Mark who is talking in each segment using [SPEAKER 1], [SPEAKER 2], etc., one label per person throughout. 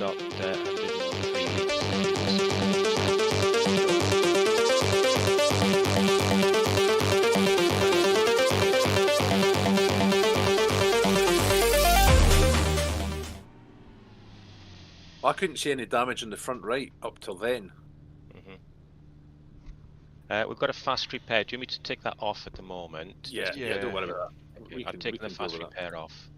[SPEAKER 1] got 103 litres.
[SPEAKER 2] I couldn't see any damage on the front right up till then.
[SPEAKER 1] We've got a fast repair. Do you want me to take that off at the moment?
[SPEAKER 2] Yeah, don't worry about that.
[SPEAKER 1] Okay, I've taken the fast repair off.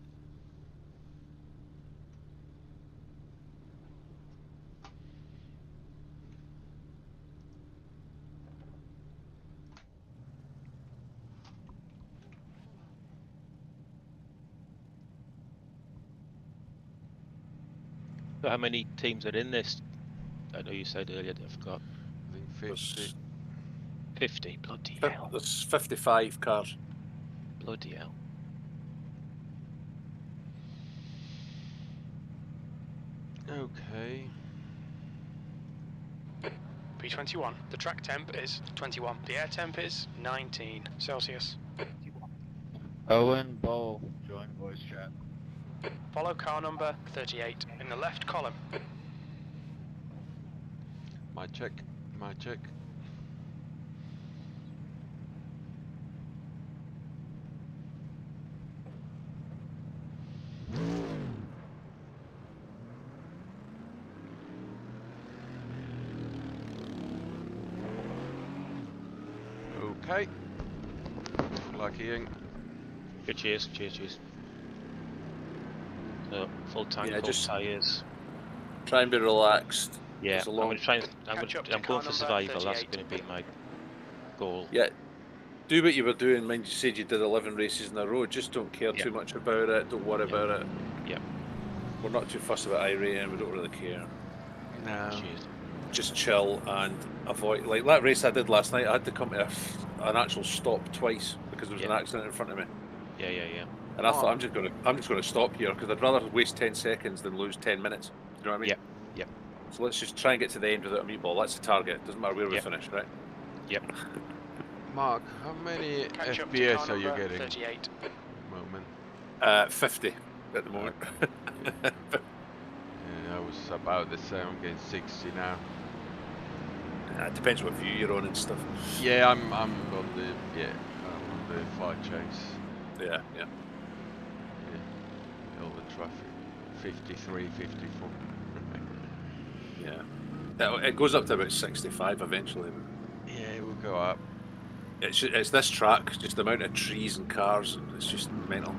[SPEAKER 1] So how many teams are in this? I know you said earlier, I forgot.
[SPEAKER 3] I think 50.
[SPEAKER 1] 50, bloody hell.
[SPEAKER 2] There's 55 cars.
[SPEAKER 1] Bloody hell.
[SPEAKER 3] Okay.
[SPEAKER 4] P21, the track temp is 21. The air temp is 19 Celsius.
[SPEAKER 5] Owen Bowl, join voice chat.
[SPEAKER 4] Follow car number 38 in the left column.
[SPEAKER 3] My check. Okay. Lucky ink.
[SPEAKER 1] Good, cheers. So, full tank, full tyres.
[SPEAKER 2] Try and be relaxed.
[SPEAKER 1] Yeah,
[SPEAKER 2] I'm going
[SPEAKER 1] for survival. That's going to be my goal.
[SPEAKER 2] Yeah, do what you were doing. Mind you said you did 11 races in a row. Just don't care too much about it. Don't worry about it.
[SPEAKER 1] Yeah.
[SPEAKER 2] We're not too fussed about iRacing. We don't really care.
[SPEAKER 3] No.
[SPEAKER 1] Cheers.
[SPEAKER 2] Just chill and avoid. Like that race I did last night, I had to come to an actual stop twice because there was an accident in front of me.
[SPEAKER 1] Yeah.
[SPEAKER 2] And I thought I'm just going to stop here because I'd rather waste 10 seconds than lose 10 minutes. You know what I mean?
[SPEAKER 1] Yep.
[SPEAKER 2] So let's just try and get to the end without a meatball. That's the target. Doesn't matter where we finish, right?
[SPEAKER 1] Yep.
[SPEAKER 3] Mark, how many
[SPEAKER 4] Catch up to
[SPEAKER 3] FPS
[SPEAKER 4] car
[SPEAKER 3] are you
[SPEAKER 4] number
[SPEAKER 3] getting
[SPEAKER 4] 38.
[SPEAKER 3] at the moment?
[SPEAKER 2] 50 at the moment.
[SPEAKER 3] Yeah, I was about the same. I'm getting 60 now.
[SPEAKER 2] It depends what view you're on and stuff.
[SPEAKER 3] Yeah, I'm on the fire chase.
[SPEAKER 2] Yeah.
[SPEAKER 3] All the traffic. 53, 54.
[SPEAKER 2] Yeah. It goes up to about 65 eventually.
[SPEAKER 3] Yeah, it will go up.
[SPEAKER 2] It's this track, just the amount of trees and cars, and it's just mental.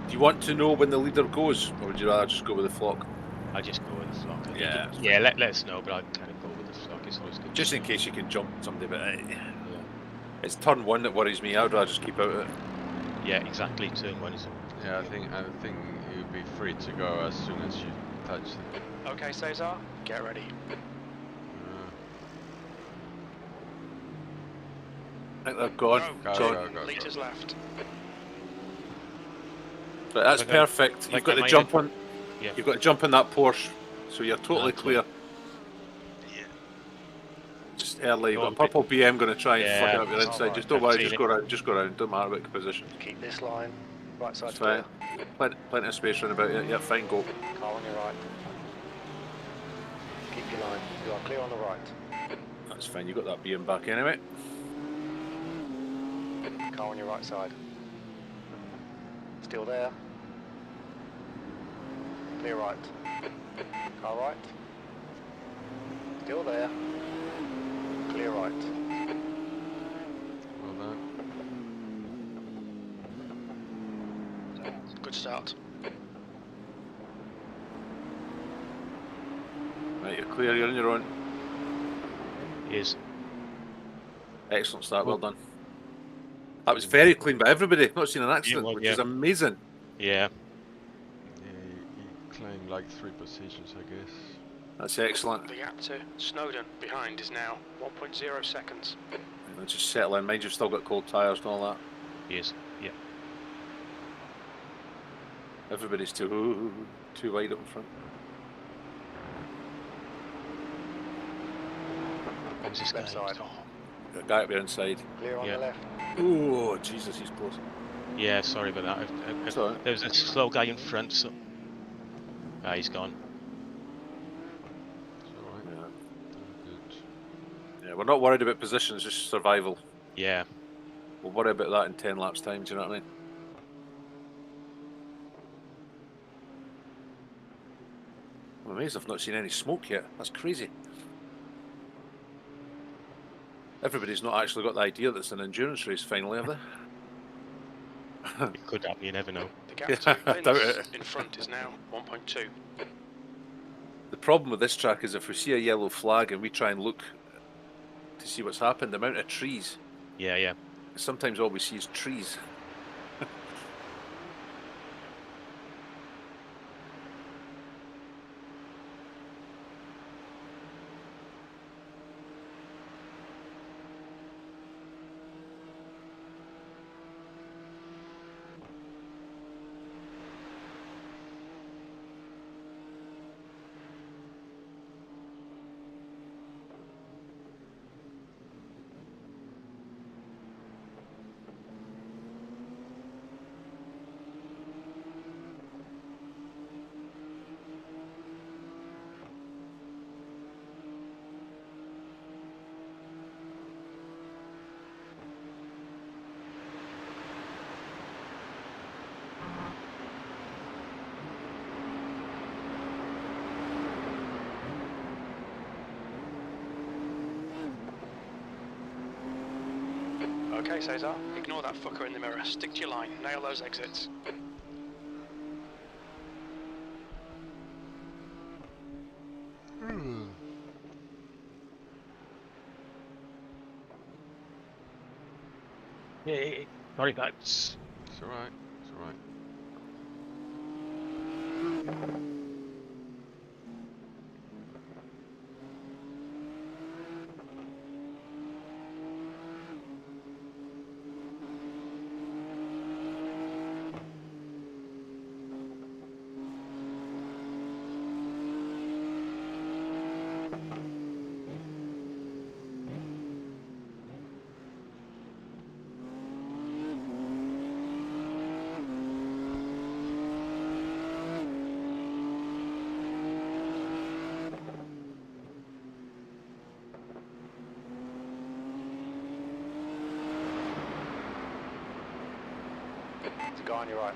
[SPEAKER 2] Do you want to know when the leader goes, or would you rather just go with the flock?
[SPEAKER 1] I just go with the flock.
[SPEAKER 2] Yeah.
[SPEAKER 1] Let us know, but I kind of go with the flock. It's always good.
[SPEAKER 2] Just in case you can jump somebody, but it's turn one that worries me. I'd rather just keep out of it.
[SPEAKER 1] Yeah, exactly. Turn one is.
[SPEAKER 3] Yeah, I think you'll be free to go as soon as you touch it.
[SPEAKER 4] Okay, Cesar, get ready.
[SPEAKER 2] I think they've gone.
[SPEAKER 3] Go.
[SPEAKER 4] Litres left.
[SPEAKER 2] But that's perfect. You've got to jump on.
[SPEAKER 1] Yeah.
[SPEAKER 2] You've got to jump in that Porsche, so you're totally clear.
[SPEAKER 1] Yeah.
[SPEAKER 2] Just early. But purple BM going to try and fuck it up your inside.
[SPEAKER 4] Right.
[SPEAKER 2] Just don't worry. Just go around. Don't matter what position.
[SPEAKER 4] Keep this line. Right side
[SPEAKER 2] Fine.
[SPEAKER 4] clear.
[SPEAKER 2] Plenty of space round about you. Yeah, fine. Go.
[SPEAKER 4] Car on your right. Keep your line. You are clear on the right.
[SPEAKER 2] That's fine. You got that BM back anyway.
[SPEAKER 4] Car on your right side. Still there. Clear right. Car right. Still there. Clear right.
[SPEAKER 3] Well done.
[SPEAKER 4] Good start.
[SPEAKER 2] Right, you're clear. You're on your own.
[SPEAKER 1] Yes.
[SPEAKER 2] Excellent start. Well done. That was very clean by everybody. Not seen an accident, which is amazing.
[SPEAKER 1] Yeah.
[SPEAKER 3] He claimed like 3 positions, I guess.
[SPEAKER 2] That's excellent.
[SPEAKER 4] The gap to Snowden behind is now 1.0 seconds.
[SPEAKER 2] Let's just settle in. Mind you've still got cold tyres and all that.
[SPEAKER 1] Yes. Yeah.
[SPEAKER 2] Everybody's too wide up in front.
[SPEAKER 1] When's this
[SPEAKER 4] Left
[SPEAKER 1] guy?
[SPEAKER 4] side.
[SPEAKER 1] Oh.
[SPEAKER 2] The guy up there inside.
[SPEAKER 4] Clear on the left.
[SPEAKER 2] Oh, Jesus, he's close.
[SPEAKER 1] Yeah, sorry about that.
[SPEAKER 2] It's all right.
[SPEAKER 1] There was a slow guy in front, so he's gone.
[SPEAKER 3] It's alright.
[SPEAKER 2] Yeah.
[SPEAKER 3] All good.
[SPEAKER 2] Yeah, we're not worried about positions, just survival.
[SPEAKER 1] Yeah.
[SPEAKER 2] We'll worry about that in 10 laps time, do you know what I mean? I'm amazed I've not seen any smoke yet. That's crazy. Everybody's not actually got the idea that it's an endurance race finally, have they?
[SPEAKER 1] It could happen, you never know.
[SPEAKER 4] The gap
[SPEAKER 2] Yeah,
[SPEAKER 4] to
[SPEAKER 2] I doubt
[SPEAKER 4] Vince
[SPEAKER 2] it.
[SPEAKER 4] in front is now 1.2.
[SPEAKER 2] The problem with this track is if we see a yellow flag and we try and look to see what's happened, the amount of trees,
[SPEAKER 1] Yeah, yeah.
[SPEAKER 2] sometimes all we see is trees.
[SPEAKER 4] Okay, Cesar, ignore that fucker in the mirror. Stick to your line. Nail those exits.
[SPEAKER 1] Yeah, sorry, that's...
[SPEAKER 3] It's alright. It's alright.
[SPEAKER 6] The guy on your right.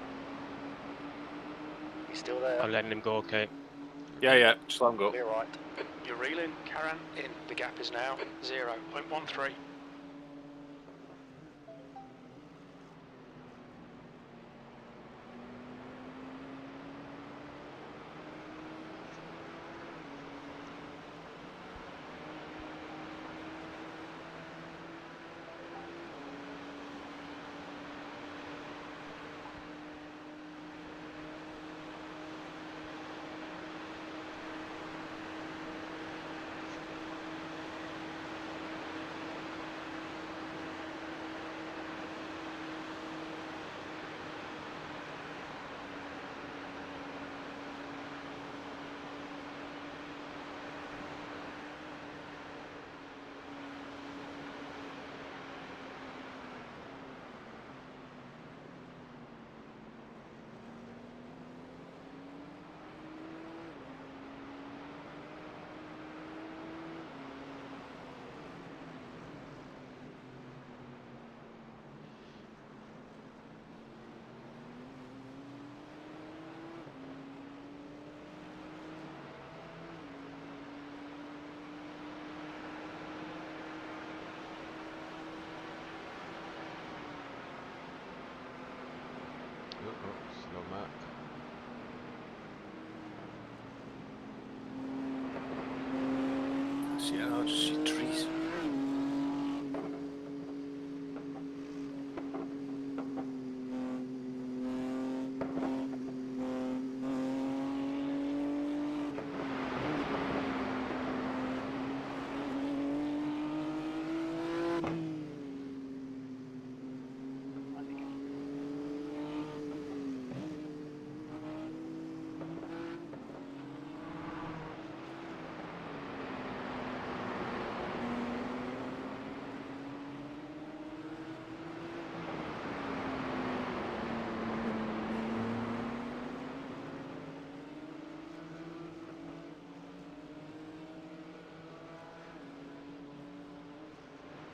[SPEAKER 6] He's still there.
[SPEAKER 1] I'm letting him go, okay.
[SPEAKER 2] Yeah, yeah, just let them go.
[SPEAKER 6] Clear right.
[SPEAKER 4] You're reeling, Karan, in. The gap is now 0.13.
[SPEAKER 3] Slow map.
[SPEAKER 2] See, I'll just see trees.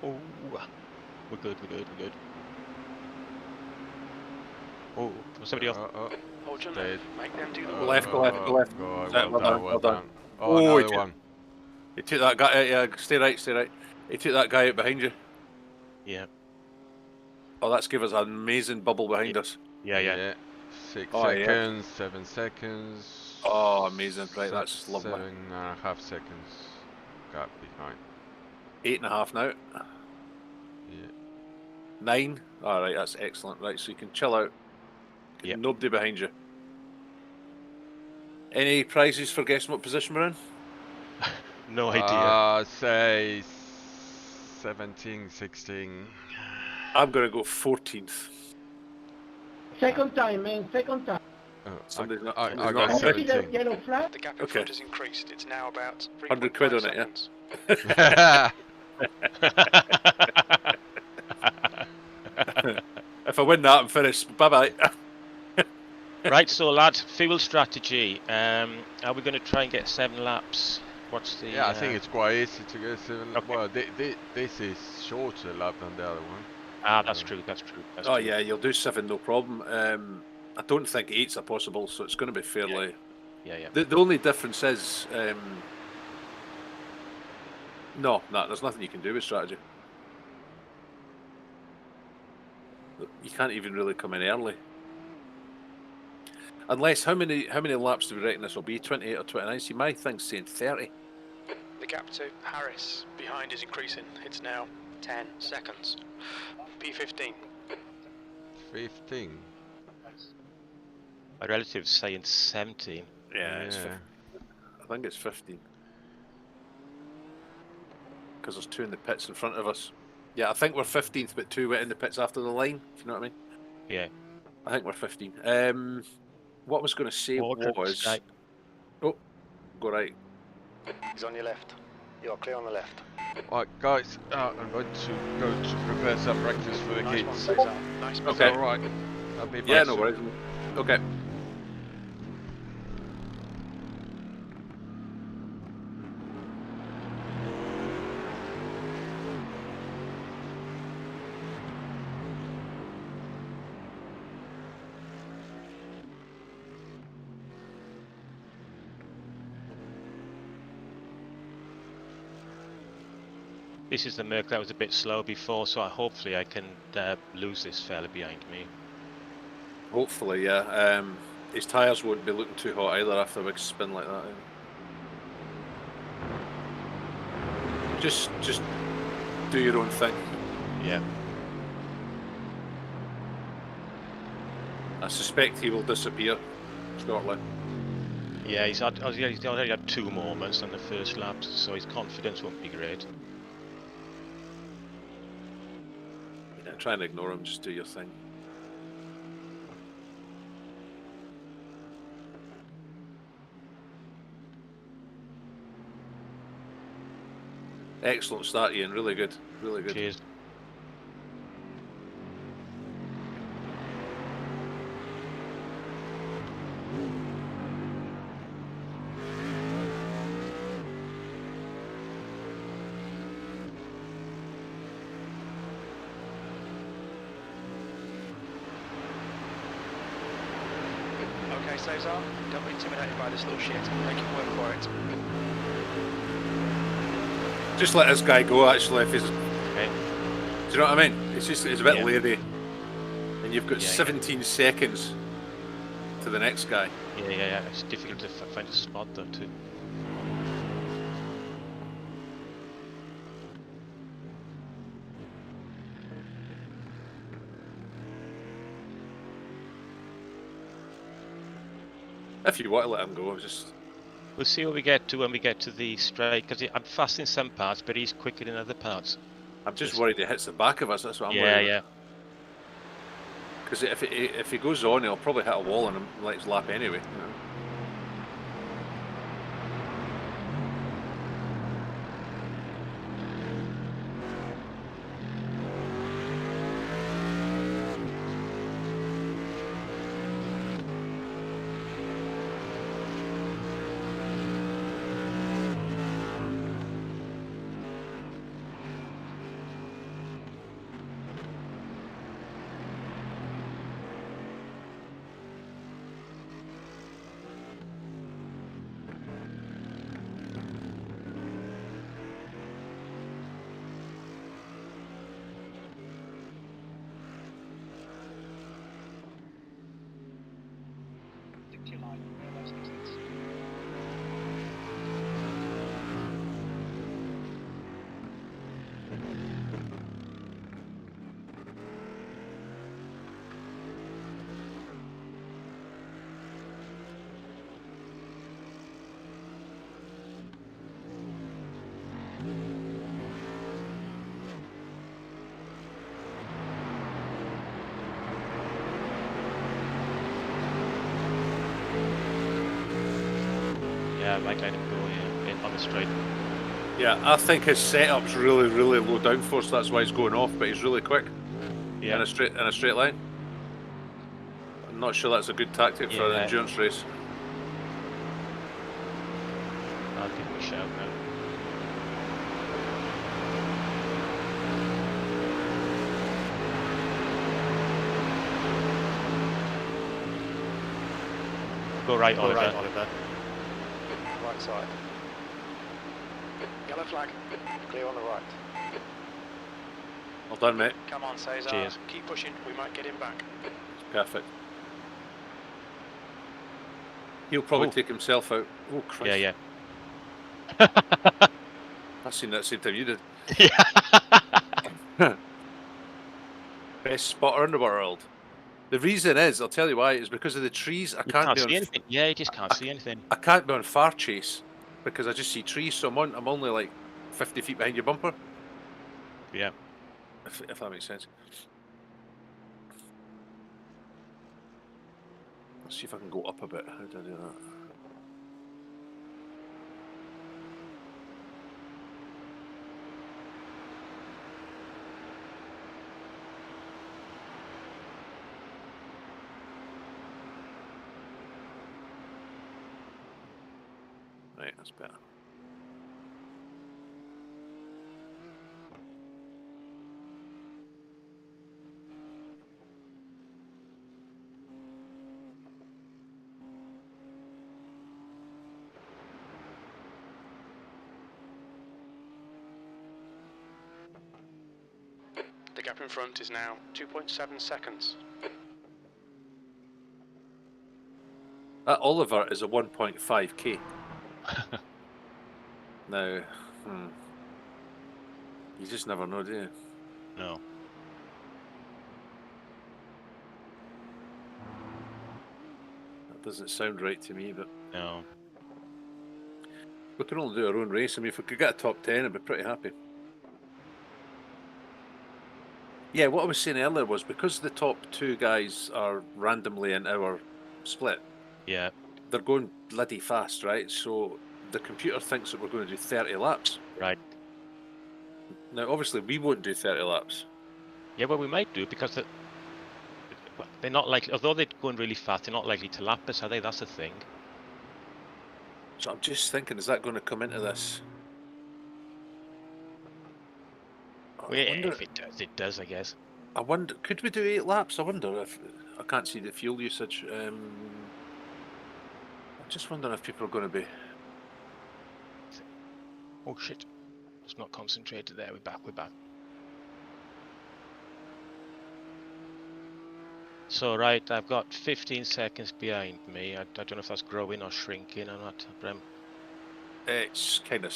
[SPEAKER 1] Oh, we're good. Oh, somebody else.
[SPEAKER 4] Hold your
[SPEAKER 3] Stay.
[SPEAKER 4] left. Make them do the
[SPEAKER 2] Go
[SPEAKER 4] work.
[SPEAKER 2] left, go left, go left.
[SPEAKER 3] Go,
[SPEAKER 2] Is that
[SPEAKER 3] well done, well
[SPEAKER 2] done.
[SPEAKER 3] done. Oh,
[SPEAKER 2] Oh,
[SPEAKER 3] another one.
[SPEAKER 2] He took that guy. Yeah, stay right. He took that guy out behind you.
[SPEAKER 1] Yeah.
[SPEAKER 2] Oh, that's give us an amazing bubble behind us.
[SPEAKER 1] Yeah.
[SPEAKER 3] 6
[SPEAKER 2] Oh, yeah.
[SPEAKER 3] seconds, 7 seconds.
[SPEAKER 2] Oh, amazing. Right, that's lovely.
[SPEAKER 3] 7.5 seconds. Got behind.
[SPEAKER 2] 8.5 now.
[SPEAKER 3] Yeah.
[SPEAKER 2] 9. All right, that's excellent. Right, so you can chill out.
[SPEAKER 1] Yep.
[SPEAKER 2] Nobody behind you. Any prizes for guessing what position we're in?
[SPEAKER 1] No idea.
[SPEAKER 3] Say 17, 16.
[SPEAKER 2] I'm going to go 14th.
[SPEAKER 6] Second time, man. Second time.
[SPEAKER 2] Somebody's not.
[SPEAKER 3] I
[SPEAKER 2] somebody's
[SPEAKER 3] got
[SPEAKER 2] not
[SPEAKER 6] Can you see the
[SPEAKER 3] 17.
[SPEAKER 6] yellow flag?
[SPEAKER 4] The gap in
[SPEAKER 2] Okay.
[SPEAKER 4] front has increased. It's now about
[SPEAKER 2] 100 quid on
[SPEAKER 4] seconds.
[SPEAKER 2] it, yeah. If I win that, I'm finished. Bye bye.
[SPEAKER 1] Right, so lads, fuel strategy. Are we going to try and get 7 laps? What's the?
[SPEAKER 3] Yeah, I think it's quite easy to get 7.
[SPEAKER 1] Okay.
[SPEAKER 3] Well, this is shorter lap than the other one.
[SPEAKER 1] That's true. That's true.
[SPEAKER 2] Oh yeah, you'll do 7, no problem. I don't think 8s are possible, so it's going to be fairly.
[SPEAKER 1] Yeah.
[SPEAKER 2] The only difference is, no, there's nothing you can do with strategy. You can't even really come in early. Unless, how many laps do we reckon this will be? 28 or 29? See, my thing's saying 30.
[SPEAKER 4] The gap to Harris behind is increasing. It's now 10 seconds. P15.
[SPEAKER 3] 15.
[SPEAKER 1] My relative's saying 17.
[SPEAKER 2] Yeah, it's
[SPEAKER 3] Yeah.
[SPEAKER 2] I think it's 15. Because there's 2 in the pits in front of us. Yeah, I think we're 15th, but 2 went in the pits after the line, if you know what I mean.
[SPEAKER 1] Yeah.
[SPEAKER 2] I think we're 15. What I was going to say was...
[SPEAKER 1] Right.
[SPEAKER 2] Oh, go right.
[SPEAKER 4] He's on your left. You're clear on the left.
[SPEAKER 3] Alright, guys, I'm going to go to prepare some breakfast for the
[SPEAKER 4] Nice one,
[SPEAKER 3] kids.
[SPEAKER 4] Cesar. Nice one.
[SPEAKER 2] Okay.
[SPEAKER 3] Alright. I'll be back
[SPEAKER 2] Yeah, no
[SPEAKER 3] soon.
[SPEAKER 2] worries. Okay.
[SPEAKER 1] This is the Merc that was a bit slow before, so hopefully I can lose this fella behind me.
[SPEAKER 2] Hopefully, yeah. His tyres won't be looking too hot either after a big spin like that. Just do your own thing.
[SPEAKER 1] Yeah.
[SPEAKER 2] I suspect he will disappear shortly.
[SPEAKER 1] Yeah, he's already had 2 moments on the first lap, so his confidence won't be great.
[SPEAKER 2] Yeah, try and ignore him, just do your thing. Excellent start, Ian. Really good. Really good.
[SPEAKER 1] Cheers.
[SPEAKER 4] Okay, Cesar. Don't be intimidated by this little shit. Make him work for it.
[SPEAKER 2] Just let this guy go, actually, if he's...
[SPEAKER 1] Okay.
[SPEAKER 2] Do you know what I mean? It's a bit
[SPEAKER 1] Yeah.
[SPEAKER 2] leery. And you've got
[SPEAKER 1] Yeah,
[SPEAKER 2] 17 seconds to the next guy.
[SPEAKER 1] Yeah. It's difficult to find a spot though too.
[SPEAKER 2] If you want to let him go, just...
[SPEAKER 1] We'll see what we get to when we get to the straight, because I'm fast in some parts, but he's quicker in other parts.
[SPEAKER 2] I'm just worried he hits the back of us, that's what I'm worried about.
[SPEAKER 1] Yeah.
[SPEAKER 2] Because if he goes on, he'll probably hit a wall on him like his lap anyway. You know?
[SPEAKER 1] Yeah, I might let him go, yeah, on the straight.
[SPEAKER 2] Yeah, I think his setup's really, really low downforce. That's why he's going off, but he's really quick
[SPEAKER 1] Yeah.
[SPEAKER 2] in a straight line. I'm not sure that's a good tactic for an
[SPEAKER 1] Yeah.
[SPEAKER 2] endurance race.
[SPEAKER 1] I'll give him a shout now. Go right, Oliver.
[SPEAKER 4] Right side. Yellow flag. Clear on the right.
[SPEAKER 2] Well done, mate.
[SPEAKER 4] Come on, Cesar.
[SPEAKER 1] Cheers.
[SPEAKER 4] Keep pushing. We might get him back.
[SPEAKER 2] Perfect. He'll probably
[SPEAKER 1] Oh.
[SPEAKER 2] take himself out. Oh, Christ.
[SPEAKER 1] Yeah,
[SPEAKER 2] I've seen that same time you did.
[SPEAKER 1] yeah.
[SPEAKER 2] Best spotter in the world. The reason is, I'll tell you why, is because of the trees. I
[SPEAKER 1] You
[SPEAKER 2] can't
[SPEAKER 1] can't
[SPEAKER 2] be
[SPEAKER 1] see
[SPEAKER 2] on.
[SPEAKER 1] anything. Yeah, you just can't see anything.
[SPEAKER 2] I can't be on far chase because I just see trees. So I'm only like 50 feet behind your bumper.
[SPEAKER 1] Yeah.
[SPEAKER 2] If that makes sense. Let's see if I can go up a bit. How do I do that? Right, that's better.
[SPEAKER 4] The gap in front is now 2.7 seconds.
[SPEAKER 2] That Oliver is a 1.5k. Now, you just never know, do you?
[SPEAKER 1] No.
[SPEAKER 2] That doesn't sound right to me, but
[SPEAKER 1] No.
[SPEAKER 2] we can only do our own race. I mean, if we could get a top 10, I'd be pretty happy. Yeah, what I was saying earlier was because the top two guys are randomly in our split,
[SPEAKER 1] Yeah.
[SPEAKER 2] they're going bloody fast, right? So the computer thinks that we're going to do 30 laps.
[SPEAKER 1] Right.
[SPEAKER 2] Now, obviously, we won't do 30 laps.
[SPEAKER 1] Yeah, well, we might do because they're not likely, although they're going really fast, they're not likely to lap us, are they? That's the thing.
[SPEAKER 2] So I'm just thinking, is that going to come into this?
[SPEAKER 1] Well, yeah, if it does, I guess.
[SPEAKER 2] I wonder, could we do 8 laps? I wonder if, I can't see the fuel usage. I'm just wondering if people are going to be...
[SPEAKER 1] Oh shit. It's not concentrated there. We're back. So, right, I've got 15 seconds behind me. I don't know if that's growing or shrinking or not, Brem.
[SPEAKER 2] It's kind of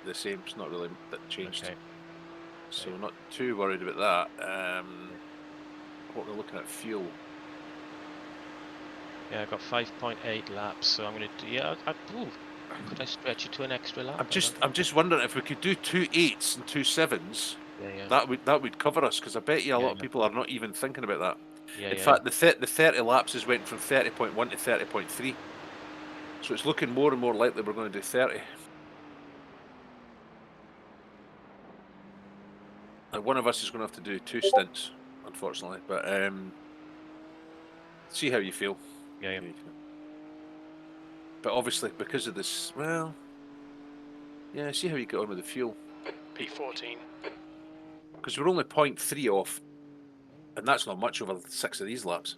[SPEAKER 2] the same, it's not really that changed.
[SPEAKER 1] Okay.
[SPEAKER 2] So not too worried about that. What we're looking at, fuel.
[SPEAKER 1] Yeah, I've got 5.8 laps, so I'm going to do... Yeah, could I stretch it to an extra lap?
[SPEAKER 2] I'm just wondering if we could do 2 8s and 2 7s.
[SPEAKER 1] Yeah.
[SPEAKER 2] That would cover us, because I bet you a lot of
[SPEAKER 1] Yeah.
[SPEAKER 2] people are not even thinking about that.
[SPEAKER 1] Yeah,
[SPEAKER 2] In fact, the 30 lapses went from 30.1 to 30.3. So it's looking more and more likely we're going to do 30. And one of us is going to have to do 2 stints, unfortunately. But see how you feel.
[SPEAKER 1] Yeah.
[SPEAKER 2] But obviously, because of this, well, yeah, see how you get on with the fuel.
[SPEAKER 4] P14.
[SPEAKER 2] Because we're only 0.3 off, and that's not much over 6 of these laps.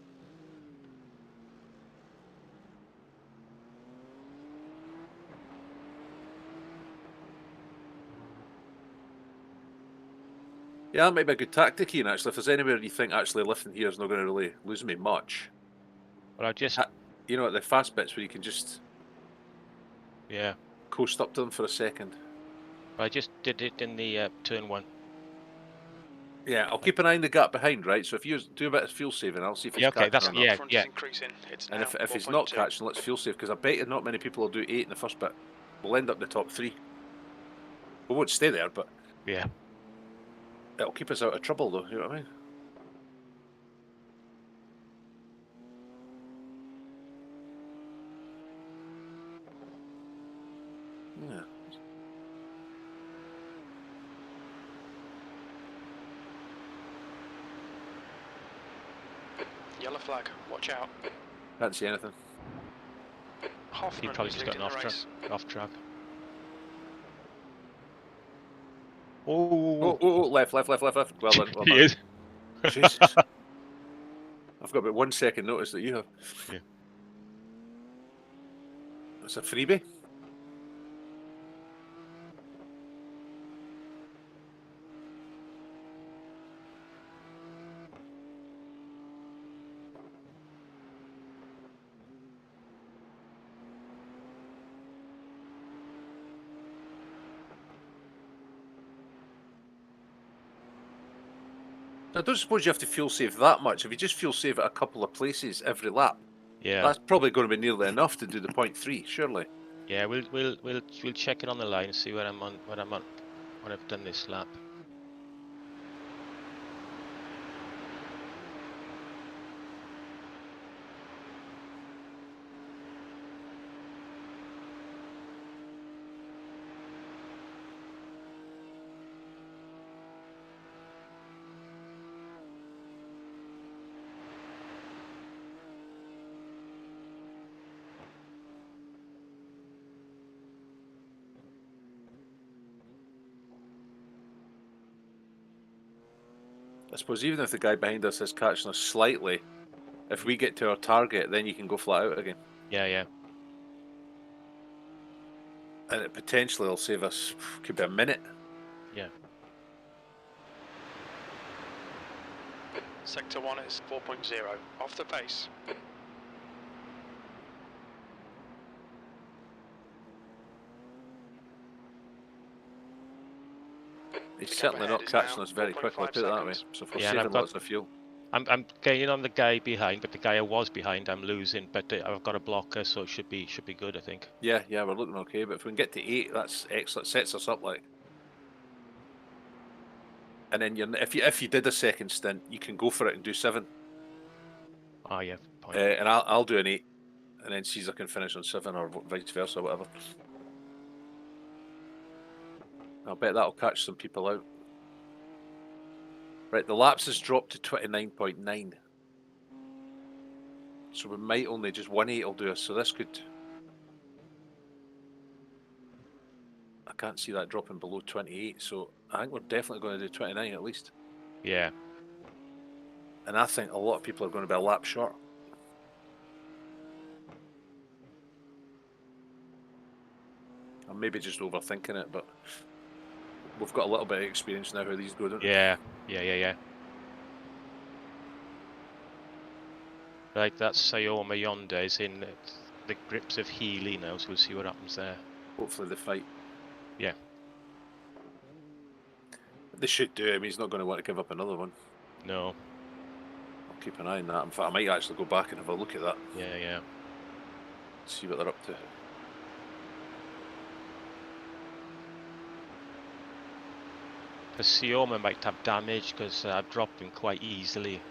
[SPEAKER 2] Yeah, that might be a good tactic, Ian, actually. If there's anywhere you think actually lifting here is not going to really lose me much.
[SPEAKER 1] Well, I just...
[SPEAKER 2] You know, at the fast bits where you can just
[SPEAKER 1] Yeah.
[SPEAKER 2] coast up to them for a second.
[SPEAKER 1] I just did it in the turn 1.
[SPEAKER 2] Yeah, I'll keep an eye on the gap behind, right? So if you do a bit of fuel saving, I'll see if he's
[SPEAKER 1] Yeah, okay,
[SPEAKER 2] catching
[SPEAKER 1] that's
[SPEAKER 2] or not.
[SPEAKER 1] yeah,
[SPEAKER 4] Front
[SPEAKER 1] yeah.
[SPEAKER 4] is increasing. It's
[SPEAKER 2] And
[SPEAKER 4] now
[SPEAKER 2] if he's not
[SPEAKER 4] 4.2.
[SPEAKER 2] catching, let's fuel save, because I bet you not many people will do 8 in the first bit. We'll end up in the top 3. We won't stay there, but
[SPEAKER 1] Yeah.
[SPEAKER 2] it'll keep us out of trouble, though. You know what I mean? Yeah.
[SPEAKER 4] Yellow flag. Watch out.
[SPEAKER 2] Can't see anything.
[SPEAKER 1] He
[SPEAKER 4] Hoffman
[SPEAKER 1] probably
[SPEAKER 4] is
[SPEAKER 1] just
[SPEAKER 4] leading
[SPEAKER 1] got
[SPEAKER 4] the
[SPEAKER 1] an
[SPEAKER 4] race.
[SPEAKER 1] off track.
[SPEAKER 2] Oh, left. Well done, well
[SPEAKER 1] He
[SPEAKER 2] done.
[SPEAKER 1] is.
[SPEAKER 2] Jesus. I've got about 1 second notice that you have.
[SPEAKER 1] Yeah.
[SPEAKER 2] That's a freebie. I don't suppose you have to fuel save that much. If you just fuel save at a couple of places every lap,
[SPEAKER 1] Yeah.
[SPEAKER 2] that's probably going to be nearly enough to do the 0.3, surely.
[SPEAKER 1] Yeah, we'll check it on the line and see what I'm on, what I've done this lap.
[SPEAKER 2] I suppose even if the guy behind us is catching us slightly, if we get to our target, then you can go flat out again.
[SPEAKER 1] Yeah, yeah.
[SPEAKER 2] And it potentially will save us, could be a minute.
[SPEAKER 1] Yeah.
[SPEAKER 4] Sector 1 is 4.0. Off the pace.
[SPEAKER 2] He's
[SPEAKER 4] The gap
[SPEAKER 2] certainly
[SPEAKER 4] ahead
[SPEAKER 2] not
[SPEAKER 4] is
[SPEAKER 2] catching
[SPEAKER 4] now
[SPEAKER 2] us very
[SPEAKER 4] 4.5
[SPEAKER 2] quickly, put it that way.
[SPEAKER 4] seconds.
[SPEAKER 2] So if we're
[SPEAKER 1] Yeah, and I've
[SPEAKER 2] saving
[SPEAKER 1] got-
[SPEAKER 2] lots of fuel.
[SPEAKER 1] I'm gaining on the guy behind, but the guy I was behind, I'm losing. But I've got a blocker, so it should be good, I think.
[SPEAKER 2] Yeah, we're looking okay. But if we can get to 8, that's excellent. Sets us up like. And then if you did a second stint, you can go for it and do 7.
[SPEAKER 1] Oh yeah, point.
[SPEAKER 2] And I'll do an 8, and then Caesar can finish on 7 or vice versa, whatever. I'll bet that'll catch some people out. Right, the laps has dropped to 29.9. So we might only just 1.8 will do us. So this could. I can't see that dropping below 28. So I think we're definitely going to do 29 at least.
[SPEAKER 1] Yeah.
[SPEAKER 2] And I think a lot of people are going to be a lap short. I'm maybe just overthinking it, but we've got a little bit of experience now how these go, don't we?
[SPEAKER 1] Yeah. Right, that's Sayoma yonder is in the grips of Healy now, so we'll see what happens there.
[SPEAKER 2] Hopefully they fight.
[SPEAKER 1] Yeah.
[SPEAKER 2] They should do. I mean, he's not going to want to give up another one.
[SPEAKER 1] No.
[SPEAKER 2] I'll keep an eye on that. In fact, I might actually go back and have a look at that.
[SPEAKER 1] Yeah.
[SPEAKER 2] See what they're up to.
[SPEAKER 1] Because Sayoma might have damage because I've dropped him quite easily.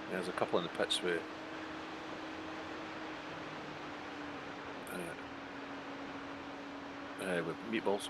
[SPEAKER 2] Yeah, there's a couple in the pits with meatballs.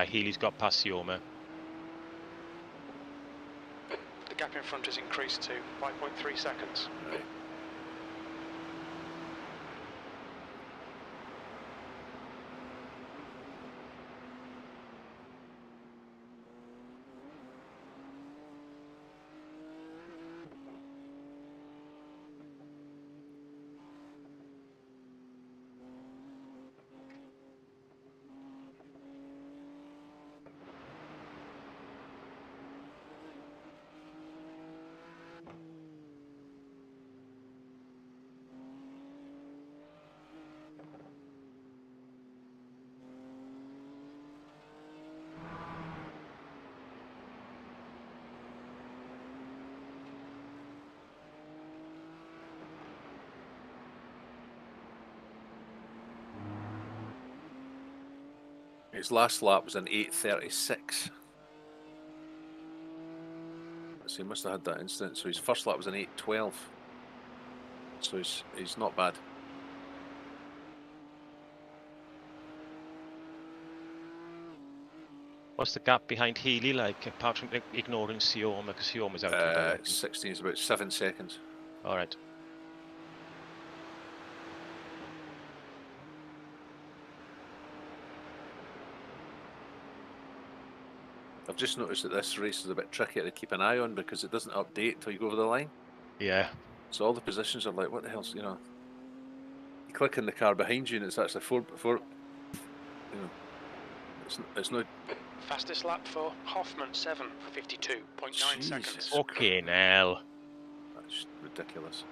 [SPEAKER 1] Healy's got past Sayoma.
[SPEAKER 4] gap in front has increased to 5.3 seconds.
[SPEAKER 2] Right. His last lap was an 8:36. So he must have had that incident. So his first lap was an 8:12. So he's not bad.
[SPEAKER 1] What's the gap behind Healy like, apart from ignoring Sioma, because Sioma's out of the
[SPEAKER 2] 16 is about 7 seconds.
[SPEAKER 1] Alright.
[SPEAKER 2] I've just noticed that this race is a bit tricky to keep an eye on because it doesn't update till you go over the line.
[SPEAKER 1] Yeah.
[SPEAKER 2] So all the positions are like, what the hell's, you know? You click in the car behind you and it's actually four. You know, it's not.
[SPEAKER 4] Fastest lap for Hoffman, 7:52.9 seconds.
[SPEAKER 1] Fucking hell.
[SPEAKER 2] That's ridiculous.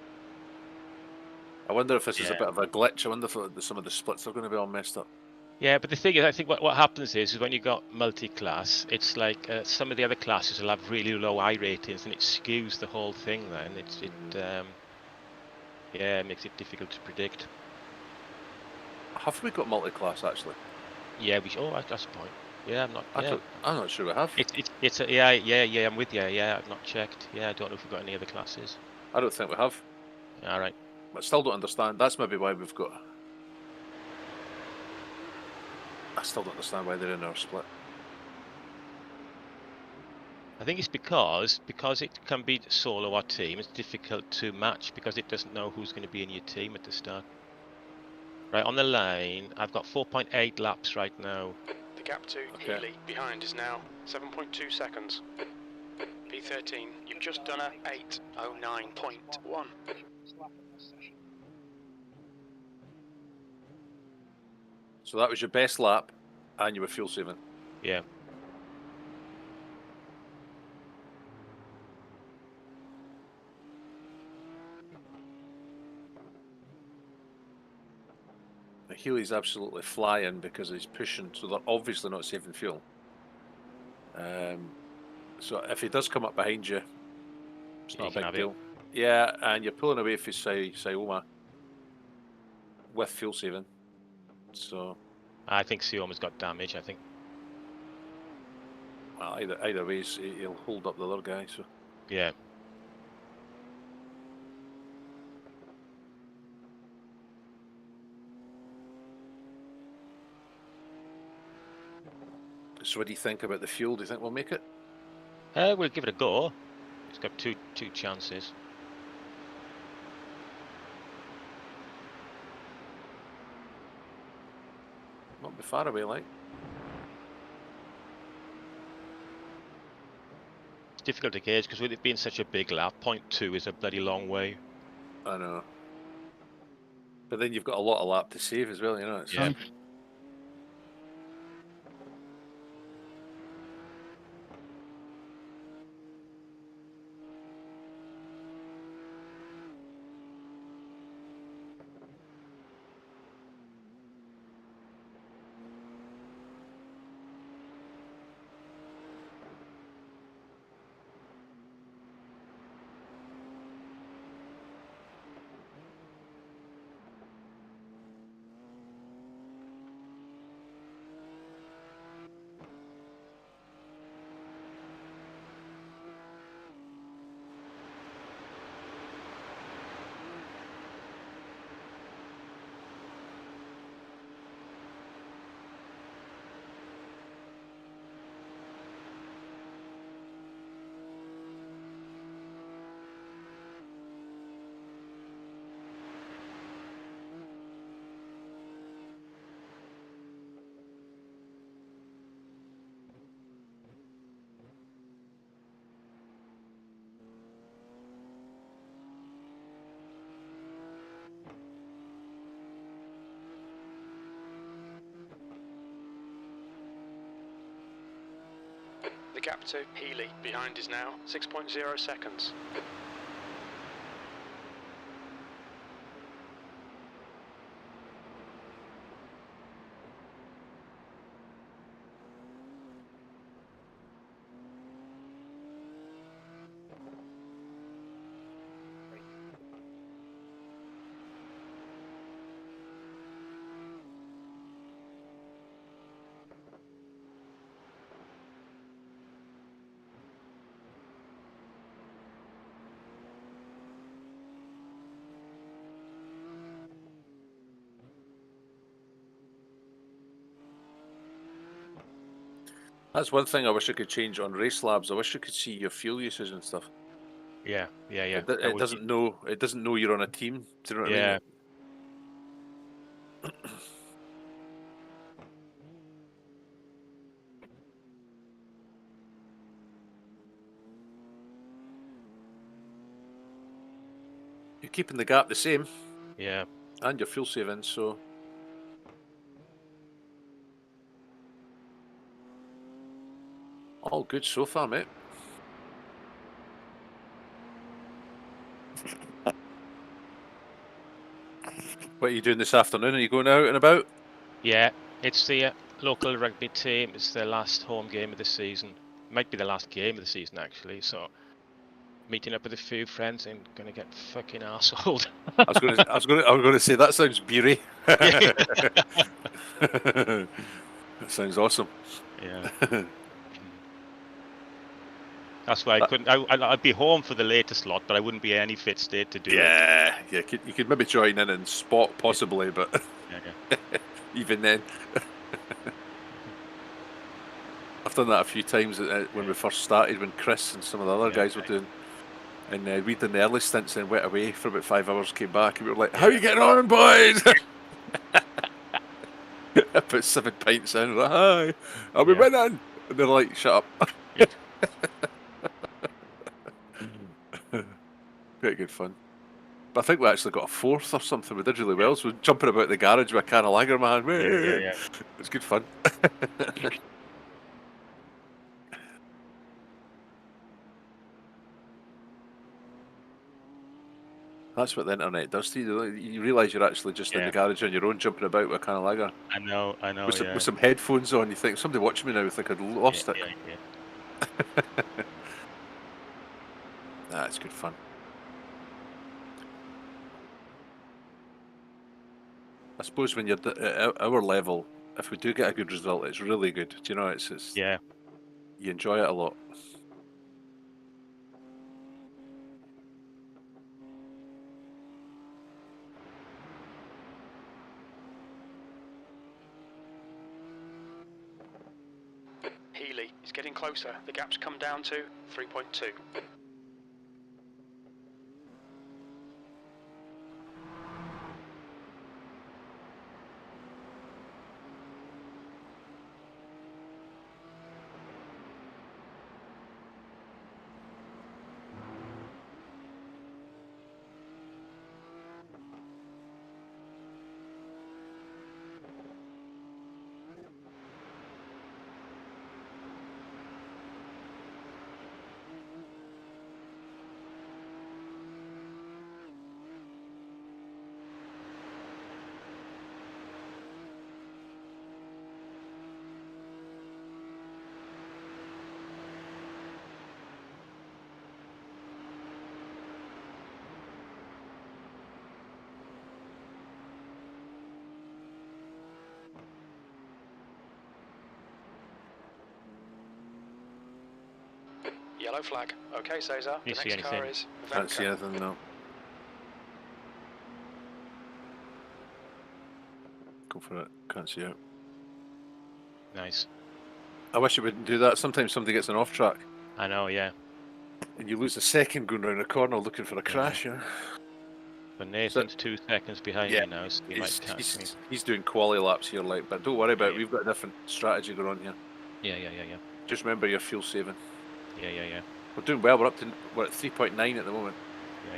[SPEAKER 2] I wonder if this is a bit of a glitch. I wonder if some of the splits are going to be all messed up.
[SPEAKER 1] Yeah, but the thing is, I think what happens is when you got multi-class, it's like some of the other classes will have really low I ratings, and it skews the whole thing. Then it makes it difficult to predict.
[SPEAKER 2] Have we got multi-class actually?
[SPEAKER 1] Yeah, that's the point. Yeah, I'm not. Yeah.
[SPEAKER 2] I'm not sure we have.
[SPEAKER 1] I'm with you. Yeah, I've not checked. Yeah, I don't know if we've got any other classes.
[SPEAKER 2] I don't think we have.
[SPEAKER 1] All right.
[SPEAKER 2] But still don't understand. That's maybe why we've got. I still don't understand why they're in our split.
[SPEAKER 1] I think it's because it can be solo or team. It's difficult to match because it doesn't know who's going to be in your team at the start. Right, on the line, I've got 4.8 laps right now.
[SPEAKER 4] The gap to Healy behind is now 7.2 seconds. P13, you've just done a 8:09.1.
[SPEAKER 2] So that was your best lap, and you were fuel saving.
[SPEAKER 1] Yeah.
[SPEAKER 2] Healy's absolutely flying because he's pushing, so they're obviously not saving fuel. So if he does come up behind you, it's not a big deal. Yeah, and you're pulling away from Sioma with fuel saving. So
[SPEAKER 1] I think Sioma's got damage, I think.
[SPEAKER 2] Well, either way, he'll hold up the other guy. So
[SPEAKER 1] yeah.
[SPEAKER 2] So what do you think about the fuel? Do you think we'll make it?
[SPEAKER 1] We'll give it a go. It's got two chances.
[SPEAKER 2] Not be far away, like.
[SPEAKER 1] It's difficult to gauge because with it being such a big lap, 0.2 is a bloody long way.
[SPEAKER 2] I know. But then you've got a lot of lap to save as well, you know.
[SPEAKER 1] Yeah.
[SPEAKER 4] gap to Healy behind is now 6.0 seconds.
[SPEAKER 2] That's one thing I wish I could change on Race Labs. I wish I could see your fuel usage and stuff.
[SPEAKER 1] Yeah.
[SPEAKER 2] It doesn't know. It doesn't know you're on a team. Do you know what I
[SPEAKER 1] Yeah.
[SPEAKER 2] mean? You're keeping the gap the same.
[SPEAKER 1] Yeah.
[SPEAKER 2] And your fuel saving, so all good so far, mate. What are you doing this afternoon? Are you going out and about?
[SPEAKER 1] Yeah. It's the local rugby team. It's their last home game of the season. Might be the last game of the season actually. So meeting up with a few friends and gonna get fucking arseholed.
[SPEAKER 2] I was going to say that sounds beery. That sounds awesome.
[SPEAKER 1] Yeah. That's why I couldn't. I'd be home for the latest lot, but I wouldn't be in any fit state to do it.
[SPEAKER 2] Yeah, you could maybe join in and spot possibly, but
[SPEAKER 1] Yeah.
[SPEAKER 2] even then, I've done that a few times when we first started, when Chris and some of the other guys were doing. And we'd done the early stints and went away for about 5 hours, came back, and we were like, how are you getting on, boys? I put 7 pints in, like, hi, are we winning? And they're like, shut up. Pretty good fun. But I think we actually got a 4th or something. We did really well. So we were jumping about the garage with a can of lager, man.
[SPEAKER 1] Yeah.
[SPEAKER 2] It's good fun. That's what the internet does to you. You realise you're actually just in the garage on your own, jumping about with a can of lager.
[SPEAKER 1] I know.
[SPEAKER 2] With some headphones on, you think, somebody watching me now, I think I'd lost it.
[SPEAKER 1] Yeah.
[SPEAKER 2] It's good fun. I suppose when you're at our level, if we do get a good result, it's really good. Do you know, it's
[SPEAKER 1] Yeah.
[SPEAKER 2] You enjoy it a lot.
[SPEAKER 4] Healy is getting closer. The gap's come down to 3.2. Yellow flag. Okay, Cesar.
[SPEAKER 1] You
[SPEAKER 4] The
[SPEAKER 1] see
[SPEAKER 4] next car
[SPEAKER 1] anything?
[SPEAKER 4] is
[SPEAKER 2] Can't see
[SPEAKER 4] Venka.
[SPEAKER 2] anything, no. Go for it. Can't see it.
[SPEAKER 1] Nice.
[SPEAKER 2] I wish you wouldn't do that. Sometimes somebody gets an off track.
[SPEAKER 1] I know. Yeah.
[SPEAKER 2] And you lose a second going round a corner looking for a crash, yeah.
[SPEAKER 1] But Nathan's 2 seconds behind me now, so he might catch me.
[SPEAKER 2] He's doing quali laps here, like, but don't worry about it.
[SPEAKER 1] Yeah.
[SPEAKER 2] We've got a different strategy going on here.
[SPEAKER 1] Yeah.
[SPEAKER 2] Just remember your fuel saving.
[SPEAKER 1] Yeah.
[SPEAKER 2] We're doing well. We're at 3.9 at the moment.
[SPEAKER 1] Yeah.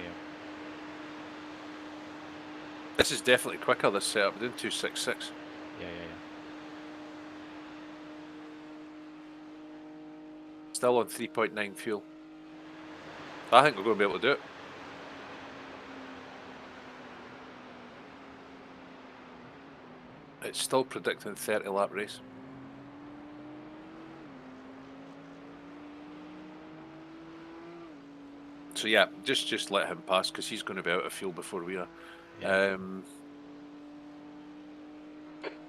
[SPEAKER 2] This is definitely quicker, this setup. We're doing 266.
[SPEAKER 1] Yeah.
[SPEAKER 2] Still on 3.9 fuel. I think we're going to be able to do it. It's still predicting 30 lap race. So yeah, just let him pass because he's going to be out of fuel before we are.
[SPEAKER 1] Yeah.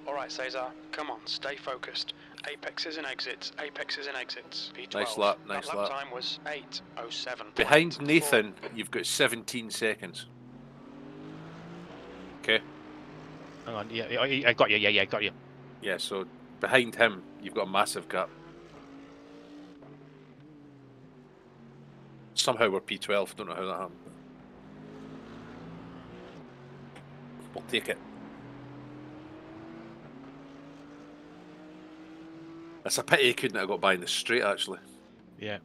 [SPEAKER 4] All right, Cesar, come on, stay focused. Apexes and exits, apexes and exits. P12.
[SPEAKER 2] Nice lap,
[SPEAKER 4] That
[SPEAKER 2] nice
[SPEAKER 4] lap
[SPEAKER 2] lap.
[SPEAKER 4] time was 8:07.
[SPEAKER 2] Behind Nathan, you've got 17 seconds. Okay.
[SPEAKER 1] Hang on. Yeah, I got you. Yeah, got you.
[SPEAKER 2] Yeah, so behind him, you've got a massive gap. Somehow we're P12, don't know how that happened. We'll take it. It's a pity he couldn't have got by in the straight, actually.
[SPEAKER 1] Yeah.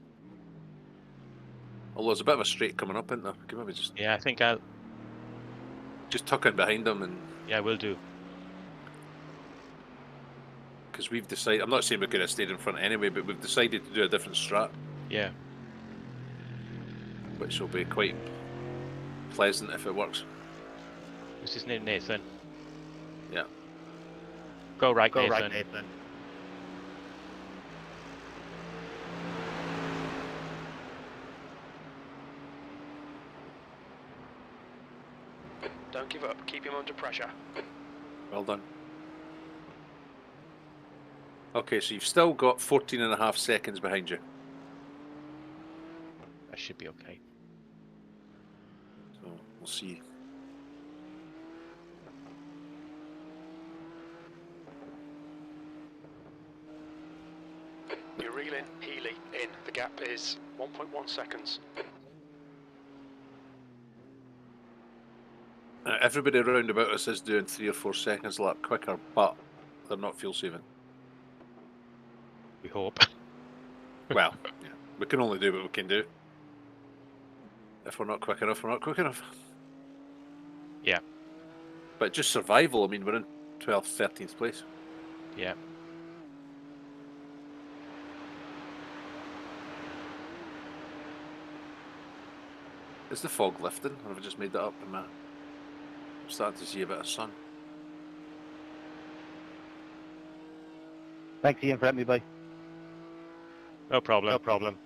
[SPEAKER 2] Although there's a bit of a straight coming up, isn't there? Can maybe
[SPEAKER 1] Yeah, I think I'll.
[SPEAKER 2] just tuck in behind him, and
[SPEAKER 1] Yeah, we'll do.
[SPEAKER 2] because we've decided, I'm not saying we could have stayed in front anyway, but we've decided to do a different strat,
[SPEAKER 1] Yeah.
[SPEAKER 2] which will be quite pleasant if it works.
[SPEAKER 1] What's his name? Nathan.
[SPEAKER 2] Yeah.
[SPEAKER 1] Go right,
[SPEAKER 5] Go
[SPEAKER 1] Nathan.
[SPEAKER 5] right, Nathan.
[SPEAKER 4] Don't give up, keep him under pressure.
[SPEAKER 2] Well done. Okay, so you've still got 14.5 seconds behind you.
[SPEAKER 1] That should be okay.
[SPEAKER 2] So we'll see.
[SPEAKER 4] You're reeling, Healy in. The gap is 1.1 seconds.
[SPEAKER 2] Everybody around about us is doing 3 or 4 seconds a lap quicker, but they're not fuel saving.
[SPEAKER 1] We hope.
[SPEAKER 2] Well, yeah, we can only do what we can do. If we're not quick enough, we're not quick enough.
[SPEAKER 1] Yeah.
[SPEAKER 2] But just survival, I mean, we're in 12th, 13th place.
[SPEAKER 1] Yeah.
[SPEAKER 2] Is the fog lifting, or have I just made that up? I'm starting to see a bit of sun.
[SPEAKER 5] Thanks, Ian, for letting me by.
[SPEAKER 1] No problem.
[SPEAKER 5] No problem.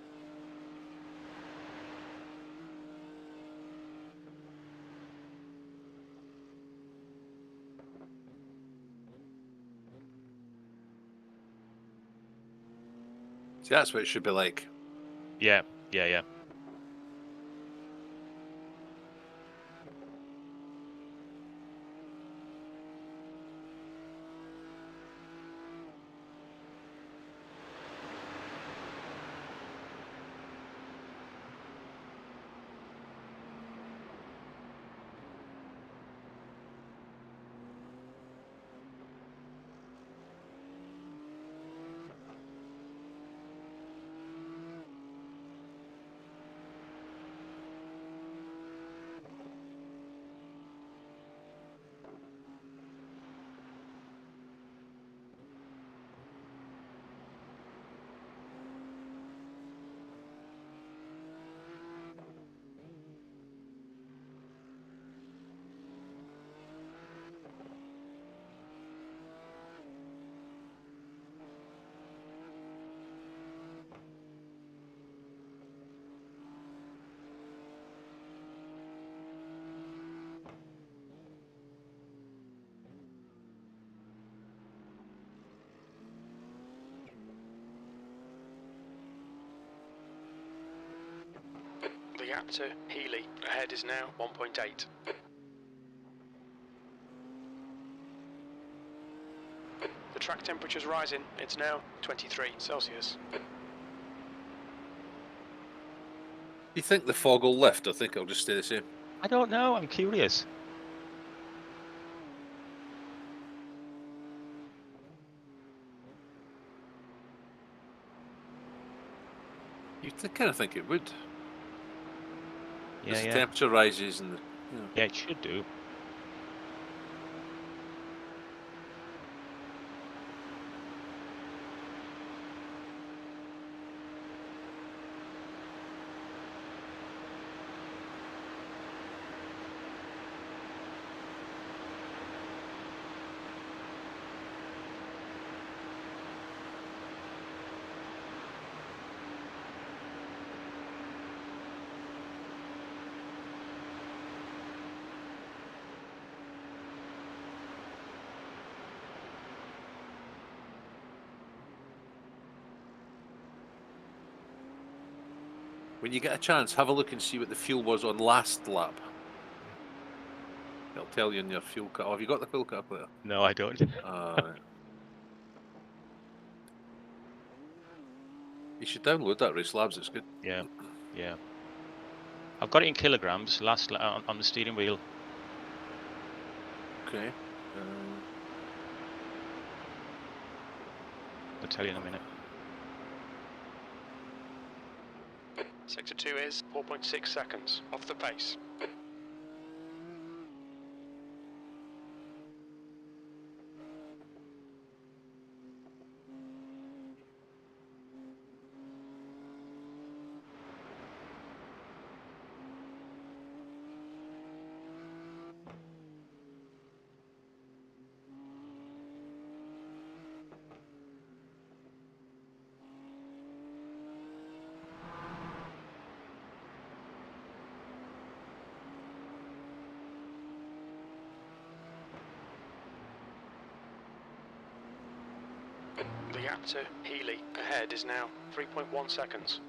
[SPEAKER 2] See, that's what it should be like.
[SPEAKER 1] Yeah. Yeah.
[SPEAKER 4] The gap to Healy ahead is now 1.8. The track temperature's rising. It's now 23 Celsius.
[SPEAKER 2] You think the fog will lift? I think it'll just stay the same.
[SPEAKER 1] I don't know. I'm curious.
[SPEAKER 2] You kind of think it would.
[SPEAKER 1] Yeah,
[SPEAKER 2] As the
[SPEAKER 1] yeah.
[SPEAKER 2] temperature rises and
[SPEAKER 1] Yeah, it should do.
[SPEAKER 2] When you get a chance, have a look and see what the fuel was on last lap. It'll tell you in your fuel cut. Oh, have you got the fuel calculator?
[SPEAKER 1] No, I don't.
[SPEAKER 2] Right. You should download that, Race Labs. It's good.
[SPEAKER 1] Yeah, yeah. I've got it in kilograms. On the steering wheel.
[SPEAKER 2] Okay.
[SPEAKER 1] I'll tell you in a minute.
[SPEAKER 4] Sector 2 is 4.6 seconds off the pace. The gap to Healy ahead is now 3.1 seconds.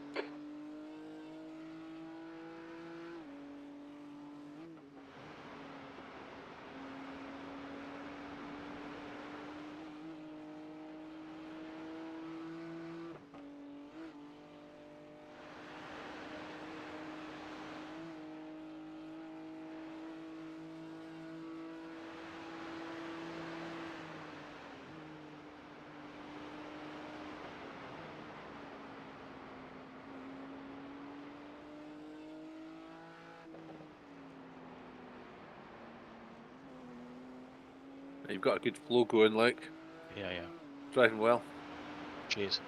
[SPEAKER 2] You've got a good flow going, like.
[SPEAKER 1] Yeah, yeah.
[SPEAKER 2] Driving well.
[SPEAKER 1] Cheers.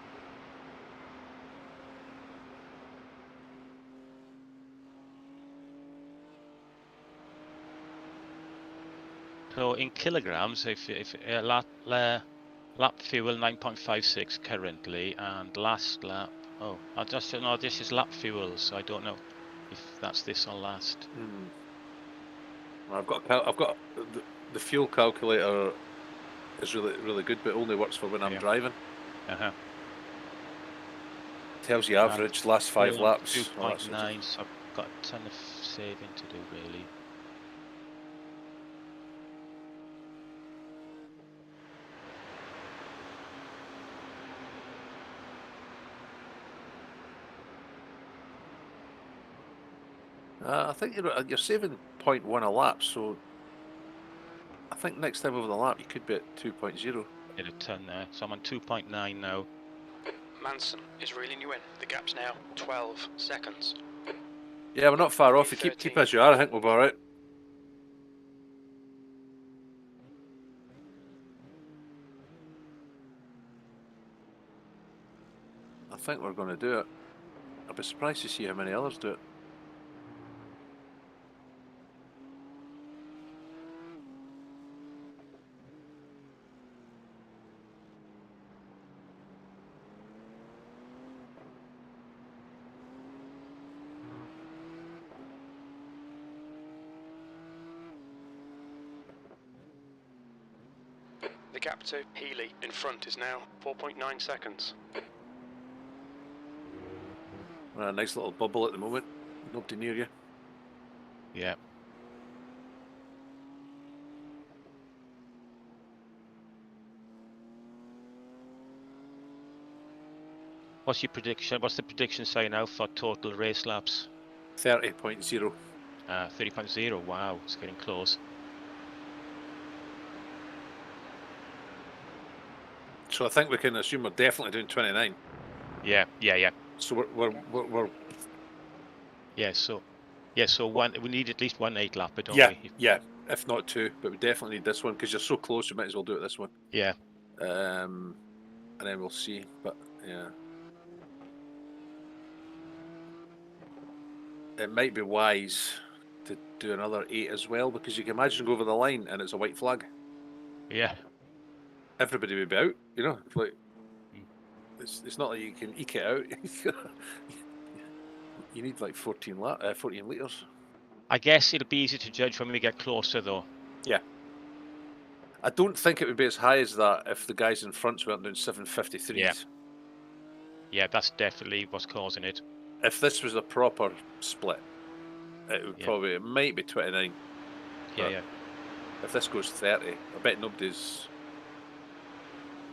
[SPEAKER 1] So in kilograms, if lap fuel 9.56 currently, and last lap. Oh, no, this is lap fuel, so I don't know if that's this or last.
[SPEAKER 2] I've got the fuel calculator is really good, but only works for when I'm driving. Tells you average last 5 laps.
[SPEAKER 1] 2.9, so I've got a ton of saving to do really.
[SPEAKER 2] I think you're saving 0.1 a lap, so I think next time over the lap you could be at 2.0.
[SPEAKER 1] Did a ton there, so I'm on 2.9 now.
[SPEAKER 4] Manson is reeling you in. The gap's now 12 seconds.
[SPEAKER 2] Yeah, we're not far off. You keep as you are. I think we'll be alright. I think we're going to do it. I'll be surprised to see how many others do it.
[SPEAKER 4] The gap to Healy in front is now 4.9 seconds.
[SPEAKER 2] A nice little bubble at the moment. Nobody near you.
[SPEAKER 1] Yeah. What's your prediction? What's the prediction say now for total race laps?
[SPEAKER 2] 30.0.
[SPEAKER 1] 30.0. Wow, it's getting close.
[SPEAKER 2] So I think we can assume we're definitely doing 29.
[SPEAKER 1] Yeah.
[SPEAKER 2] So we're
[SPEAKER 1] So we need at least 1 8 lapper, don't we?
[SPEAKER 2] Yeah, if not 2, but we definitely need this one because you're so close. We might as well do it this one.
[SPEAKER 1] Yeah.
[SPEAKER 2] And then we'll see. But yeah, it might be wise to do another 8 as well because you can imagine go over the line and it's a white flag.
[SPEAKER 1] Yeah.
[SPEAKER 2] Everybody would be out. You know, like it's not like you can eke it out. You need like 14 litres.
[SPEAKER 1] I guess it'll be easy to judge when we get closer, though.
[SPEAKER 2] Yeah. I don't think it would be as high as that if the guys in front weren't doing 753s.
[SPEAKER 1] Yeah, that's definitely what's causing it.
[SPEAKER 2] if this was a proper split, it would
[SPEAKER 1] Yeah.
[SPEAKER 2] probably, it might be 29.
[SPEAKER 1] Yeah,
[SPEAKER 2] But
[SPEAKER 1] yeah.
[SPEAKER 2] if this goes 30, I bet nobody's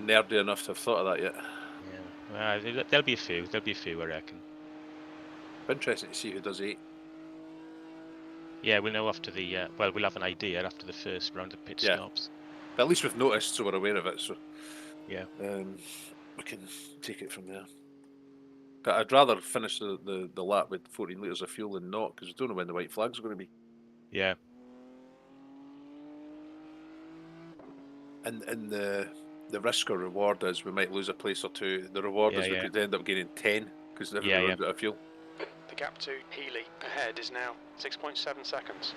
[SPEAKER 2] nerdy enough to have thought of that yet.
[SPEAKER 1] Yeah. There'll be a few. There'll be a few, I reckon.
[SPEAKER 2] Be interesting to see who does 8.
[SPEAKER 1] Yeah, we'll know after the. Well, we'll have an idea after the first round of pit
[SPEAKER 2] Yeah.
[SPEAKER 1] stops.
[SPEAKER 2] But at least we've noticed, so we're aware of it. So
[SPEAKER 1] Yeah.
[SPEAKER 2] we can take it from there. But I'd rather finish the lap with 14 litres of fuel than not, because we don't know when the white flag's are going to be.
[SPEAKER 1] Yeah.
[SPEAKER 2] And the risk or reward is we might lose a place or two. The reward is we could end up gaining 10 because everybody runs out of fuel.
[SPEAKER 4] The gap to Healy ahead is now 6.7 seconds.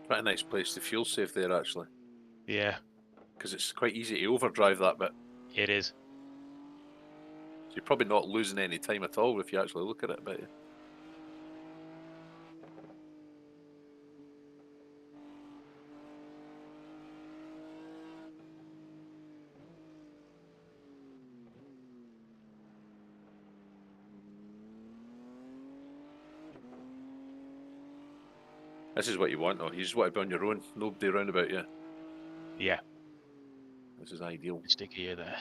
[SPEAKER 2] Quite a nice place to fuel save there, actually.
[SPEAKER 1] Yeah.
[SPEAKER 2] Because it's quite easy to overdrive that bit.
[SPEAKER 1] It is.
[SPEAKER 2] So you're probably not losing any time at all if you actually look at it, but yeah. This is what you want, though. You just want to be on your own. Nobody around about you.
[SPEAKER 1] Yeah.
[SPEAKER 2] This is ideal.
[SPEAKER 1] Stick here there.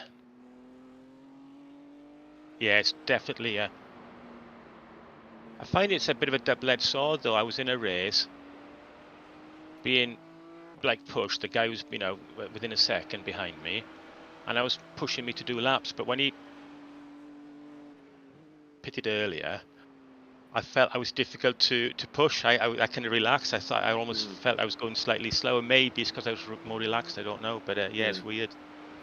[SPEAKER 1] Yeah, it's definitely a. I find it's a bit of a double-edged sword, though. I was in a race, being like pushed. The guy was, within a second behind me, and I was pushing me to do laps. But when he pitted earlier, I felt I was difficult to push. I kind of relaxed. I thought I almost felt I was going slightly slower. Maybe it's because I was more relaxed. I don't know. But yeah, it's weird.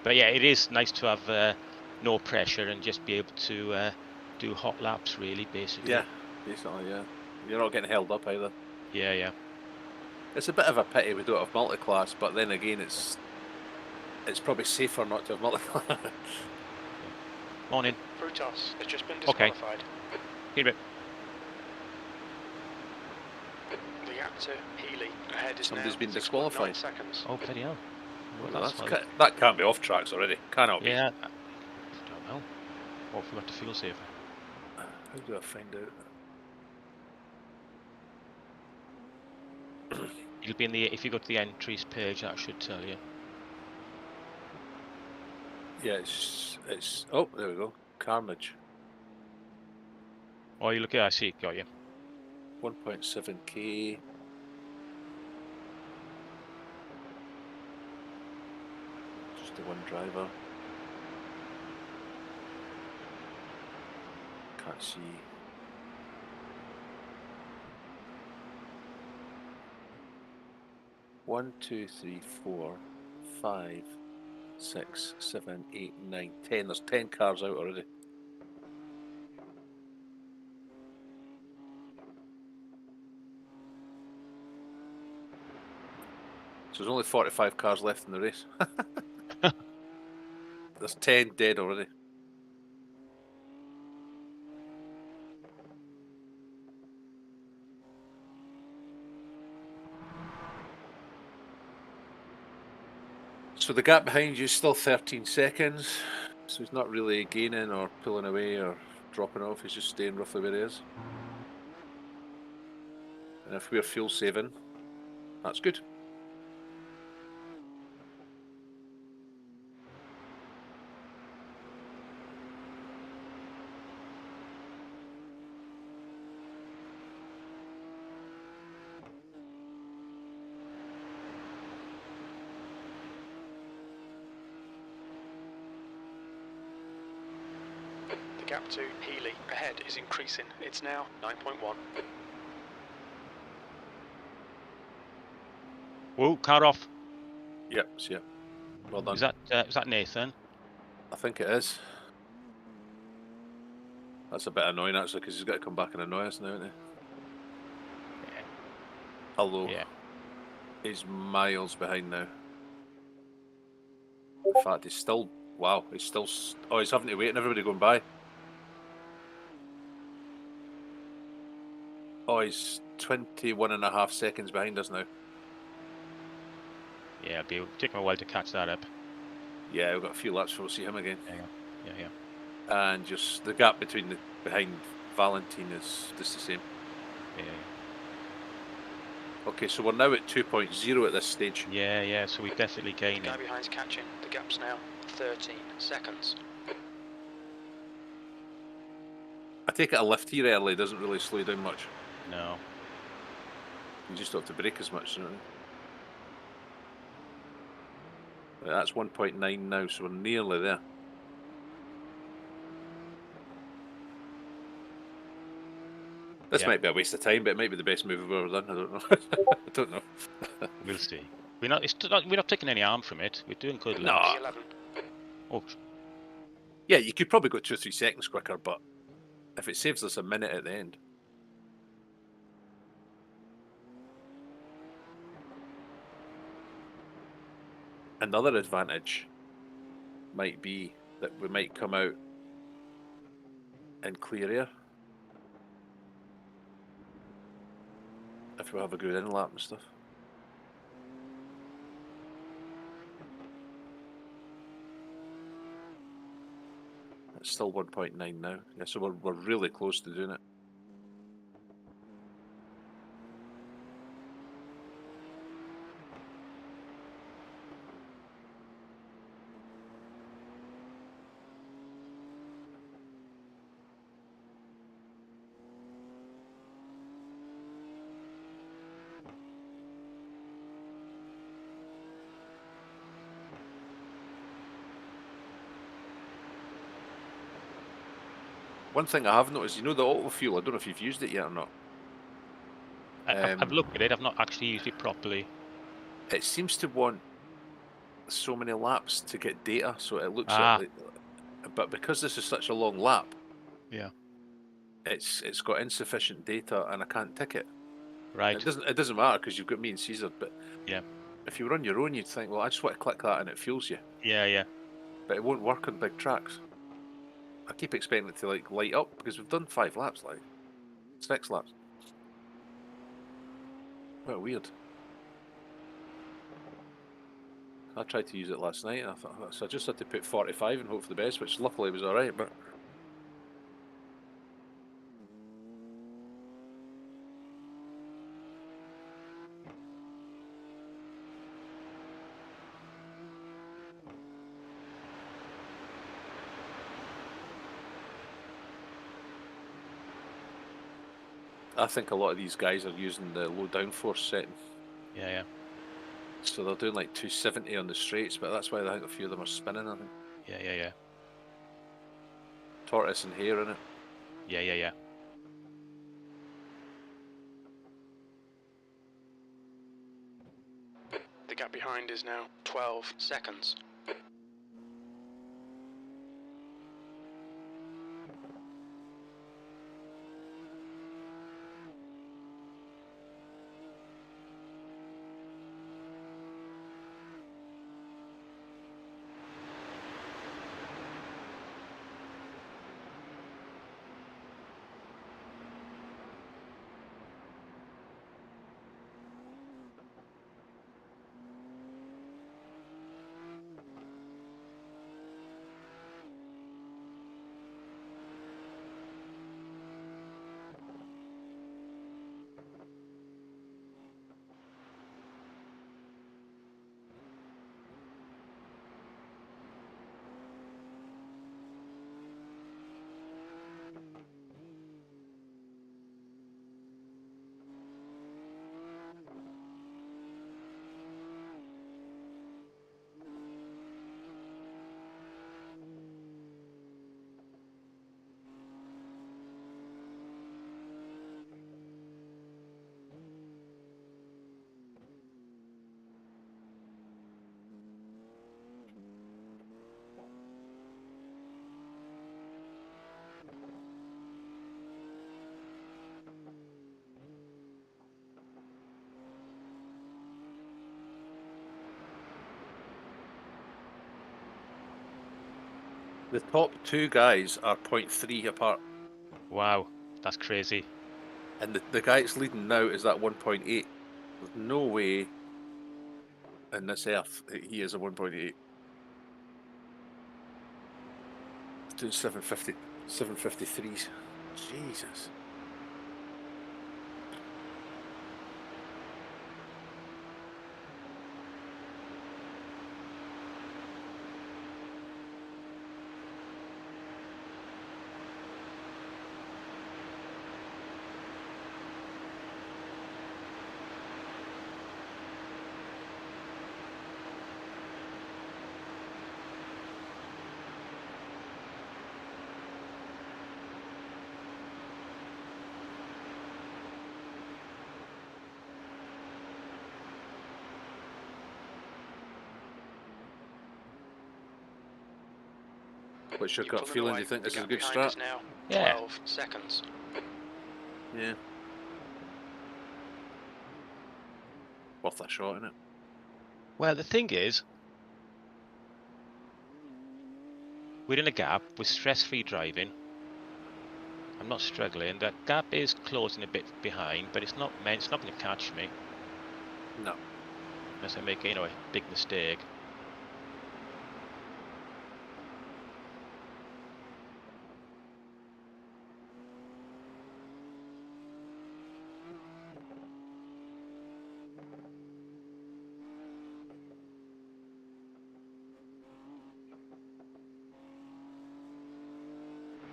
[SPEAKER 1] But yeah, it is nice to have no pressure and just be able to do hot laps. Really, basically.
[SPEAKER 2] Yeah, basically, yeah. You're not getting held up either.
[SPEAKER 1] Yeah, yeah.
[SPEAKER 2] It's a bit of a pity we don't have multi-class, but then again, it's probably safer not to have multi-class.
[SPEAKER 1] Morning.
[SPEAKER 4] Frutos has just been disqualified.
[SPEAKER 1] Keep it.
[SPEAKER 4] The gap to Healy ahead is
[SPEAKER 2] Somebody's
[SPEAKER 4] now
[SPEAKER 2] been
[SPEAKER 4] 6.9
[SPEAKER 2] disqualified.
[SPEAKER 4] seconds.
[SPEAKER 1] Oh, bloody hell.
[SPEAKER 2] Well, that can't be off tracks already. Cannot be.
[SPEAKER 1] Yeah. I don't know. Or forgot to fuel saver.
[SPEAKER 2] How do I find out?
[SPEAKER 1] It'll be in the. If you go to the entries page, that should tell you.
[SPEAKER 2] Yeah, it's. Oh, there we go. Carnage.
[SPEAKER 1] Oh, you look at. I see. Got you.
[SPEAKER 2] 1.7k. Just the one driver. Can't see. One, 2, 3, 4, 5, 6, 7, 8, 9, 10. There's 10 cars out already. So there's only 45 cars left in the race. There's 10 dead already. So the gap behind you is still 13 seconds. So he's not really gaining or pulling away or dropping off. He's just staying roughly where he is. And if we're fuel saving, that's good.
[SPEAKER 4] The gap to Healy ahead is increasing. It's now 9.1.
[SPEAKER 1] Whoa, car off.
[SPEAKER 2] Yep, yeah. Well done.
[SPEAKER 1] Is that Nathan?
[SPEAKER 2] I think it is. That's a bit annoying actually, because he's got to come back and annoy us now, isn't he?
[SPEAKER 1] Yeah.
[SPEAKER 2] Although
[SPEAKER 1] Yeah.
[SPEAKER 2] he's miles behind now. In fact, he's still. Wow, he's still. Oh, he's having to wait and everybody going by. Oh, he's 21.5 seconds behind us now.
[SPEAKER 1] Yeah, it'll take him a while to catch that up.
[SPEAKER 2] Yeah, we've got a few laps before we'll see him again.
[SPEAKER 1] Yeah.
[SPEAKER 2] And just the gap between behind Valentine is just the same.
[SPEAKER 1] Yeah.
[SPEAKER 2] Okay, so we're now at 2.0 at this stage.
[SPEAKER 1] Yeah, so we're definitely
[SPEAKER 4] The
[SPEAKER 1] gaining.
[SPEAKER 4] guy behind's catching. The gap's now 13 seconds.
[SPEAKER 2] I take it a lift here early doesn't really slow you down much.
[SPEAKER 1] No.
[SPEAKER 2] You just don't have to brake as much, you know. Right, that's 1.9 now, so we're nearly there. This might be a waste of time, but it might be the best move we've ever done. I don't know. I don't know.
[SPEAKER 1] We'll see. We're not taking any harm from it. We're doing good
[SPEAKER 2] No.
[SPEAKER 1] laps.
[SPEAKER 4] 11.
[SPEAKER 1] Oh,
[SPEAKER 2] Yeah, you could probably go 2 or 3 seconds quicker, but if it saves us a minute at the end. Another advantage might be that we might come out in clear air. If we have a good in lap and stuff. It's still 1.9 now. Yeah, so we're really close to doing it. One thing I have noticed, you know the auto fuel, I don't know if you've used it yet or not.
[SPEAKER 1] I've looked at it. I've not actually used it properly.
[SPEAKER 2] It seems to want so many laps to get data, so it looks
[SPEAKER 1] Ah.
[SPEAKER 2] like. But because this is such a long lap,
[SPEAKER 1] Yeah.
[SPEAKER 2] it's got insufficient data, and I can't tick it.
[SPEAKER 1] Right.
[SPEAKER 2] It doesn't matter because you've got me and Caesar. But
[SPEAKER 1] Yeah.
[SPEAKER 2] if you were on your own, you'd think, well, I just want to click that and it fuels you.
[SPEAKER 1] Yeah.
[SPEAKER 2] But it won't work on big tracks. I keep expecting it to like light up because we've done 5 laps, like 6 laps. Quite weird. I tried to use it last night, and I thought so. I just had to put 45 and hope for the best, which luckily was all right. But I think a lot of these guys are using the low downforce setting.
[SPEAKER 1] Yeah.
[SPEAKER 2] So they're doing like 270 on the straights, but that's why I think a few of them are spinning, I think.
[SPEAKER 1] Yeah.
[SPEAKER 2] Tortoise and hare in it.
[SPEAKER 1] Yeah.
[SPEAKER 4] The gap behind is now 12 seconds.
[SPEAKER 2] The top two guys are 0.3 apart.
[SPEAKER 1] Wow, that's crazy.
[SPEAKER 2] And the guy that's leading now is that 1.8. There's no way in this earth that he is a 1.8. Doing 750, 753s. Jesus. What's your gut feeling? Do you think this is a good strat?
[SPEAKER 4] Now
[SPEAKER 1] Yeah.
[SPEAKER 4] 12 seconds.
[SPEAKER 2] Yeah. Worth a shot, isn't it?
[SPEAKER 1] Well, the thing is, we're in a gap with stress-free driving. I'm not struggling. That gap is closing a bit behind, but it's not going to catch me
[SPEAKER 2] No.
[SPEAKER 1] unless I make, a big mistake.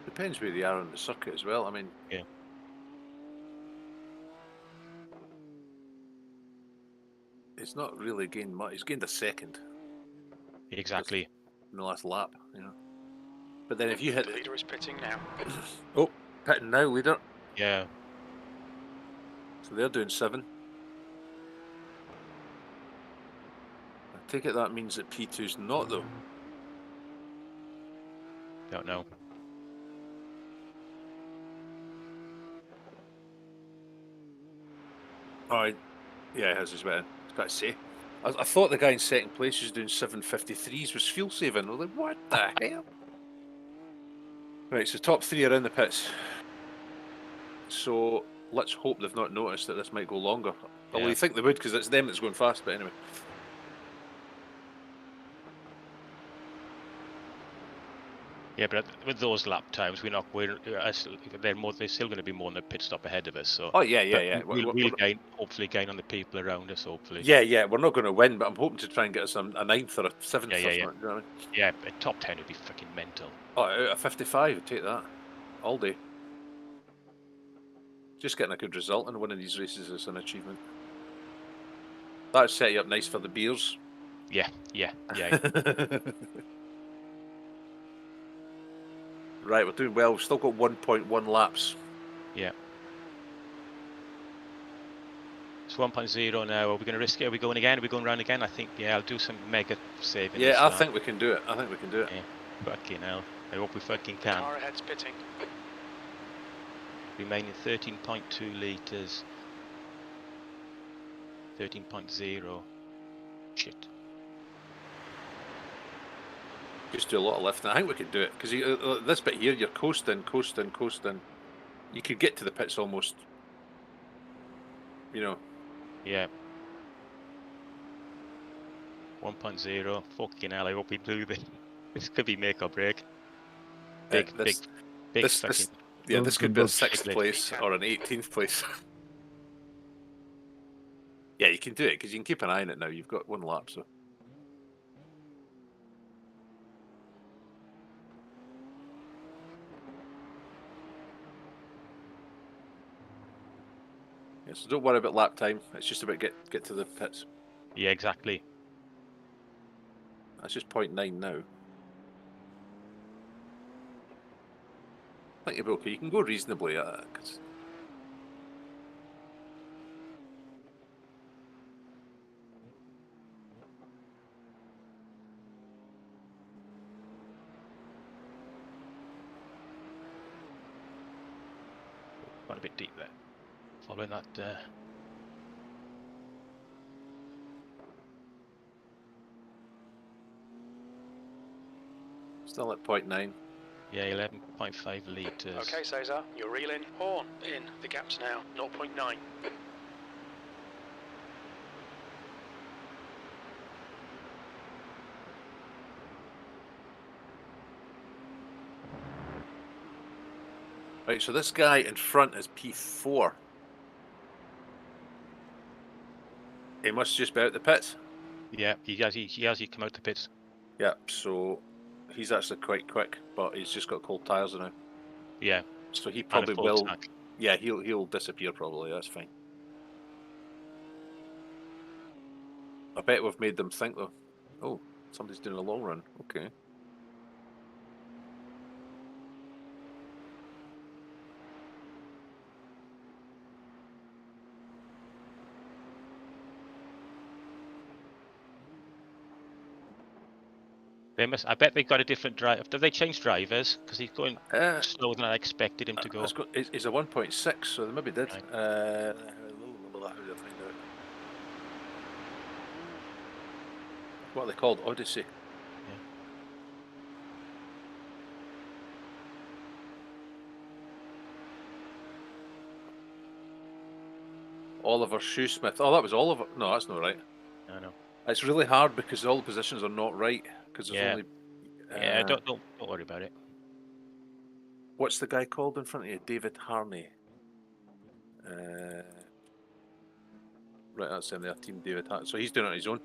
[SPEAKER 2] Depends where they are on the circuit as well. I mean,
[SPEAKER 1] Yeah.
[SPEAKER 2] it's not really gained much. He's gained a second
[SPEAKER 1] Exactly.
[SPEAKER 2] in the last lap, you know. But then if you hit
[SPEAKER 4] The leader is pitting now.
[SPEAKER 2] oh, pitting now, leader.
[SPEAKER 1] Yeah.
[SPEAKER 2] So they're doing 7. I take it that means that P2's not though.
[SPEAKER 1] Don't know.
[SPEAKER 2] Oh, yeah, his is better. I've got to say. I thought the guy in second place was doing 753s was fuel saving. I was like, what the hell? Right, so top 3 are in the pits. So let's hope they've not noticed that this might go longer. Although
[SPEAKER 1] Yeah.
[SPEAKER 2] you think they would because it's them that's going fast, but anyway.
[SPEAKER 1] Yeah, but with those lap times, they're still going to be more than a pit stop ahead of us. So.
[SPEAKER 2] Oh yeah, yeah,
[SPEAKER 1] But
[SPEAKER 2] yeah.
[SPEAKER 1] We'll hopefully gain on the people around us. Hopefully.
[SPEAKER 2] Yeah, yeah. We're not going to win, but I'm hoping to try and get us a 9th or a 7th.
[SPEAKER 1] Yeah.
[SPEAKER 2] Or something, you know what I mean?
[SPEAKER 1] Yeah, a top 10 would be fucking mental.
[SPEAKER 2] Oh, out of 55, I'd take that all day. Just getting a good result in one of these races is an achievement. That would set you up nice for the beers.
[SPEAKER 1] Yeah.
[SPEAKER 2] Right, we're doing well. We've still got 1.1 laps.
[SPEAKER 1] Yeah. It's 1.0 now. Are we going to risk it? Are we going again? Are we going round again? I think, yeah, I'll do some mega saving.
[SPEAKER 2] Yeah, I think we can do it. I think we can do it.
[SPEAKER 1] Yeah. Fucking hell. I hope we fucking can.
[SPEAKER 4] Car ahead's pitting.
[SPEAKER 1] Remaining 13.2 litres. 13.0. Shit.
[SPEAKER 2] Just do a lot of lifting. I think we can do it because this bit here, you're coasting. You could get to the pits almost. You know.
[SPEAKER 1] Yeah. 1.0. Fucking hell, I hope we do this. This could be make or break. Big fucking.
[SPEAKER 2] This could be a 6th place or an 18th place. Yeah, you can do it because you can keep an eye on it now. You've got 1 lap, so. Yeah, so don't worry about lap time. It's just about get to the pits.
[SPEAKER 1] Yeah, exactly.
[SPEAKER 2] That's just 0.9 now. I think you'll be okay. You can go reasonably at it.
[SPEAKER 1] Quite a bit deep there. Following that.
[SPEAKER 2] Still at 0.9.
[SPEAKER 1] Yeah, 11.5 litres.
[SPEAKER 4] Okay, Cesar, you're reeling. Horn in. The gap's now 0.9.
[SPEAKER 2] Right, so this guy in front is P4. He must just be out the pits.
[SPEAKER 1] Yeah, he has come out the pits.
[SPEAKER 2] Yeah, so he's actually quite quick, but he's just got cold tyres now.
[SPEAKER 1] Yeah,
[SPEAKER 2] So he
[SPEAKER 1] and a
[SPEAKER 2] probably
[SPEAKER 1] full
[SPEAKER 2] will.
[SPEAKER 1] tank.
[SPEAKER 2] Yeah, he'll disappear probably. That's fine. I bet we've made them think though. Oh, somebody's doing a long run. Okay.
[SPEAKER 1] They must. I bet they got a different drive. Did they change drivers? Because he's going
[SPEAKER 2] Uh,
[SPEAKER 1] slower than I expected him to go.
[SPEAKER 2] He's a 1.6, so they maybe did.
[SPEAKER 1] Right.
[SPEAKER 2] How did I find out? What are they called? Odyssey.
[SPEAKER 1] Yeah.
[SPEAKER 2] Oliver Shoesmith. Oh, that was Oliver. No, that's not right.
[SPEAKER 1] I know.
[SPEAKER 2] It's really hard because all the positions are not right. Because there's
[SPEAKER 1] Yeah.
[SPEAKER 2] only.
[SPEAKER 1] Yeah, don't worry about it.
[SPEAKER 2] What's the guy called in front of you? David Harney. Right, that's in there. Team David Harney. So he's doing it on his own.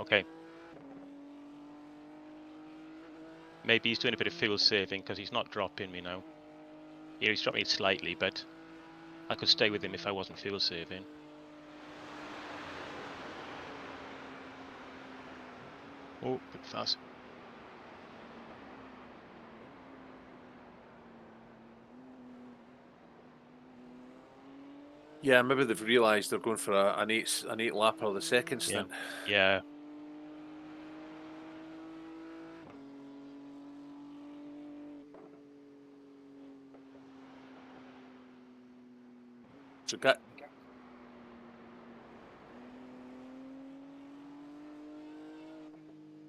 [SPEAKER 1] Okay. Maybe he's doing a bit of fuel saving because he's not dropping me now. Yeah, he's dropping me slightly, but I could stay with him if I wasn't fuel saving. Oh, bit fast.
[SPEAKER 2] Yeah, maybe they've realised they're going for an eight lapper of the second stint.
[SPEAKER 1] Yeah.
[SPEAKER 2] So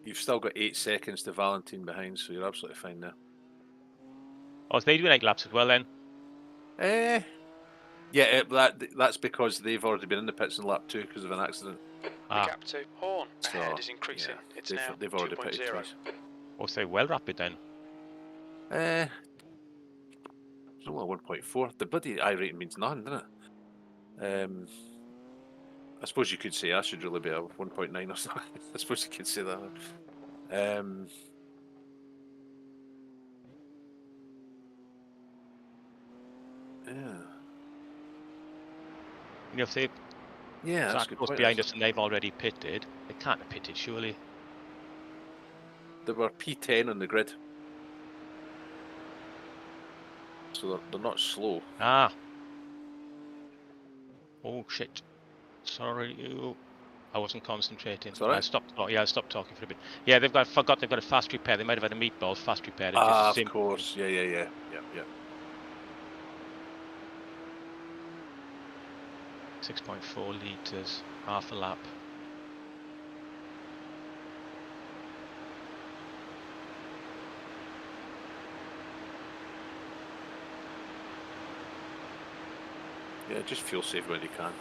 [SPEAKER 2] you've still got 8 seconds to Valentine behind, so you're absolutely fine there.
[SPEAKER 1] Oh, they do 8 laps as well then?
[SPEAKER 2] Yeah, that's because they've already been in the pits in lap 2 because of an accident.
[SPEAKER 4] The
[SPEAKER 1] Ah.
[SPEAKER 4] gap to Horn ahead
[SPEAKER 2] So,
[SPEAKER 4] is increasing.
[SPEAKER 2] yeah,
[SPEAKER 4] It's now
[SPEAKER 2] they've already pitted
[SPEAKER 4] 2.0.
[SPEAKER 2] twice.
[SPEAKER 1] Oh, so well rapid then.
[SPEAKER 2] It's only 1.4. The bloody iRating means none, doesn't it? I suppose you could say I should really be a 1.9 or something. I suppose you could say that. Yeah.
[SPEAKER 1] You know, if they
[SPEAKER 2] Yeah, that's a good
[SPEAKER 1] close
[SPEAKER 2] point.
[SPEAKER 1] behind us and they've already pitted, they can't have pitted surely.
[SPEAKER 2] They were P10 on the grid. So they're not slow.
[SPEAKER 1] Ah. Oh shit. Sorry, I wasn't concentrating.
[SPEAKER 2] It's all right.
[SPEAKER 1] I stopped. Oh, yeah, I stopped talking for a bit. Yeah, they've got they've got a fast repair. They might have had a meatball fast repair.
[SPEAKER 2] Of course. Yeah.
[SPEAKER 1] 6.4 litres, half a lap.
[SPEAKER 2] Yeah, just feel safe when you can.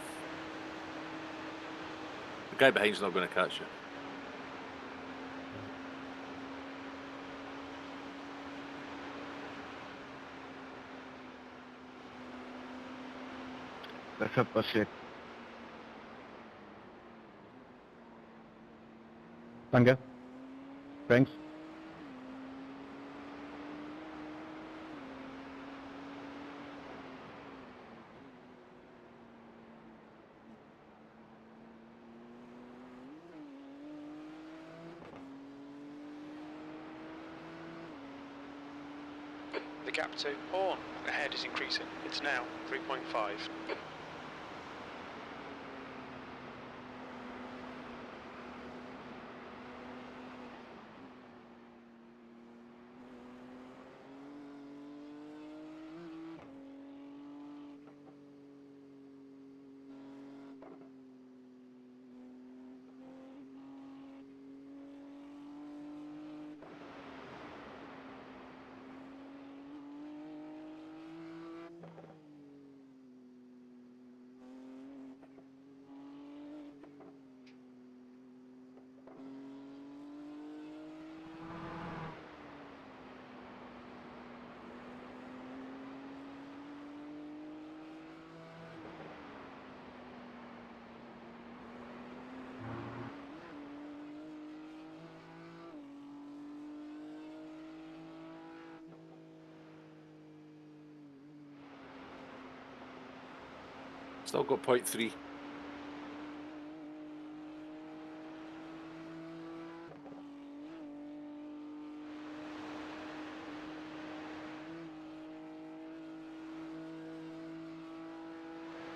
[SPEAKER 2] The guy behind's not going to catch you.
[SPEAKER 5] That's up, that's it. Danke. Thanks.
[SPEAKER 4] The gap to Horn ahead is increasing. It's now 3.5.
[SPEAKER 2] Still got 0.3.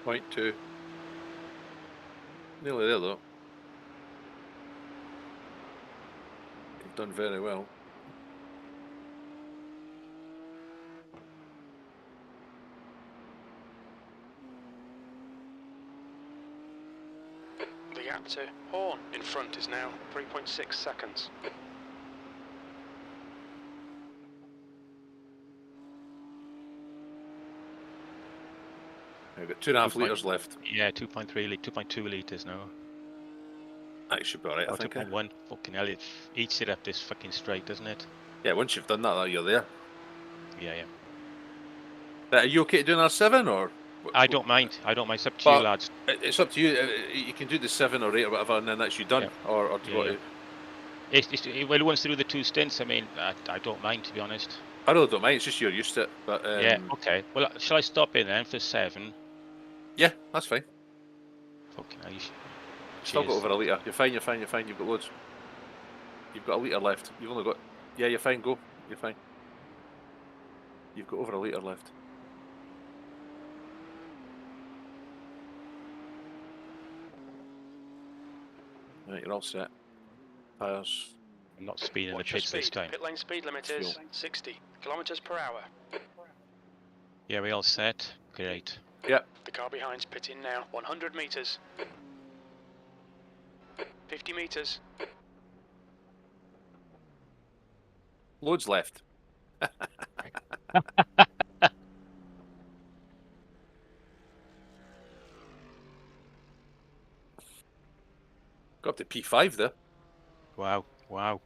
[SPEAKER 2] Point 2. Nearly there though. You've done very well.
[SPEAKER 4] The gap to Horn in front is now 3.6 seconds.
[SPEAKER 2] We've got 2.5 litres left.
[SPEAKER 1] Yeah, 2.2 litres now.
[SPEAKER 2] That should be alright, I
[SPEAKER 1] Or
[SPEAKER 2] think.
[SPEAKER 1] 2.1. Fucking hell, it eats it up this fucking straight, doesn't it?
[SPEAKER 2] Yeah, once you've done that, you're there.
[SPEAKER 1] Yeah, yeah.
[SPEAKER 2] Are you okay to do another 7 or?
[SPEAKER 1] I don't mind. I don't mind. It's up to you,
[SPEAKER 2] But
[SPEAKER 1] lads.
[SPEAKER 2] it's up to you. You can do the 7 or 8 or whatever, and then that's you done.
[SPEAKER 1] Yeah.
[SPEAKER 2] Or do you want to?
[SPEAKER 1] Well, he wants to do the 2 stints. I mean, I don't mind, to be honest.
[SPEAKER 2] I really don't mind. It's just you're used to it. But
[SPEAKER 1] Yeah, okay. Well, shall I stop in then for 7?
[SPEAKER 2] yeah, that's fine.
[SPEAKER 1] Fucking hell,
[SPEAKER 2] Still got
[SPEAKER 1] cheers.
[SPEAKER 2] over a litre. You're fine. You're fine. You're fine. You've got loads. You've got a litre left. You've only got. Yeah, you're fine. Go. You're fine. You've got over a litre left. Right, you're all set. Tyres.
[SPEAKER 1] I'm not speeding
[SPEAKER 4] Watch
[SPEAKER 1] the
[SPEAKER 4] your
[SPEAKER 1] pits this
[SPEAKER 4] speed.
[SPEAKER 1] time.
[SPEAKER 4] Pit lane speed limit is 60 kilometers per hour.
[SPEAKER 1] Yeah, we all set. Great.
[SPEAKER 2] Yep.
[SPEAKER 4] The car behind's pitting now. 100 meters. 50 meters.
[SPEAKER 2] Loads left. Got up to P5 there.
[SPEAKER 1] Wow, wow.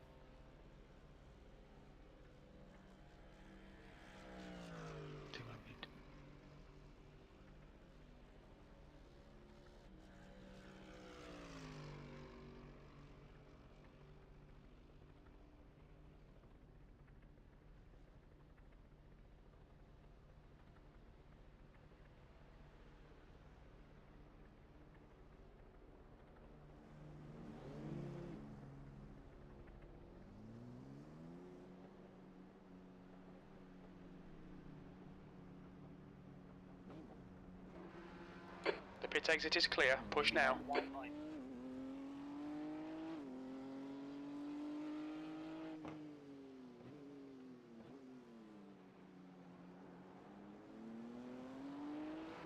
[SPEAKER 4] The pit exit is clear. Push now.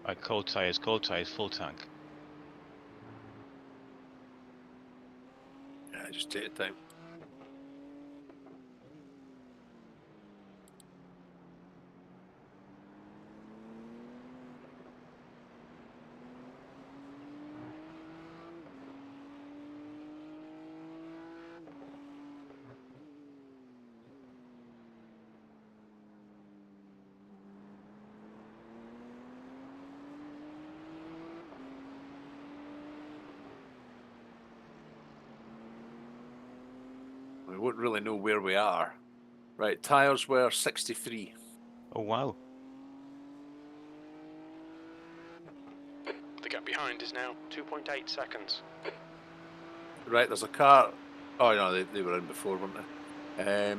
[SPEAKER 1] Right, cold tyres, full tank.
[SPEAKER 2] Yeah, just take your time. We won't really know where we are. Right, tyres were 63.
[SPEAKER 1] Oh, wow.
[SPEAKER 4] The gap behind is now 2.8 seconds.
[SPEAKER 2] Right, there's a car. Oh no, they were in before, weren't they? I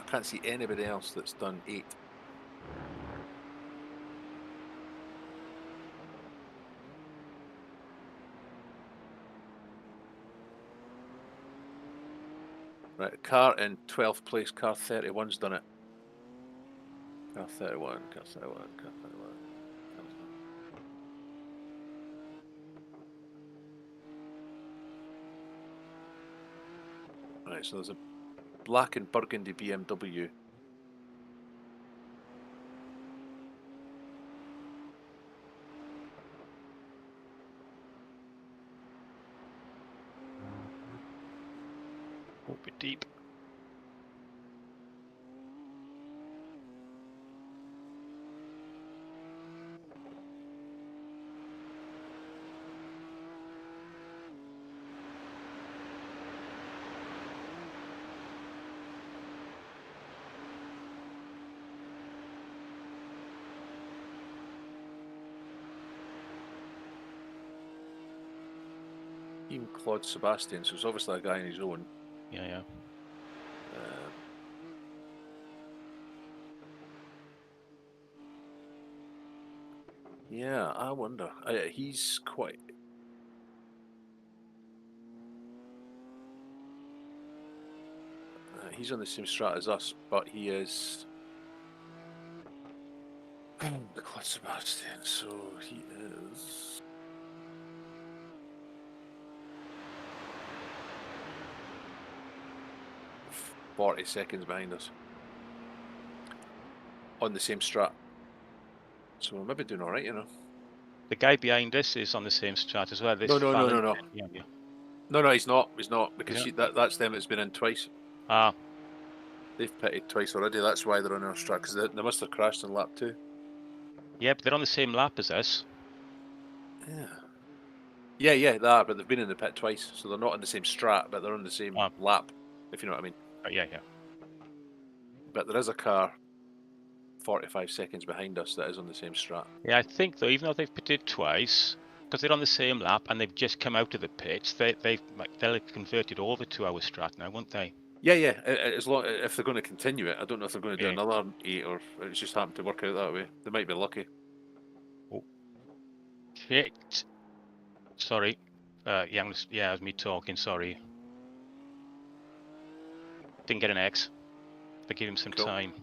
[SPEAKER 2] can't see anybody else that's done 8. Right, a car in 12th place, car 31's done it. Car 31, car 31, car 31. Right, so there's a black and burgundy BMW.
[SPEAKER 1] Oh, bit deep.
[SPEAKER 2] Team Claude Sebastian, so it's obviously a guy on his own.
[SPEAKER 1] Yeah.
[SPEAKER 2] Yeah, I wonder. He's quite. He's on the same strat as us, but he is. Claude Sebastian, so he is. "40 seconds behind us on the same strat. So we're maybe doing alright, you know.
[SPEAKER 1] The guy behind us is on the same strat as well. This
[SPEAKER 2] No.
[SPEAKER 1] Yeah.
[SPEAKER 2] No, he's not. He's not, because
[SPEAKER 1] Yeah.
[SPEAKER 2] that's them that's been in twice.
[SPEAKER 1] Ah,
[SPEAKER 2] They've pitted twice already, that's why they're on our strat, because they must have crashed in lap 2.
[SPEAKER 1] yeah, but they're on the same lap as us.
[SPEAKER 2] Yeah, they are, but they've been in the pit twice, so they're not on the same strat, but they're on the same lap, if you know what I mean.
[SPEAKER 1] Yeah.
[SPEAKER 2] But there is a car 45 seconds behind us that is on the same strat.
[SPEAKER 1] Yeah, I think though, even though they've pitted twice, because they're on the same lap and they've just come out of the pits, they'll have converted over to our strat now, won't they?
[SPEAKER 2] Yeah. As long if they're going to continue it, I don't know if they're going to do
[SPEAKER 1] Yeah.
[SPEAKER 2] another 8 or it's just happened to work out that way. They might be lucky.
[SPEAKER 1] Shit. Sorry. Yeah, it was me talking. Sorry. Didn't get an X. But give him some
[SPEAKER 2] Cool.
[SPEAKER 1] time.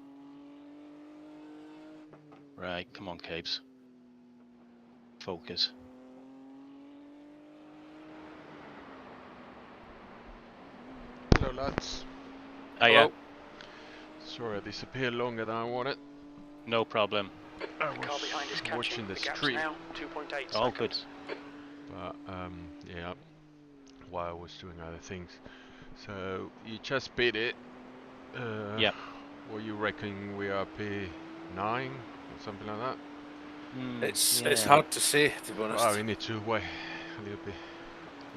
[SPEAKER 1] Right, come on, Cabes. Focus.
[SPEAKER 3] Hello, lads.
[SPEAKER 1] Oh, yeah,
[SPEAKER 3] Sorry, I disappeared longer than I wanted.
[SPEAKER 1] no problem.
[SPEAKER 3] I
[SPEAKER 4] The car behind is
[SPEAKER 3] was
[SPEAKER 4] catching.
[SPEAKER 3] watching the
[SPEAKER 4] gap's
[SPEAKER 3] stream,
[SPEAKER 4] now 2.8
[SPEAKER 1] Oh, good.
[SPEAKER 4] seconds.
[SPEAKER 3] but yeah, while I was doing other things. So you just beat it.
[SPEAKER 1] Yep.
[SPEAKER 3] What you reckon we are P9 or something like that?
[SPEAKER 2] It's hard to say, to be honest.
[SPEAKER 3] Oh, we need to wait a little bit.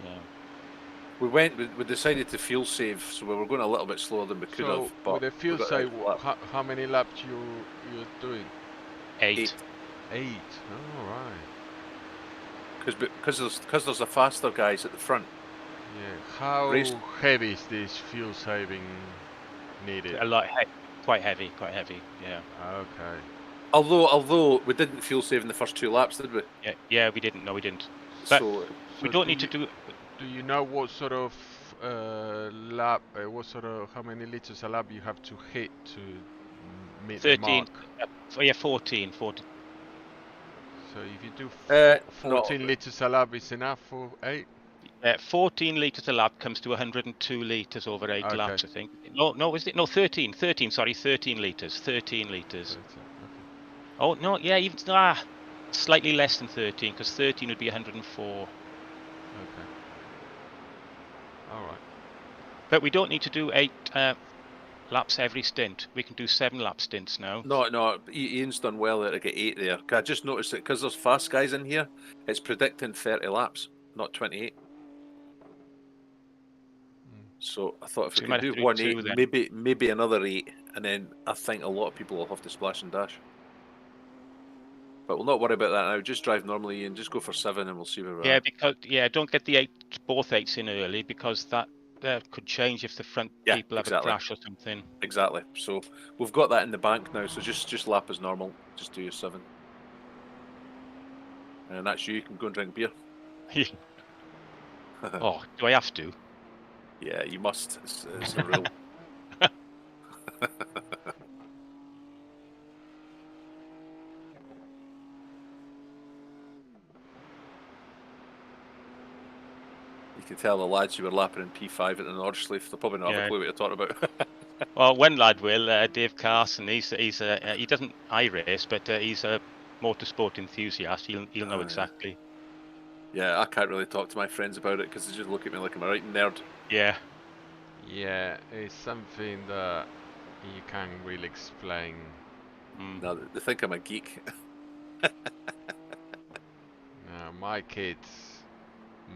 [SPEAKER 1] Yeah.
[SPEAKER 2] We decided to fuel save, so we were going a little bit slower than we could
[SPEAKER 3] So
[SPEAKER 2] have. But
[SPEAKER 3] with the fuel
[SPEAKER 2] we got
[SPEAKER 3] save,
[SPEAKER 2] out lap.
[SPEAKER 3] how many laps you're doing?
[SPEAKER 1] 8.
[SPEAKER 3] 8. Oh, right.
[SPEAKER 2] Because there's a faster guys at the front.
[SPEAKER 3] Yeah. How heavy is this fuel saving needed?
[SPEAKER 1] A lot. Quite heavy. Yeah.
[SPEAKER 3] Okay.
[SPEAKER 2] Although we didn't fuel save in the first 2 laps, did we?
[SPEAKER 1] Yeah. We didn't. No, we didn't. But
[SPEAKER 2] So
[SPEAKER 1] we don't need to do.
[SPEAKER 3] Do you know what sort of lap? How many liters a lap you have to hit to meet
[SPEAKER 1] 13.
[SPEAKER 3] the mark?
[SPEAKER 1] Yeah, 14.
[SPEAKER 3] So if you do
[SPEAKER 2] no.
[SPEAKER 3] 14 liters a lap, is enough for 8?
[SPEAKER 1] 14 litres a lap comes to 102 litres over 8
[SPEAKER 3] Okay.
[SPEAKER 1] laps, I think. No, is it? No, 13. 13. Sorry, 13 litres. 13 litres.
[SPEAKER 3] Okay.
[SPEAKER 1] Oh no, yeah, even slightly less than 13, because 13 would be 104.
[SPEAKER 3] Okay. All right.
[SPEAKER 1] But we don't need to do 8 laps every stint. We can do 7 lap stints now.
[SPEAKER 2] No, Ian's done well there to get 8 there. I just noticed that because there's fast guys in here, it's predicting 30 laps, not 28. So I thought if
[SPEAKER 1] So
[SPEAKER 2] we
[SPEAKER 1] you might
[SPEAKER 2] could
[SPEAKER 1] have
[SPEAKER 2] do
[SPEAKER 1] to do
[SPEAKER 2] 1
[SPEAKER 1] 2
[SPEAKER 2] 8,
[SPEAKER 1] then.
[SPEAKER 2] maybe another 8, and then I think a lot of people will have to splash and dash. But we'll not worry about that now. Just drive normally and just go for 7, and we'll see where we're at.
[SPEAKER 1] Yeah, don't get the both 8s in early, because that could change if the front people have a crash or something.
[SPEAKER 2] Exactly. So we've got that in the bank now. So just lap as normal. Just do your 7. And that's you. You can go and drink beer.
[SPEAKER 1] Oh, do I have to?
[SPEAKER 2] Yeah, you must. It's a rule. You can tell the lads you were lapping in P5 at the Nordschleife. They'll probably not have a clue what you're talking about.
[SPEAKER 1] Well, one lad will, Dave Carson. He doesn't iRace, but he's a motorsport enthusiast. He'll know exactly.
[SPEAKER 2] Yeah, I can't really talk to my friends about it because they just look at me like I'm a right nerd.
[SPEAKER 1] Yeah.
[SPEAKER 3] Yeah, it's something that you can't really explain.
[SPEAKER 2] No, they think I'm a geek.
[SPEAKER 3] My kids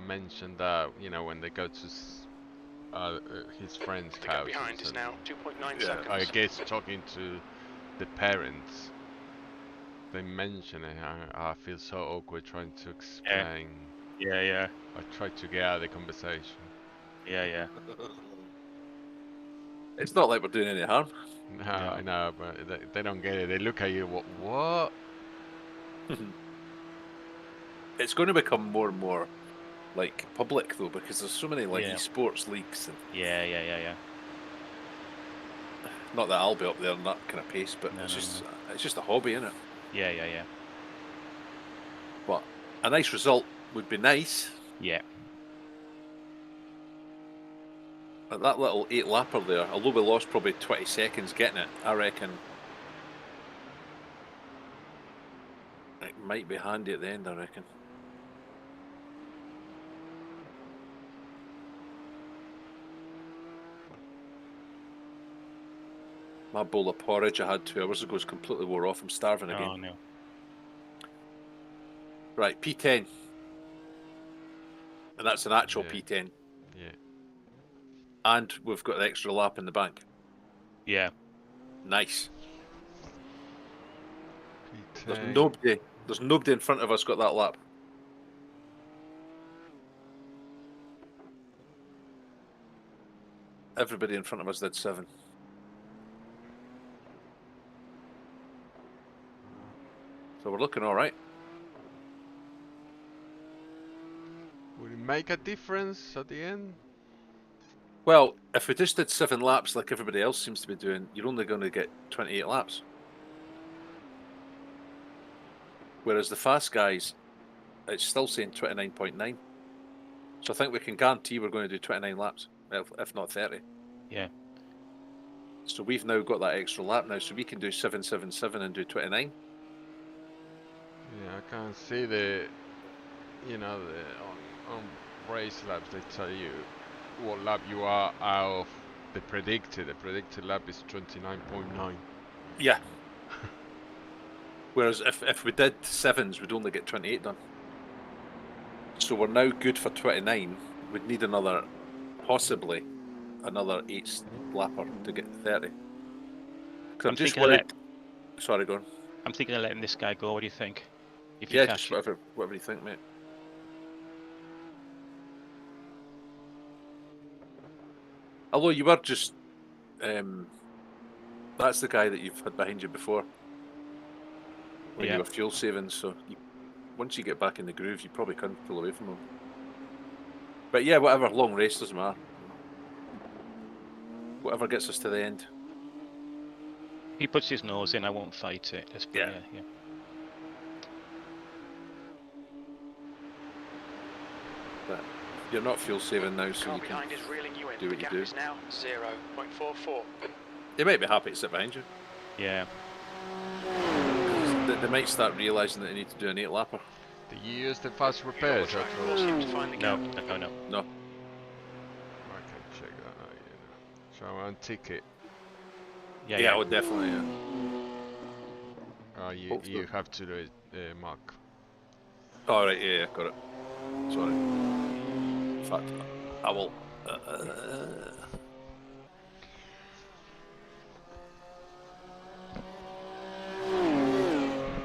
[SPEAKER 3] mentioned that, when they go to his friend's
[SPEAKER 4] The gap
[SPEAKER 3] house.
[SPEAKER 4] behind is now 2.9 seconds.
[SPEAKER 3] I guess talking to the parents, they mention it. I feel so awkward trying to explain.
[SPEAKER 1] Yeah, yeah,
[SPEAKER 3] I tried to get out of the conversation.
[SPEAKER 1] yeah.
[SPEAKER 2] It's not like we're doing any harm.
[SPEAKER 3] No,
[SPEAKER 1] No.
[SPEAKER 3] I know, but they don't get it. They look at you. What?
[SPEAKER 2] It's going to become more and more like public though, because there's so many like
[SPEAKER 1] Yeah.
[SPEAKER 2] esports leagues, and
[SPEAKER 1] Yeah.
[SPEAKER 2] not that I'll be up there in that kind of pace, but
[SPEAKER 1] No,
[SPEAKER 2] it's
[SPEAKER 1] no,
[SPEAKER 2] just it's just a hobby, isn't it?
[SPEAKER 1] Yeah.
[SPEAKER 2] But a nice result would be nice.
[SPEAKER 1] Yeah.
[SPEAKER 2] But that little 8-lapper there, although we lost probably 20 seconds getting it, I reckon it might be handy at the end, I reckon. My bowl of porridge I had 2 hours ago is completely wore off. I'm starving again.
[SPEAKER 1] Oh no.
[SPEAKER 2] Right, P10. And that's an actual
[SPEAKER 3] Yeah.
[SPEAKER 2] P10.
[SPEAKER 3] Yeah.
[SPEAKER 2] And we've got the extra lap in the bank.
[SPEAKER 1] Yeah.
[SPEAKER 2] Nice. There's
[SPEAKER 3] P10.
[SPEAKER 2] nobody in front of us got that lap. Everybody in front of us did 7. So we're looking all right.
[SPEAKER 3] Will it make a difference at the end?
[SPEAKER 2] Well, if we just did 7 laps like everybody else seems to be doing, you're only going to get 28 laps. Whereas the fast guys, it's still saying 29.9. So I think we can guarantee we're going to do 29 laps, if not 30.
[SPEAKER 1] Yeah.
[SPEAKER 2] So we've now got that extra lap now, so we can do 777 and do 29.
[SPEAKER 3] Yeah, I can see the, on race laps they tell you what lap you are out of the predicted. The predicted lap is 29.9.
[SPEAKER 2] Yeah. Whereas if we did 7s, we'd only get 28 done. So we're now good for 29. We'd need possibly another 8-lapper to get 30. I'm just worried. Sorry, go on.
[SPEAKER 1] I'm thinking of letting this guy go. What do you think? If
[SPEAKER 2] Yeah,
[SPEAKER 1] you
[SPEAKER 2] just
[SPEAKER 1] catch it.
[SPEAKER 2] whatever you think, mate. Although you were just, that's the guy that you've had behind you before when
[SPEAKER 1] Yeah.
[SPEAKER 2] you were fuel saving. So once you get back in the groove, you probably couldn't pull away from him. But yeah, whatever. Long race doesn't matter. Whatever gets us to the end.
[SPEAKER 1] He puts his nose in. I won't fight it.
[SPEAKER 2] Yeah.
[SPEAKER 1] Yeah.
[SPEAKER 2] But you're not fuel saving now, so
[SPEAKER 4] Car
[SPEAKER 2] you can
[SPEAKER 4] behind is reeling you in.
[SPEAKER 2] do
[SPEAKER 4] The
[SPEAKER 2] what you
[SPEAKER 4] gap
[SPEAKER 2] do.
[SPEAKER 4] is now 0.44.
[SPEAKER 2] They might be happy to sit behind you.
[SPEAKER 1] Yeah.
[SPEAKER 2] They might start realising that they need to do an 8-lapper.
[SPEAKER 3] Do you use the fast repairs?
[SPEAKER 4] Try and force him to find the
[SPEAKER 1] No.
[SPEAKER 4] gap.
[SPEAKER 2] No.
[SPEAKER 3] I can check that out, So I'll untick it.
[SPEAKER 1] Yeah.
[SPEAKER 2] I would definitely.
[SPEAKER 3] You have to do it, Mark.
[SPEAKER 2] Oh, right, yeah, got it. Sorry. In fact, I will.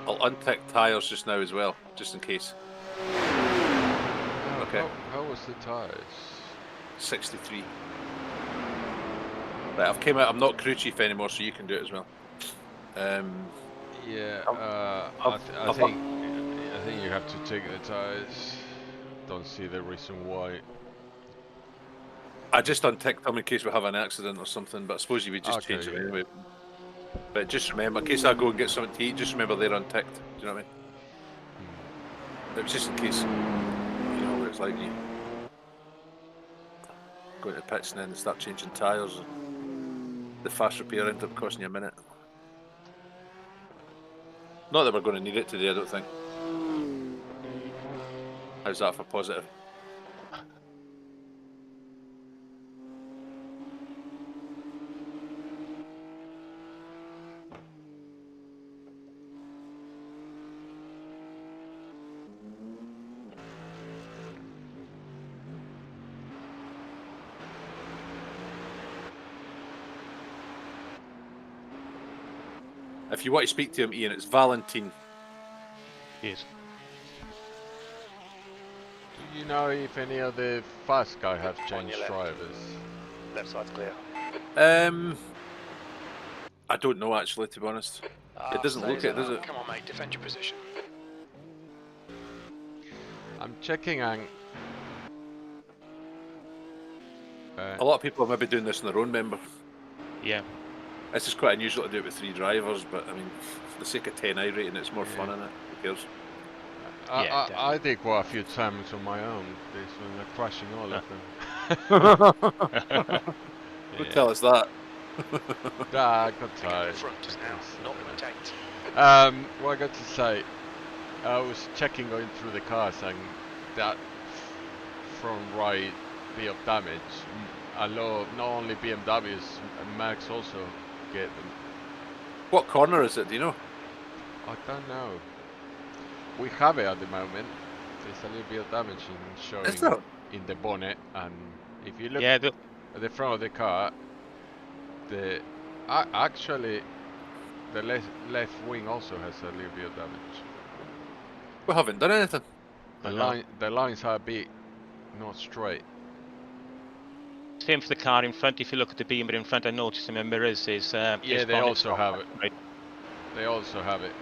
[SPEAKER 2] I'll untick tyres just now as well, just in case. Okay.
[SPEAKER 3] How was the tires?
[SPEAKER 2] 63. Right, I've came out. I'm not crew chief anymore, so you can do it as well.
[SPEAKER 3] Yeah,
[SPEAKER 2] I've-
[SPEAKER 3] I think you have to take the tires. Don't see the reason why.
[SPEAKER 2] I just unticked them in case we have an accident or something, but I suppose you would just
[SPEAKER 3] Okay,
[SPEAKER 2] change it
[SPEAKER 3] yeah.
[SPEAKER 2] anyway. But just remember, in case I go and get something to eat, just remember they're unticked. Do you know what I mean? It was just in case, you know what it's like, you go into the pits and then start changing tyres. The fast repair ends up costing you a minute. Not that we're going to need it today, I don't think. How's that for positive? If you want to speak to him, Ian, it's Valentine.
[SPEAKER 1] Yes.
[SPEAKER 3] you know if any of the fast guys have
[SPEAKER 4] On
[SPEAKER 3] changed
[SPEAKER 4] your left.
[SPEAKER 3] drivers?
[SPEAKER 4] Left side's clear.
[SPEAKER 2] I don't know actually, to be honest. It doesn't look it, does it?
[SPEAKER 4] Come on, mate, defend your position.
[SPEAKER 3] I'm checking and
[SPEAKER 2] A lot of people are maybe doing this in their own member.
[SPEAKER 1] Yeah.
[SPEAKER 2] This is quite unusual to do it with 3 drivers, but I mean, for the sake of 10 iRating, it's more fun, isn't it? Who cares?
[SPEAKER 1] Yeah,
[SPEAKER 3] I did quite a few times on my own. This one, like crashing all of them.
[SPEAKER 2] Don't tell us that.
[SPEAKER 3] I got tired.
[SPEAKER 4] Front is now 0.8.
[SPEAKER 3] What I got to say, I was checking going through the cars and that front right bit of damage. A lot of, not only BMWs, Max also get them.
[SPEAKER 2] What corner is it? Do you know?
[SPEAKER 3] I don't know. We have it at the moment. There's a little bit of damage
[SPEAKER 2] Is
[SPEAKER 3] showing
[SPEAKER 2] there?
[SPEAKER 3] in the bonnet, and if you look
[SPEAKER 1] Yeah.
[SPEAKER 3] at the front of the car, the actually the left wing also has a little bit of damage.
[SPEAKER 2] We haven't done anything.
[SPEAKER 3] The lines are a bit not straight.
[SPEAKER 1] Same for the car in front. If you look at the beamer in front, I noticed in my mirrors is
[SPEAKER 3] Yeah,
[SPEAKER 1] his
[SPEAKER 3] they
[SPEAKER 1] bonnet's
[SPEAKER 3] also
[SPEAKER 1] not
[SPEAKER 3] have it.
[SPEAKER 1] right.
[SPEAKER 3] They also have it.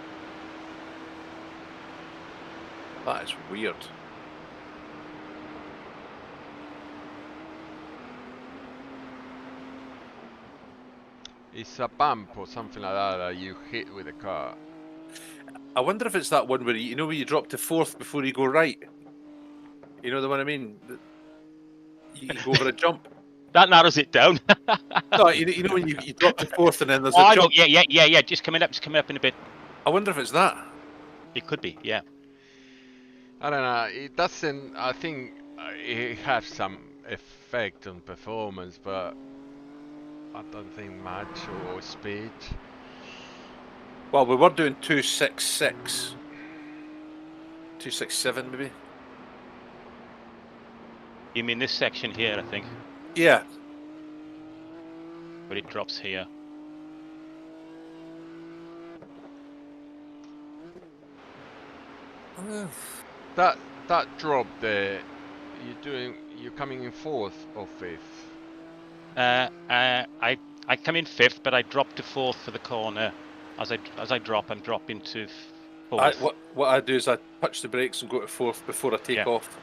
[SPEAKER 2] That is weird.
[SPEAKER 3] It's a bump or something like that you hit with the car.
[SPEAKER 2] I wonder if it's that one where you know where you drop to 4th before you go right. You know the one I mean? You go over a jump.
[SPEAKER 1] That narrows it down.
[SPEAKER 2] No, you know when you drop to 4th and then there's
[SPEAKER 1] Oh,
[SPEAKER 2] a
[SPEAKER 1] I know.
[SPEAKER 2] jump.
[SPEAKER 1] Yeah. Just coming up in a bit.
[SPEAKER 2] I wonder if it's that.
[SPEAKER 1] It could be. Yeah.
[SPEAKER 3] I don't know. It doesn't. I think it has some effect on performance, but I don't think much or speed.
[SPEAKER 2] Well, we were doing 266. 267 maybe.
[SPEAKER 1] You mean this section here? I think.
[SPEAKER 2] Yeah.
[SPEAKER 1] But it drops here.
[SPEAKER 3] That drop there. You're coming in 4th or 5th.
[SPEAKER 1] I come in 5th, but I drop to 4th for the corner. As I drop, I'm dropping to 4th.
[SPEAKER 2] What I do is I touch the brakes and go to 4th before I take off.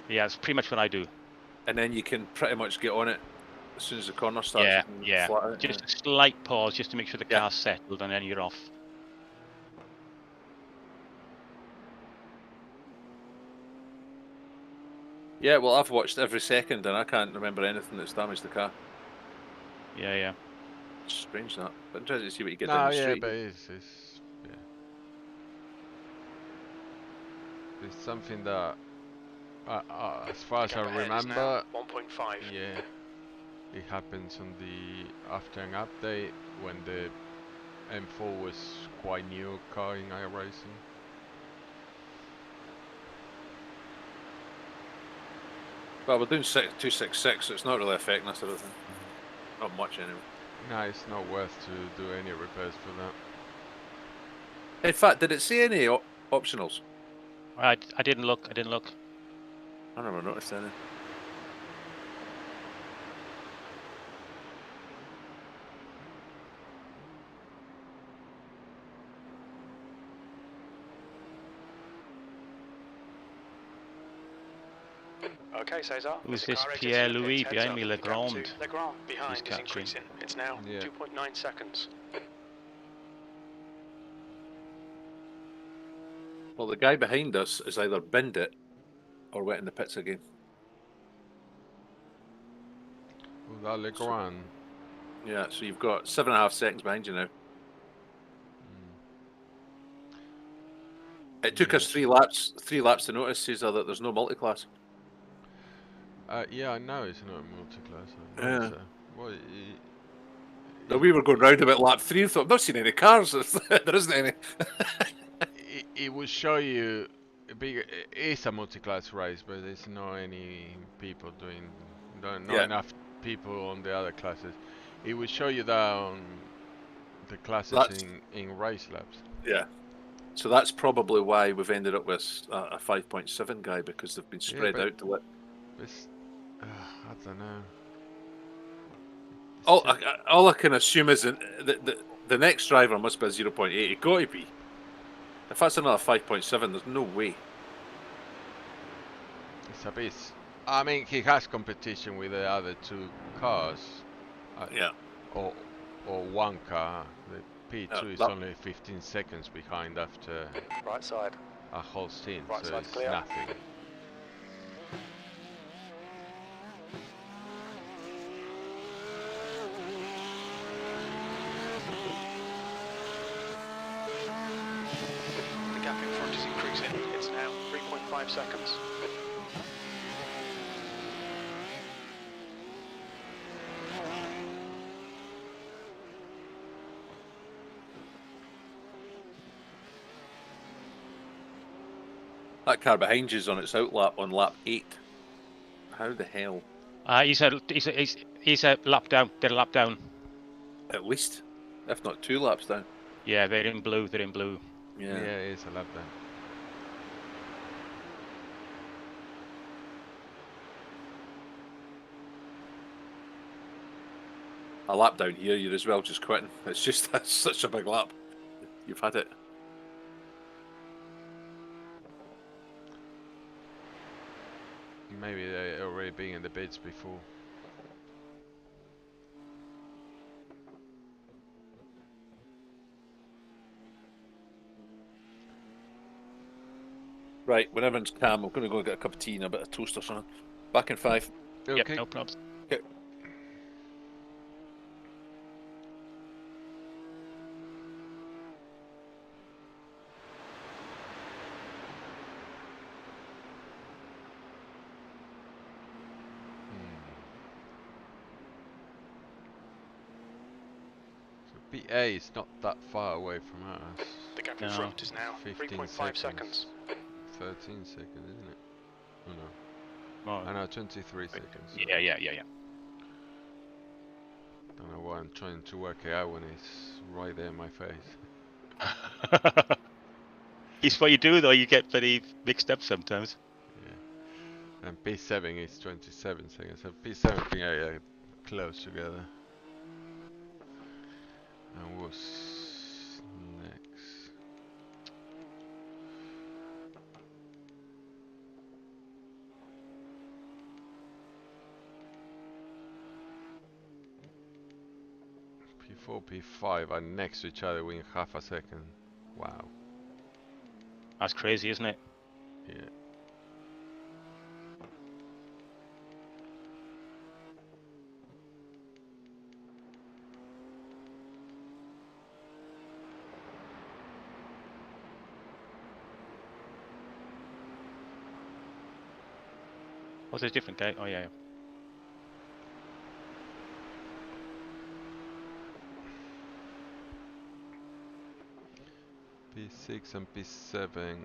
[SPEAKER 1] Yeah, it's pretty much what I do.
[SPEAKER 2] And then you can pretty much get on it as soon as the corner starts.
[SPEAKER 1] Yeah.
[SPEAKER 2] Flat out,
[SPEAKER 1] Just a slight pause, just to make sure the car's settled, and then you're off.
[SPEAKER 2] Yeah, well, I've watched every second and I can't remember anything that's damaged the car.
[SPEAKER 1] Yeah.
[SPEAKER 2] It's strange that. But interesting to see what you get down the street.
[SPEAKER 3] But it's something that, as far as I remember,
[SPEAKER 4] 1.5.
[SPEAKER 3] yeah, it happens on the after an update when the M4 was quite new car in iRacing.
[SPEAKER 2] Well, we're doing 266, so it's not really affecting us, I don't think. Not much anyway.
[SPEAKER 3] No, it's not worth to do any repairs for that.
[SPEAKER 2] In fact, did it say any optionals?
[SPEAKER 1] I didn't look.
[SPEAKER 2] I never noticed any.
[SPEAKER 4] Okay, Cesar.
[SPEAKER 1] Who's
[SPEAKER 4] the
[SPEAKER 1] this
[SPEAKER 4] car exits
[SPEAKER 1] Pierre
[SPEAKER 4] the
[SPEAKER 1] Louis
[SPEAKER 4] pits,
[SPEAKER 1] behind
[SPEAKER 4] heads
[SPEAKER 1] me,
[SPEAKER 4] up.
[SPEAKER 1] Legrand?
[SPEAKER 4] Legrand behind
[SPEAKER 1] He's
[SPEAKER 4] is
[SPEAKER 1] catching.
[SPEAKER 4] increasing. It's now
[SPEAKER 3] Yeah.
[SPEAKER 4] 2.9 seconds.
[SPEAKER 2] Well, the guy behind us has either binned it or went in the pits again.
[SPEAKER 3] With that Legrand.
[SPEAKER 2] Yeah, so you've got 7.5 seconds behind you now. It took us 3 laps to notice, Cesar, that there's no multi-class.
[SPEAKER 3] Yeah, I know it's not multi-class.
[SPEAKER 2] Yeah.
[SPEAKER 3] Well,
[SPEAKER 2] Now, we were going round about lap 3 and thought, I've not seen any cars. There isn't any.
[SPEAKER 3] it will show you it's a multi-class race, but there's not any people doing, not enough people on the other classes. It will show you that on the classes in race laps.
[SPEAKER 2] Yeah. So that's probably why we've ended up with a 5.7 guy, because they've been spread
[SPEAKER 3] but
[SPEAKER 2] out to let.
[SPEAKER 3] It's, I don't know.
[SPEAKER 2] All I can assume is that the next driver must be a 0.8. It got to be. If that's another 5.7, there's no way.
[SPEAKER 3] It's a bit. I mean, he has competition with the other two cars.
[SPEAKER 2] Yeah.
[SPEAKER 3] Or one car. The P2 is
[SPEAKER 2] that-
[SPEAKER 3] only 15 seconds behind after
[SPEAKER 4] Right side.
[SPEAKER 3] a whole stint,
[SPEAKER 4] Right
[SPEAKER 3] so
[SPEAKER 4] side's
[SPEAKER 3] it's
[SPEAKER 4] clear.
[SPEAKER 3] nothing.
[SPEAKER 4] The gap in front is increasing. It's now 3.5 seconds.
[SPEAKER 2] That car behind you is on its outlap on lap 8. How the hell?
[SPEAKER 1] He's a lap down. They're a lap down.
[SPEAKER 2] At least, if not 2 laps down.
[SPEAKER 1] Yeah, they're in blue. They're in blue.
[SPEAKER 3] Yeah, it's a lap down.
[SPEAKER 2] A lap down here, you're as well just quitting. It's just that's such a big lap. You've had it.
[SPEAKER 3] Maybe they already been in the bids before.
[SPEAKER 2] Right, when everyone's calm, I'm going to go get a cup of tea and a bit of toast or something. Back in 5.
[SPEAKER 3] Okay.
[SPEAKER 1] Yep, no problems.
[SPEAKER 2] Okay.
[SPEAKER 3] So PA is not that far away from us.
[SPEAKER 4] The gap in
[SPEAKER 1] No.
[SPEAKER 4] front is now 3.5 seconds.
[SPEAKER 3] 13 seconds, isn't it? Oh no.
[SPEAKER 1] More.
[SPEAKER 3] I know, 23 seconds.
[SPEAKER 1] Yeah.
[SPEAKER 3] Don't know why I'm trying to work it out when it's right there in my face.
[SPEAKER 1] It's what you do though. You get very mixed up sometimes.
[SPEAKER 3] Yeah. And P7 is 27 seconds. So P7 and PA are close together. And what's next? P4, P5 are next to each other within half a second. Wow.
[SPEAKER 1] That's crazy, isn't it?
[SPEAKER 3] Yeah.
[SPEAKER 1] What's a different guy? Oh yeah.
[SPEAKER 3] P6 and P7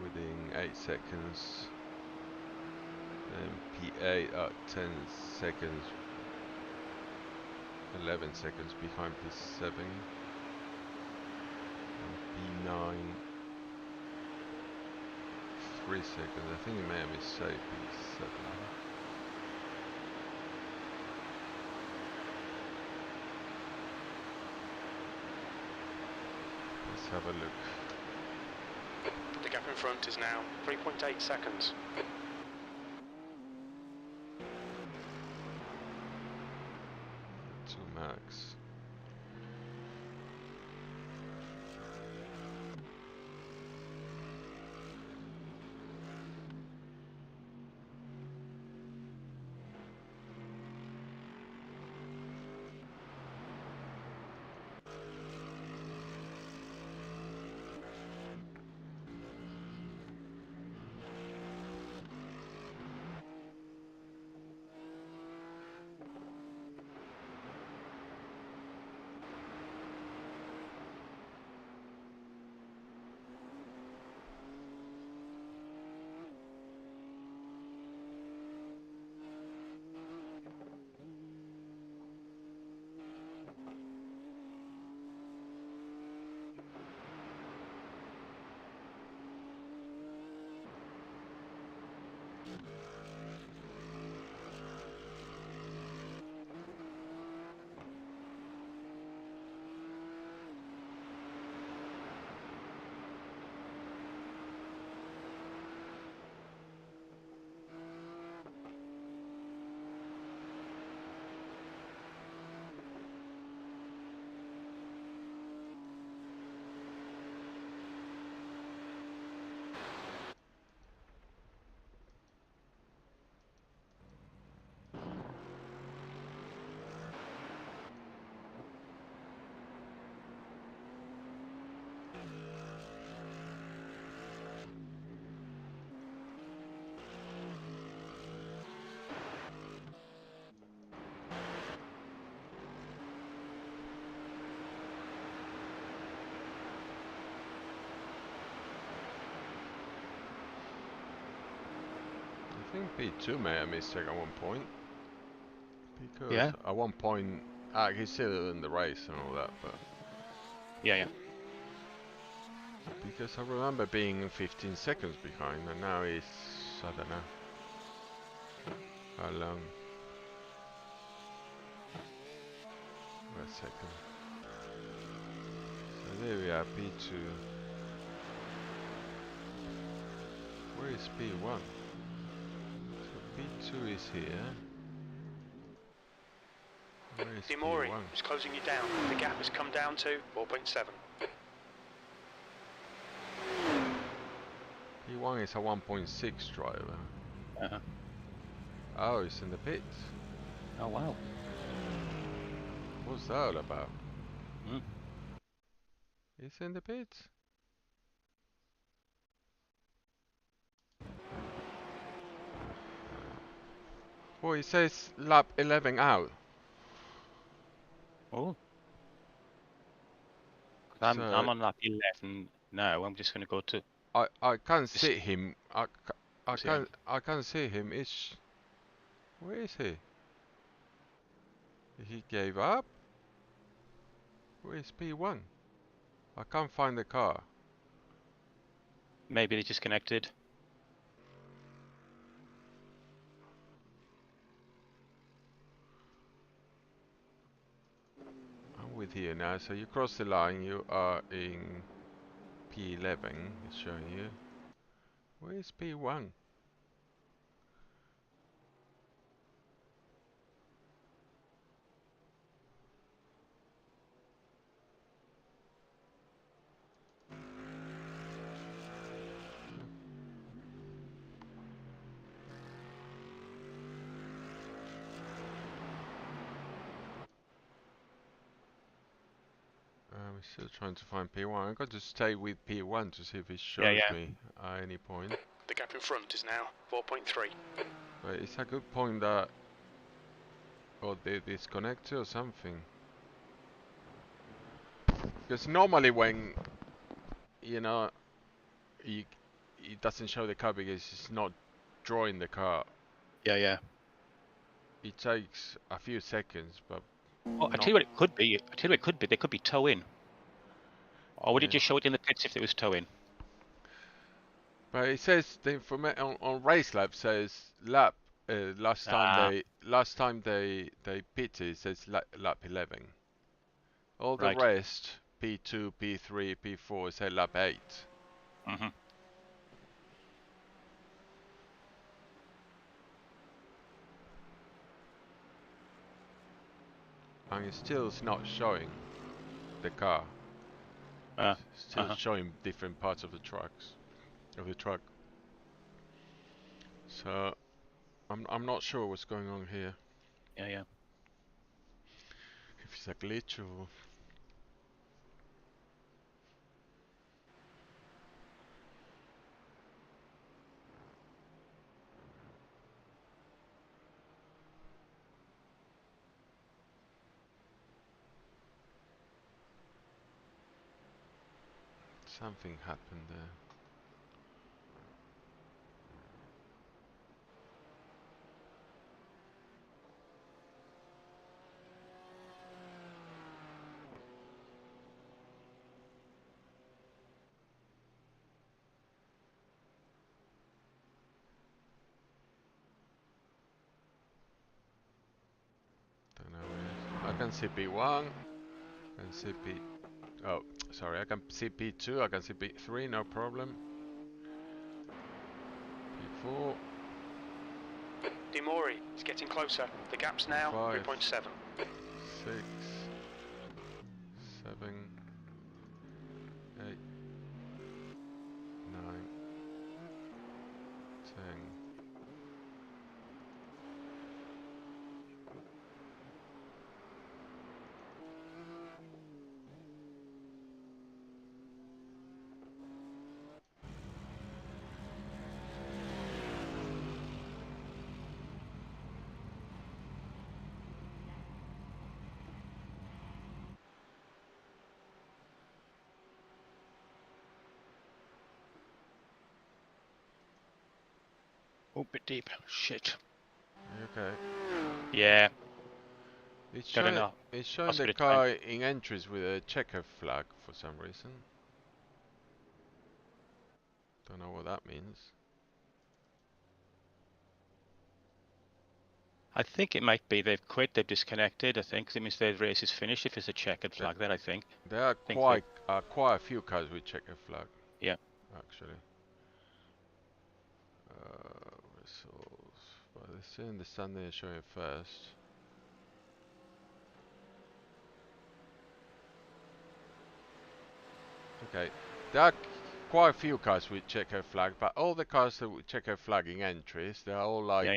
[SPEAKER 3] within 8 seconds. And P8 are 10 seconds, 11 seconds behind P7. And P9, 3 seconds. I think it may have missed P7. Let's have a look.
[SPEAKER 4] The gap in front is now 3.8 seconds.
[SPEAKER 3] To max. think P2 may have missed at one point. Because
[SPEAKER 1] Yeah.
[SPEAKER 3] at one point, he's still in the race and all that, but
[SPEAKER 1] Yeah.
[SPEAKER 3] because I remember being 15 seconds behind, and now he's, I don't know how long. Wait a second. So there we are, P2. Where is P1? So P2 is here. Where is
[SPEAKER 4] Dimori
[SPEAKER 3] P1?
[SPEAKER 4] is closing you down. The gap has come down to 4.7.
[SPEAKER 3] P1 is a 1.6 driver.
[SPEAKER 1] Uh-huh.
[SPEAKER 3] Oh, he's in the pits.
[SPEAKER 1] Oh wow.
[SPEAKER 3] What's that all about?
[SPEAKER 1] Mm.
[SPEAKER 3] He's in the pits. Well, it says lap 11 out.
[SPEAKER 1] Oh. I'm
[SPEAKER 3] So
[SPEAKER 1] on lap 11 now. I'm just going to go to.
[SPEAKER 3] I can't
[SPEAKER 1] Just-
[SPEAKER 3] see him.
[SPEAKER 1] See him.
[SPEAKER 3] I can't see him. Where is he? He gave up. Where is P1? I can't find the car.
[SPEAKER 1] Maybe they disconnected.
[SPEAKER 3] I'm with you now. So you cross the line. You are in P11. It's showing you. Where is P1? I'm still trying to find P1. I'm going to stay with P1 to see if it shows
[SPEAKER 1] Yeah.
[SPEAKER 3] me at any point.
[SPEAKER 4] The gap in front is now 4.3.
[SPEAKER 3] But it's a good point that... or they disconnect or something. Because normally when, you know, it doesn't show the car because it's not drawing the car.
[SPEAKER 1] Yeah.
[SPEAKER 3] It takes a few seconds, but...
[SPEAKER 1] Oh, I tell you what it could be. They could be toe in. Or would it
[SPEAKER 3] Yeah.
[SPEAKER 1] just show it in the pits if it was toe in?
[SPEAKER 3] But it says the information on race lab says lap. Last time they pitted, it says lap 11. All the
[SPEAKER 1] Right.
[SPEAKER 3] rest, P2, P3, P4, say lap 8.
[SPEAKER 1] Mm-hmm.
[SPEAKER 3] And it still is not showing the car. Still showing different parts of the truck. So I'm not sure what's going on here.
[SPEAKER 1] Yeah.
[SPEAKER 3] If it's a glitch or... something happened there. Don't know where. I can see P1. I can see P... oh, sorry. I can see P2. I can see P3. No problem. P4.
[SPEAKER 4] Dimori is getting closer. The gap's now
[SPEAKER 3] 5,
[SPEAKER 4] 3.7.
[SPEAKER 3] 6, 7, 8, 9, 10.
[SPEAKER 1] Oh, bit deep. Shit.
[SPEAKER 3] Okay.
[SPEAKER 1] Yeah.
[SPEAKER 3] It's
[SPEAKER 1] Got
[SPEAKER 3] showing,
[SPEAKER 1] enough.
[SPEAKER 3] it's showing
[SPEAKER 1] Lost a
[SPEAKER 3] the
[SPEAKER 1] bit of time.
[SPEAKER 3] car in entries with a checker flag for some reason. Don't know what that means.
[SPEAKER 1] I think it might be they've quit, they've disconnected. I think it means their race is finished if it's a checkered flag there, I think.
[SPEAKER 3] There are
[SPEAKER 1] Think
[SPEAKER 3] quite a few cars with checker flag.
[SPEAKER 1] Yeah.
[SPEAKER 3] Actually. Results. But they're saying the Sunday is showing first. Okay. There are quite a few cars with checker flag, but all the cars that with checker flag in entries, they're all like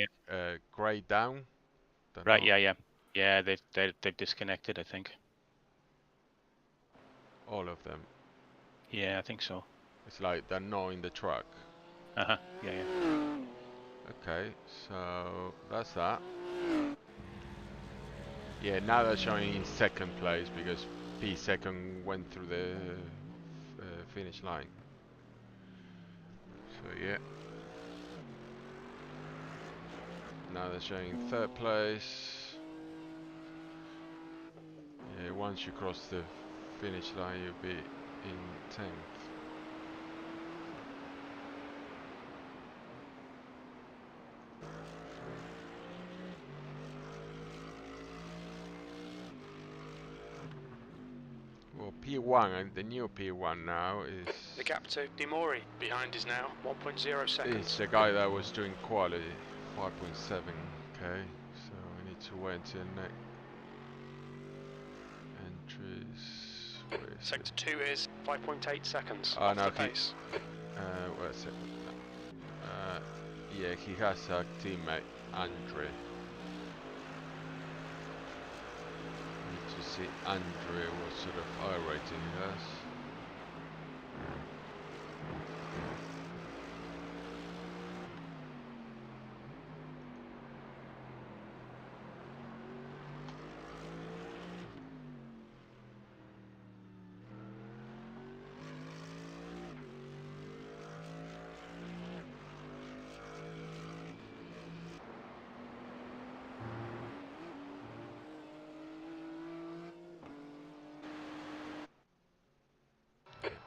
[SPEAKER 3] greyed down. Don't
[SPEAKER 1] Right,
[SPEAKER 3] know.
[SPEAKER 1] yeah. Yeah, they've disconnected, I think.
[SPEAKER 3] All of them.
[SPEAKER 1] Yeah, I think so.
[SPEAKER 3] It's like they're not in the truck.
[SPEAKER 1] Uh-huh. Yeah.
[SPEAKER 3] Okay, so that's that. Yeah, now they're showing in second place because P2 went through the finish line. So yeah. Now they're showing third place. Yeah, once you cross the finish line, you'll be in 10th. Well, P1 and the new P1 now is...
[SPEAKER 4] The gap to Dimori behind is now 1.0 seconds.
[SPEAKER 3] It's the guy that was doing quality, 5.7. Okay, so we need to wait until next entries.
[SPEAKER 4] Sector 2 is 5.8 seconds
[SPEAKER 3] Oh,
[SPEAKER 4] off
[SPEAKER 3] no,
[SPEAKER 4] the pace.
[SPEAKER 3] wait a second. Yeah, he has a teammate, Andre. Need to see Andre what sort of I rating he has.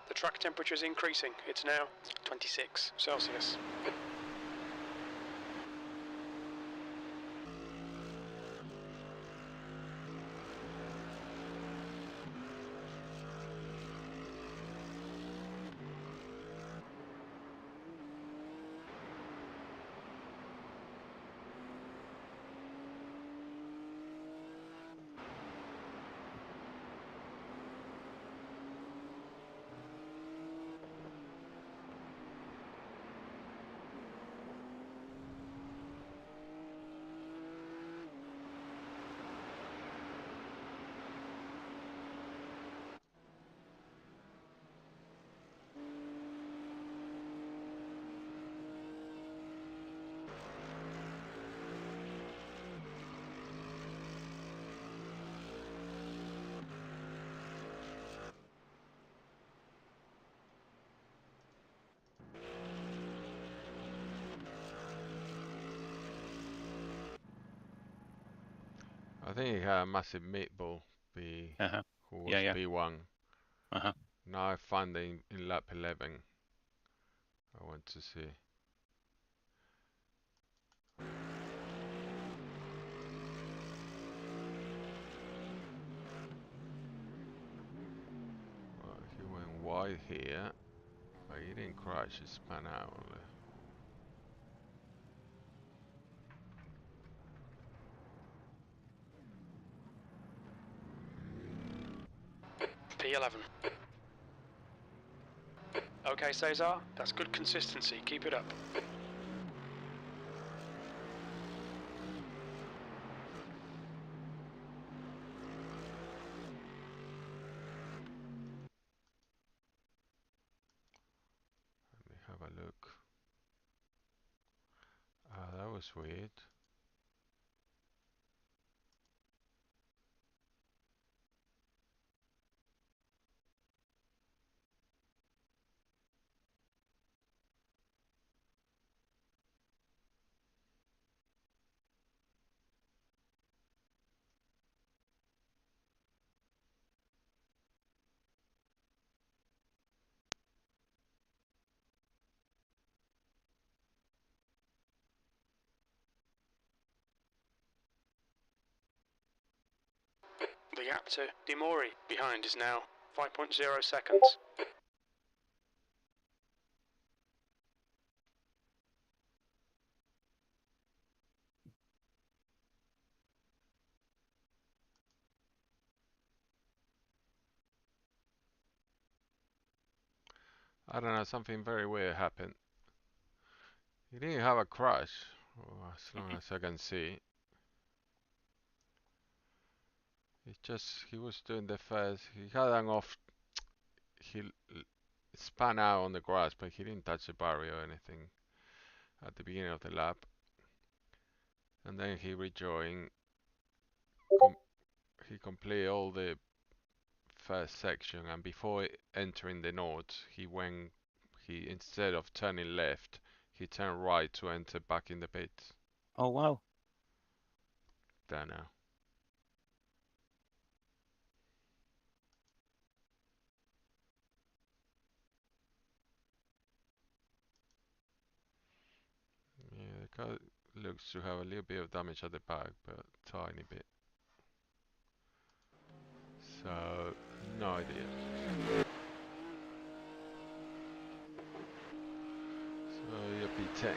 [SPEAKER 4] The track temperature is increasing. It's now 26 Celsius.
[SPEAKER 3] I think he had a massive meatball,
[SPEAKER 1] Uh-huh.
[SPEAKER 3] who was
[SPEAKER 1] Yeah.
[SPEAKER 3] P1.
[SPEAKER 1] Uh-huh.
[SPEAKER 3] Now I find in lap 11. I want to see. Well, he went wide here, but he didn't crash, he spun out only.
[SPEAKER 4] P11. Okay, Cesar, that's good consistency. Keep it up.
[SPEAKER 3] Let me have a look. Ah, that was weird.
[SPEAKER 4] The gap to Dimori behind is now 5.0 seconds.
[SPEAKER 3] I don't know, something very weird happened. He didn't have a crash, as long as I can see. He was doing the first, he had an off, he spun out on the grass, but he didn't touch the barrier or anything at the beginning of the lap. And then he rejoined, he completed all the first section, and before entering the north, he instead of turning left, he turned right to enter back in the pits.
[SPEAKER 1] Oh wow.
[SPEAKER 3] There now. Yeah, the car looks to have a little bit of damage at the back, but tiny bit. So, no idea. So, you're P10.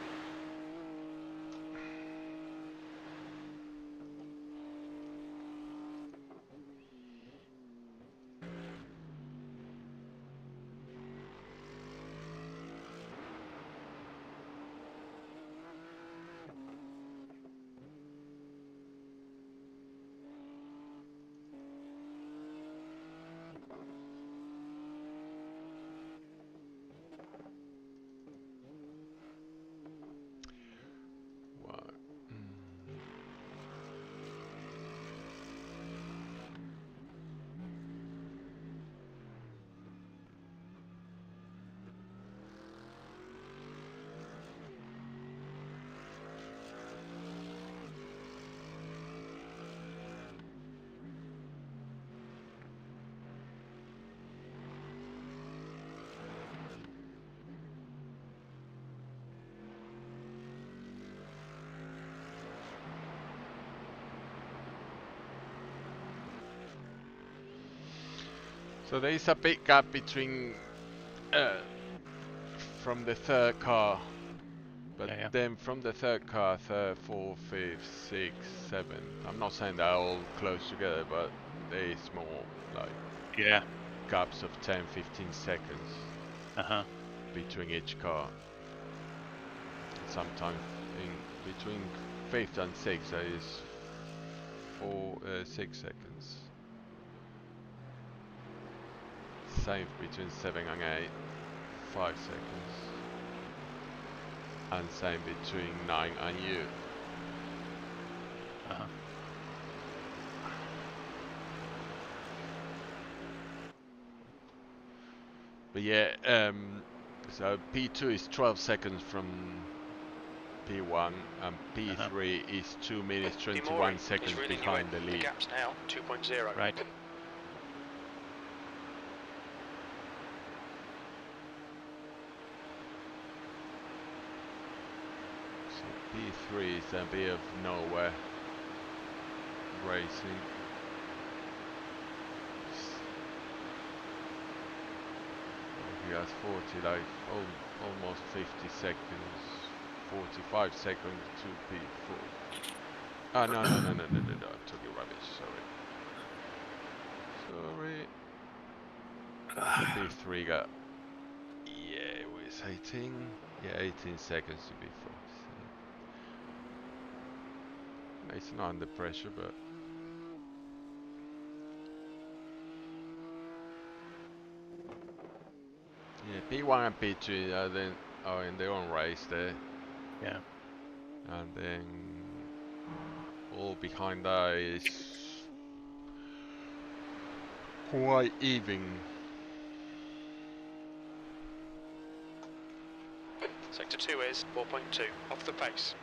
[SPEAKER 3] So there is a big gap between from the third car, but then from the third car, third, fourth, fifth, sixth, seventh. I'm not saying they're all close together, but there is more like gaps of 10, 15 seconds between each car. Sometimes in between fifth and sixth there is 6 seconds. Same between 7 and 8, 5 seconds. And same between 9 and you. But yeah, so P2 is 12 seconds from P1, and P3 is 2 minutes 21 seconds behind the lead.
[SPEAKER 4] The gap's now 2.0.
[SPEAKER 1] Right.
[SPEAKER 3] P3 is a bit of nowhere racing. He has 40, like almost 50 seconds, 45 seconds to P4. Ah, no, I'm talking rubbish, sorry. P3 got, yeah, it was 18, yeah, 18 seconds to P4. It's not under pressure, but yeah, P1 and P2 are in their own race there.
[SPEAKER 1] Yeah.
[SPEAKER 3] And then all behind that is quite even.
[SPEAKER 4] Sector 2 is 4.2 off the pace.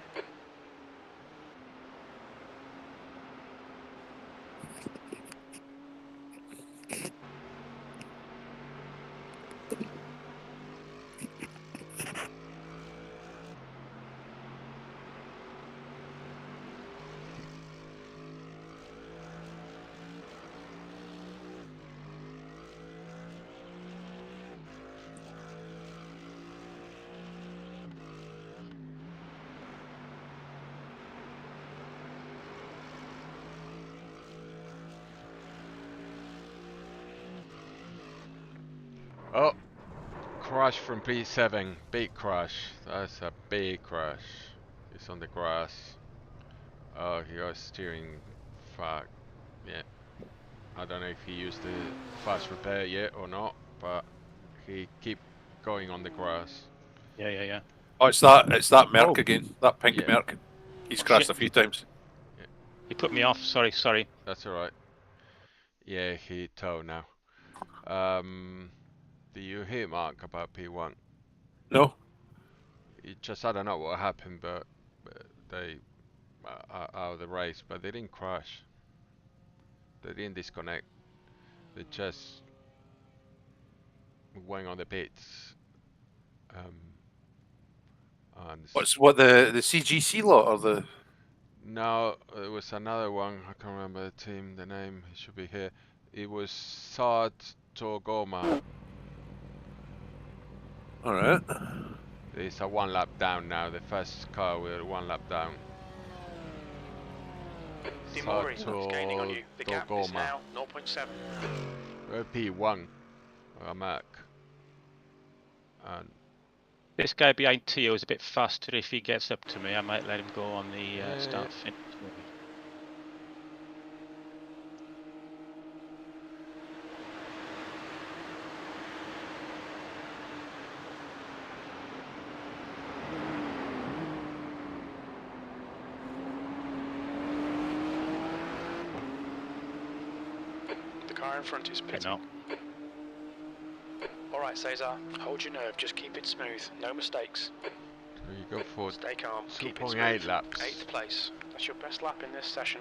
[SPEAKER 3] Oh, crash from P7. Big crash. That's a big crash. He's on the grass. Oh, he got steering. Fuck. Yeah. I don't know if he used the fast repair yet or not, but he keep going on the grass.
[SPEAKER 1] Yeah.
[SPEAKER 2] Oh, it's that Merc again. That pink
[SPEAKER 3] Yeah.
[SPEAKER 2] Merc. He's
[SPEAKER 1] Oh,
[SPEAKER 2] crashed
[SPEAKER 1] shit.
[SPEAKER 2] a few times.
[SPEAKER 1] He put me off. Sorry.
[SPEAKER 3] That's alright. Yeah, he towed now. Do you hear Mark about P1?
[SPEAKER 2] No.
[SPEAKER 3] It just, I don't know what happened, but they are out of the race, but they didn't crash. They didn't disconnect. They just went on the pits. And
[SPEAKER 2] What the CGC lot or the?
[SPEAKER 3] no, it was another one. I can't remember the team, the name. It should be here. It was Saad Togoma.
[SPEAKER 2] All right.
[SPEAKER 3] It's a 1 lap down now. The first car with 1 lap down.
[SPEAKER 4] Demori is gaining on you. The gap is now 0.7.
[SPEAKER 3] P1. A Mac. And
[SPEAKER 1] This guy behind Tio is a bit faster. If he gets up to me, I might let him go on the start finish.
[SPEAKER 4] The car in front is pitting.
[SPEAKER 1] No.
[SPEAKER 4] Alright, Cesar, hold your nerve, just keep it smooth, no mistakes.
[SPEAKER 3] so you go for
[SPEAKER 4] Stay calm, keep it
[SPEAKER 3] 2.8
[SPEAKER 4] smooth.
[SPEAKER 3] laps.
[SPEAKER 4] 8th place. That's your best lap in this session.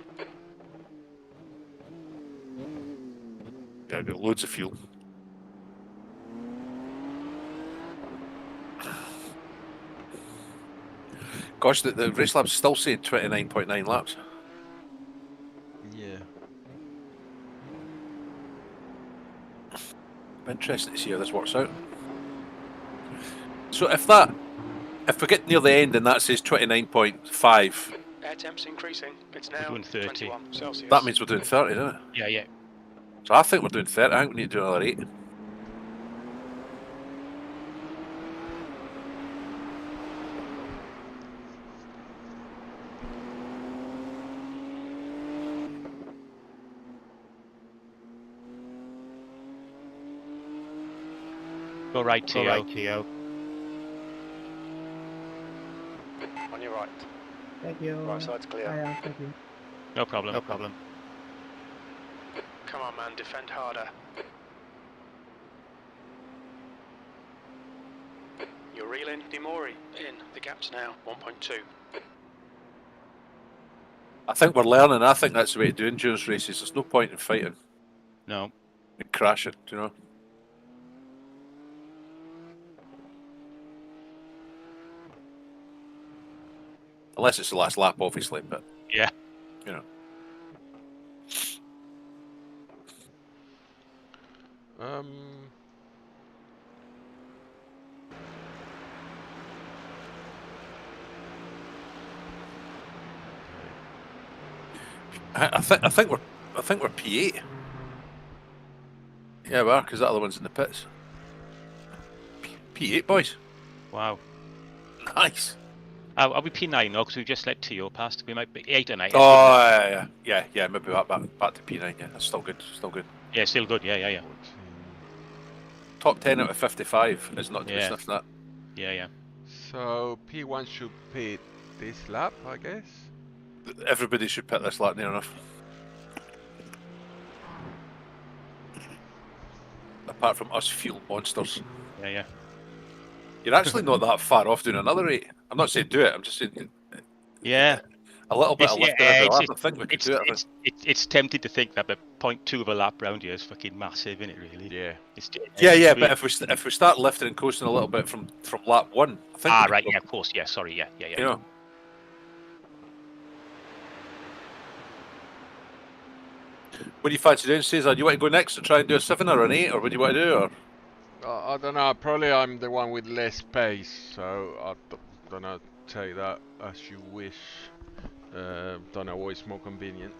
[SPEAKER 2] Yeah, I've got loads of fuel. Gosh, the race lap's still saying 29.9 laps.
[SPEAKER 3] Yeah.
[SPEAKER 2] Interesting to see how this works out. So if we get near the end and that says 29.5,
[SPEAKER 4] Air temp's increasing. It's
[SPEAKER 1] We're
[SPEAKER 4] now
[SPEAKER 1] doing 30.
[SPEAKER 4] 21 Celsius.
[SPEAKER 2] that means we're doing 30, doesn't it?
[SPEAKER 1] Yeah.
[SPEAKER 2] So I think we're doing 30. I think we need to do another 8.
[SPEAKER 1] Go right, Tio.
[SPEAKER 4] On your right.
[SPEAKER 6] Thank you.
[SPEAKER 4] Right side's clear.
[SPEAKER 6] Yeah, thank you.
[SPEAKER 1] No problem.
[SPEAKER 4] Come on, man, defend harder. You're reeling. Demori in. The gap's now 1.2.
[SPEAKER 2] I think we're learning. I think that's the way to do endurance races. There's no point in fighting
[SPEAKER 1] No.
[SPEAKER 2] and crashing, you know. Unless it's the last lap, obviously, but
[SPEAKER 1] Yeah.
[SPEAKER 2] you know. I think we're P8. Yeah, we are, because the other one's in the pits. P8, boys.
[SPEAKER 1] Wow.
[SPEAKER 2] Nice.
[SPEAKER 1] Are we P9 now? Because we just let Tio past. We might be 8 and 8.
[SPEAKER 2] Oh, yeah. Maybe back to P9. Yeah, that's still good.
[SPEAKER 1] Yeah, still good. Yeah.
[SPEAKER 2] Top 10 out of 55 is not to be
[SPEAKER 1] Yeah.
[SPEAKER 2] sniffed at.
[SPEAKER 1] Yeah.
[SPEAKER 3] So P1 should pit this lap, I guess.
[SPEAKER 2] Everybody should pit this lap near enough. Apart from us fuel monsters.
[SPEAKER 1] Yeah.
[SPEAKER 2] You're actually not that far off doing another 8. I'm not saying do it, I'm just saying
[SPEAKER 1] Yeah.
[SPEAKER 2] a little bit of
[SPEAKER 1] It's-
[SPEAKER 2] lifting
[SPEAKER 1] yeah,
[SPEAKER 2] every
[SPEAKER 1] it's-
[SPEAKER 2] lap. I think we could do it.
[SPEAKER 1] It's tempting to think that the 0.2 of a lap round here is fucking massive, isn't it? Really?
[SPEAKER 3] Yeah.
[SPEAKER 2] Yeah, but if we start lifting and coasting a little bit from lap 1, I think. we could
[SPEAKER 1] Right.
[SPEAKER 2] go-
[SPEAKER 1] Yeah. Of course. Yeah. Sorry. Yeah.
[SPEAKER 2] You know. What do you fancy doing, Cesar? Do you want to go next and try and do a 7 or an 8, or what do you want to do? Or
[SPEAKER 3] I don't know. Probably I'm the one with less pace, so I don't know. Take that as you wish. Don't know what is more convenient.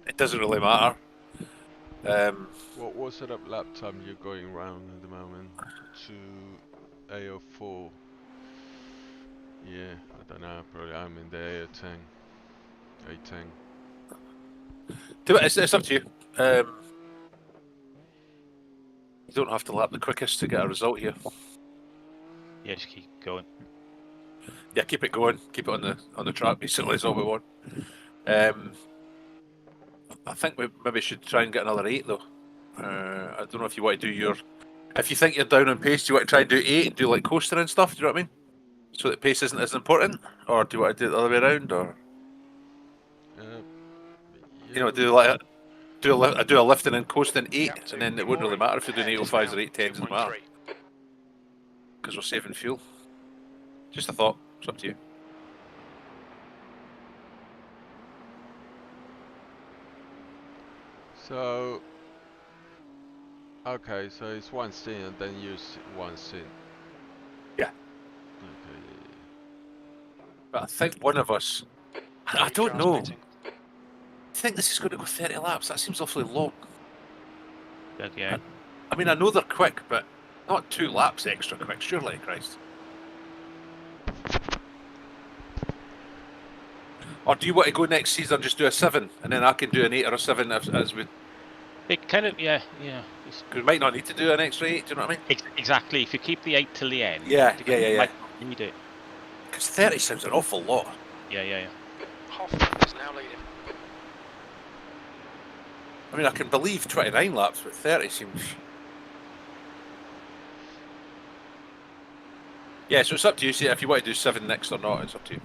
[SPEAKER 2] it doesn't really matter.
[SPEAKER 3] What sort of lap time you going round at the moment? To AO4. Yeah, I don't know. Probably I'm in the AO10. A10.
[SPEAKER 2] It's up to you. You don't have to lap the quickest to get a result here.
[SPEAKER 1] Yeah, just keep going.
[SPEAKER 2] Yeah, keep it going. Keep it on the track. Basically, is all we want. I think we maybe should try and get another 8 though. I don't know if you want to do your. If you think you're down on pace, do you want to try and do 8 and do like coaster and stuff? Do you know what I mean? So that pace isn't as important, or do you want to do it the other way around, or you know, do a lifting and coasting 8, and then it wouldn't really matter if you're doing 805s or 810s, doesn't matter because we're saving fuel. Just a thought. It's up to you.
[SPEAKER 3] So, okay, so it's one scene and then use one scene.
[SPEAKER 2] Yeah.
[SPEAKER 3] Okay.
[SPEAKER 2] But I think one of us. I don't know. I think this is going to go 30 laps. That seems awfully long.
[SPEAKER 1] Yeah.
[SPEAKER 2] I mean, I know they're quick, but not 2 laps extra quick, surely, Christ. Or do you want to go next season and just do a 7, and then I can do an 8 or a 7 as we...
[SPEAKER 1] It kind of, yeah.
[SPEAKER 2] Because we might not need to do an extra 8, do you know what I mean?
[SPEAKER 1] Exactly. If you keep the 8 till the end,
[SPEAKER 2] Yeah.
[SPEAKER 1] You might not need it.
[SPEAKER 2] Because 30 sounds an awful lot.
[SPEAKER 1] Yeah.
[SPEAKER 4] Hoffman is now leading.
[SPEAKER 2] I mean, I can believe 29 laps, but 30 seems... Yeah, so it's up to you. See, if you want to do 7 next or not, it's up to you.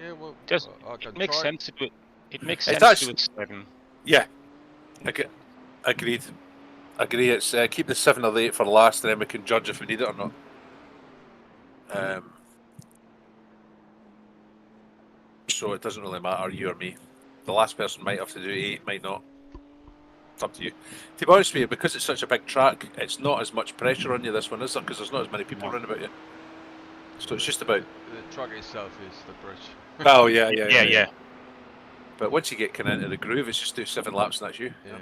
[SPEAKER 3] Yeah, well,
[SPEAKER 1] It makes sense to do it. It makes
[SPEAKER 2] It
[SPEAKER 1] sense
[SPEAKER 2] does.
[SPEAKER 1] to do it 7.
[SPEAKER 2] Yeah. Agreed. Agree. It's keep the 7 or the 8 for last, and then we can judge if we need it or not. So it doesn't really matter, you or me. The last person might have to do 8, might not. It's up to you. To be honest with you, because it's such a big track, it's not as much pressure on you this one, is there? Because there's not as many people around about you. So it's just about...
[SPEAKER 3] The track itself is the bridge.
[SPEAKER 2] Oh, yeah.
[SPEAKER 1] Yeah.
[SPEAKER 2] But once you get kind of into the groove, it's just do 7 laps and that's you.
[SPEAKER 3] Yeah, no.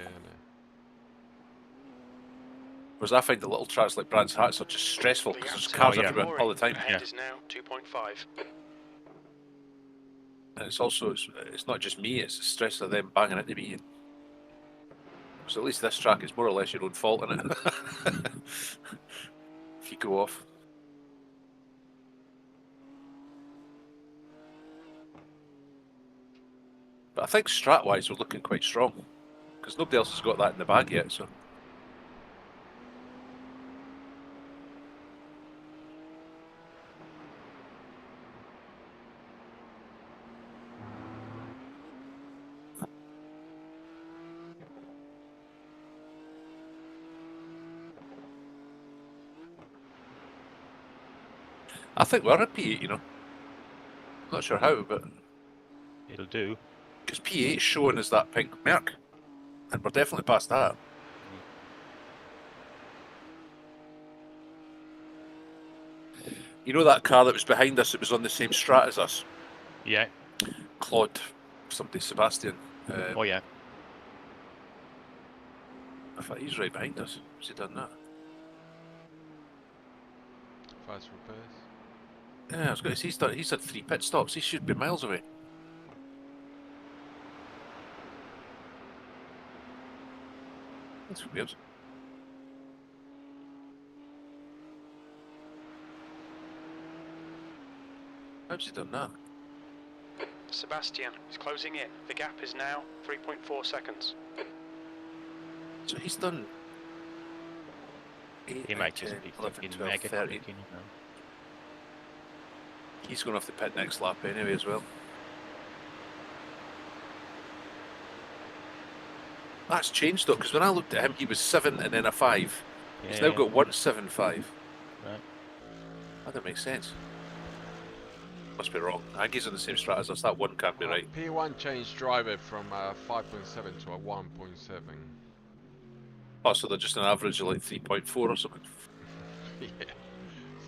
[SPEAKER 2] Whereas I find the little tracks like Brands Hatch are just stressful because there's cars everywhere all the time.
[SPEAKER 4] Ahead is now 2.5.
[SPEAKER 2] And it's also, it's not just me, it's the stress of them banging into me. So at least this track is more or less your own fault, isn't it? If you go off. But I think strat-wise we're looking quite strong. Because nobody else has got that in the bag yet, so... I think we're at P8, you know. Not sure how, but...
[SPEAKER 1] It'll do.
[SPEAKER 2] Because P8 is showing as that pink Merc. And we're definitely past that. You know that car that was behind us, it was on the same strat as us?
[SPEAKER 1] Yeah.
[SPEAKER 2] Claude, somebody, Sebastian.
[SPEAKER 1] Oh, yeah.
[SPEAKER 2] I thought he's right behind us. Has he done that?
[SPEAKER 3] Fast repairs.
[SPEAKER 2] Yeah, I was going to say, he's had 3 pit stops. He should be miles away. That's weird. How's he done that?
[SPEAKER 4] Sebastian is closing in. The gap is now 3.4 seconds.
[SPEAKER 2] So he's done... 8,
[SPEAKER 1] He
[SPEAKER 2] 9,
[SPEAKER 1] might
[SPEAKER 2] 10,
[SPEAKER 1] just be
[SPEAKER 2] 11,
[SPEAKER 1] fucking
[SPEAKER 2] 12,
[SPEAKER 1] mega
[SPEAKER 2] 13.
[SPEAKER 1] quick, you know.
[SPEAKER 2] He's going off the pit next lap anyway as well. That's changed though, because when I looked at him, he was 7 and then a 5. He's now got 1.75.
[SPEAKER 1] Right.
[SPEAKER 2] That doesn't make sense. Must be wrong. I think he's on the same strat as us. That one can't be right.
[SPEAKER 3] P1 changed driver from 5.7 to a 1.7.
[SPEAKER 2] Oh, so they're just an average of like 3.4 or something.
[SPEAKER 3] Yeah.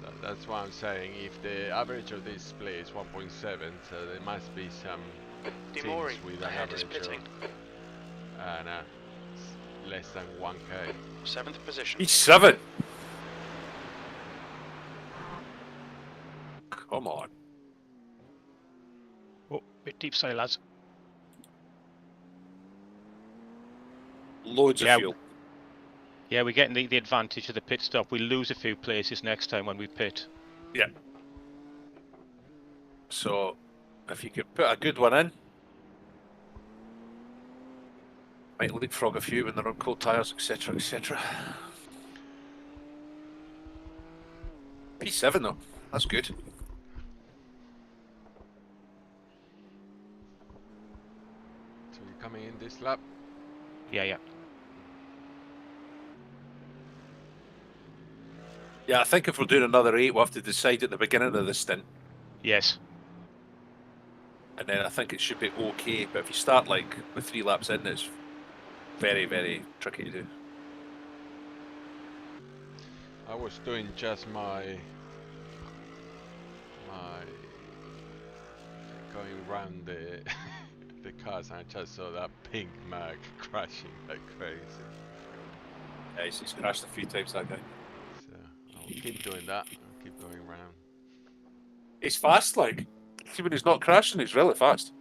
[SPEAKER 3] So that's why I'm saying if the average of this split is 1.7, so there must be some teams
[SPEAKER 4] Demori
[SPEAKER 3] with an
[SPEAKER 4] ahead is
[SPEAKER 3] average of...
[SPEAKER 4] pitting.
[SPEAKER 3] No. less than 1k.
[SPEAKER 4] 7th position.
[SPEAKER 2] P7. Come on.
[SPEAKER 1] Oh, bit deep, sorry lads.
[SPEAKER 2] Loads
[SPEAKER 1] Yeah,
[SPEAKER 2] of fuel.
[SPEAKER 1] Yeah, we're getting the advantage of the pit stop. We lose a few places next time when we pit.
[SPEAKER 2] Yeah. So, if you could put a good one in, might leapfrog a few when they're on cold tyres, etc., etc. P7 though, that's good.
[SPEAKER 3] So you're coming in this lap?
[SPEAKER 1] Yeah, yeah.
[SPEAKER 2] Yeah, I think if we're doing another 8, we'll have to decide at the beginning of the stint.
[SPEAKER 1] Yes.
[SPEAKER 2] And then I think it should be okay, but if you start like with 3 laps in, it's very, very tricky to do.
[SPEAKER 3] I was doing just my going around the the cars, and I just saw that pink mag crashing like crazy.
[SPEAKER 2] Yeah, he's crashed a few times, that guy.
[SPEAKER 3] So I'll keep doing that. I'll keep going around.
[SPEAKER 2] He's fast, like. See, when he's not crashing, he's really fast.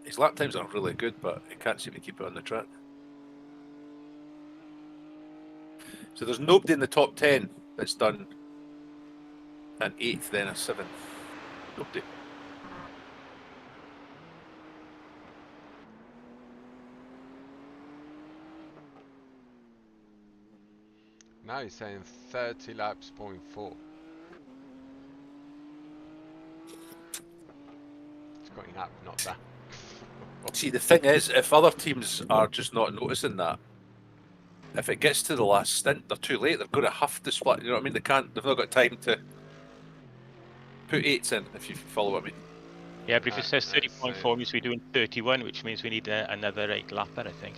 [SPEAKER 2] His lap times are really good, but he can't seem to keep it on the track. So there's nobody in the top 10 that's done an 8th, then a 7th. Nobody.
[SPEAKER 3] Now he's saying 30 laps, 0.4. It's going up, not down.
[SPEAKER 2] See, the thing is, if other teams are just not noticing that, if it gets to the last stint, they're too late. They're going to have to split. You know what I mean? They can't. They've not got time to put 8s in. If you follow what I mean.
[SPEAKER 1] Yeah, but if it says
[SPEAKER 3] Let's
[SPEAKER 1] 30.4, means we're doing 31, which means we need another 8 lapper, I think.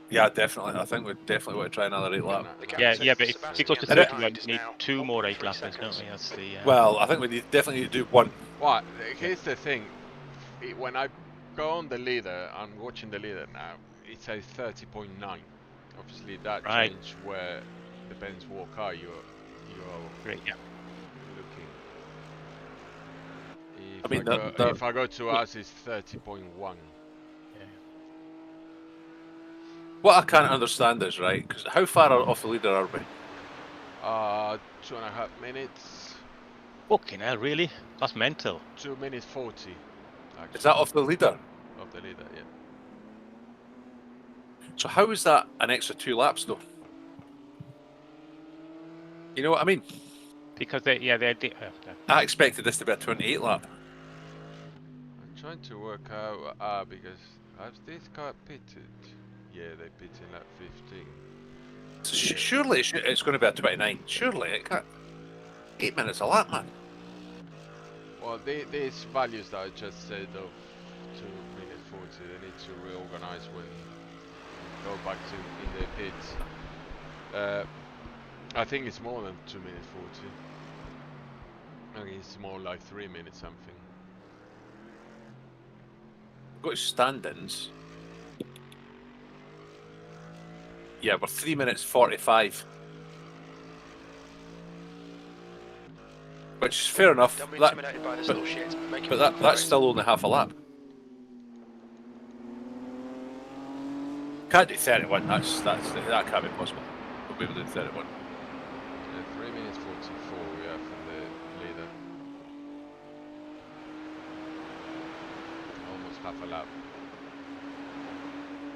[SPEAKER 2] Yeah, definitely. I think we definitely want to try another 8 lap.
[SPEAKER 1] Yeah, yeah, but if it goes to
[SPEAKER 2] Sebastian
[SPEAKER 1] 31, we need 2 more 8 lappers, don't we? That's the.
[SPEAKER 2] Well, I think we definitely need to do 1.
[SPEAKER 3] Well, here's the thing. When I go on the leader, I'm watching the leader now, it says 30.9. Obviously that
[SPEAKER 1] Right.
[SPEAKER 3] change where depends what car you're
[SPEAKER 1] Great, yeah.
[SPEAKER 3] looking.
[SPEAKER 2] I mean,
[SPEAKER 3] If I go to us, it's 30.1.
[SPEAKER 2] What I can't understand is, right, because how far off the leader are we?
[SPEAKER 3] 2.5 minutes.
[SPEAKER 1] Fucking hell, really? That's mental.
[SPEAKER 3] 2 minutes 40. Actually,
[SPEAKER 2] Is that off the leader?
[SPEAKER 3] of the leader? Yeah.
[SPEAKER 2] So how is that an extra 2 laps, though? You know what I mean?
[SPEAKER 1] Because they.
[SPEAKER 2] I expected this to be a 28 lap.
[SPEAKER 3] I'm trying to work out because has this car pitted? Yeah, they pitted in lap 15.
[SPEAKER 2] So surely it's going to be a 29. Surely it can't. 8 minutes a lap, man.
[SPEAKER 3] Well, these values that I just said of 2 minutes 40, they need to reorganize when go back to in the pits. I think it's more than 2 minutes 40. I think it's more like 3 minutes something.
[SPEAKER 2] Go to standings. Yeah, we're 3 minutes 45. Which is fair enough.
[SPEAKER 4] Don't be
[SPEAKER 2] That,
[SPEAKER 4] intimidated by this little shit. Make
[SPEAKER 2] but
[SPEAKER 4] it
[SPEAKER 2] that's
[SPEAKER 4] work.
[SPEAKER 2] still only half a lap. Can't do 31. That can't be possible. We'll be able to do 31.
[SPEAKER 3] Yeah, 3 minutes 44 we have from the leader. Almost half a lap.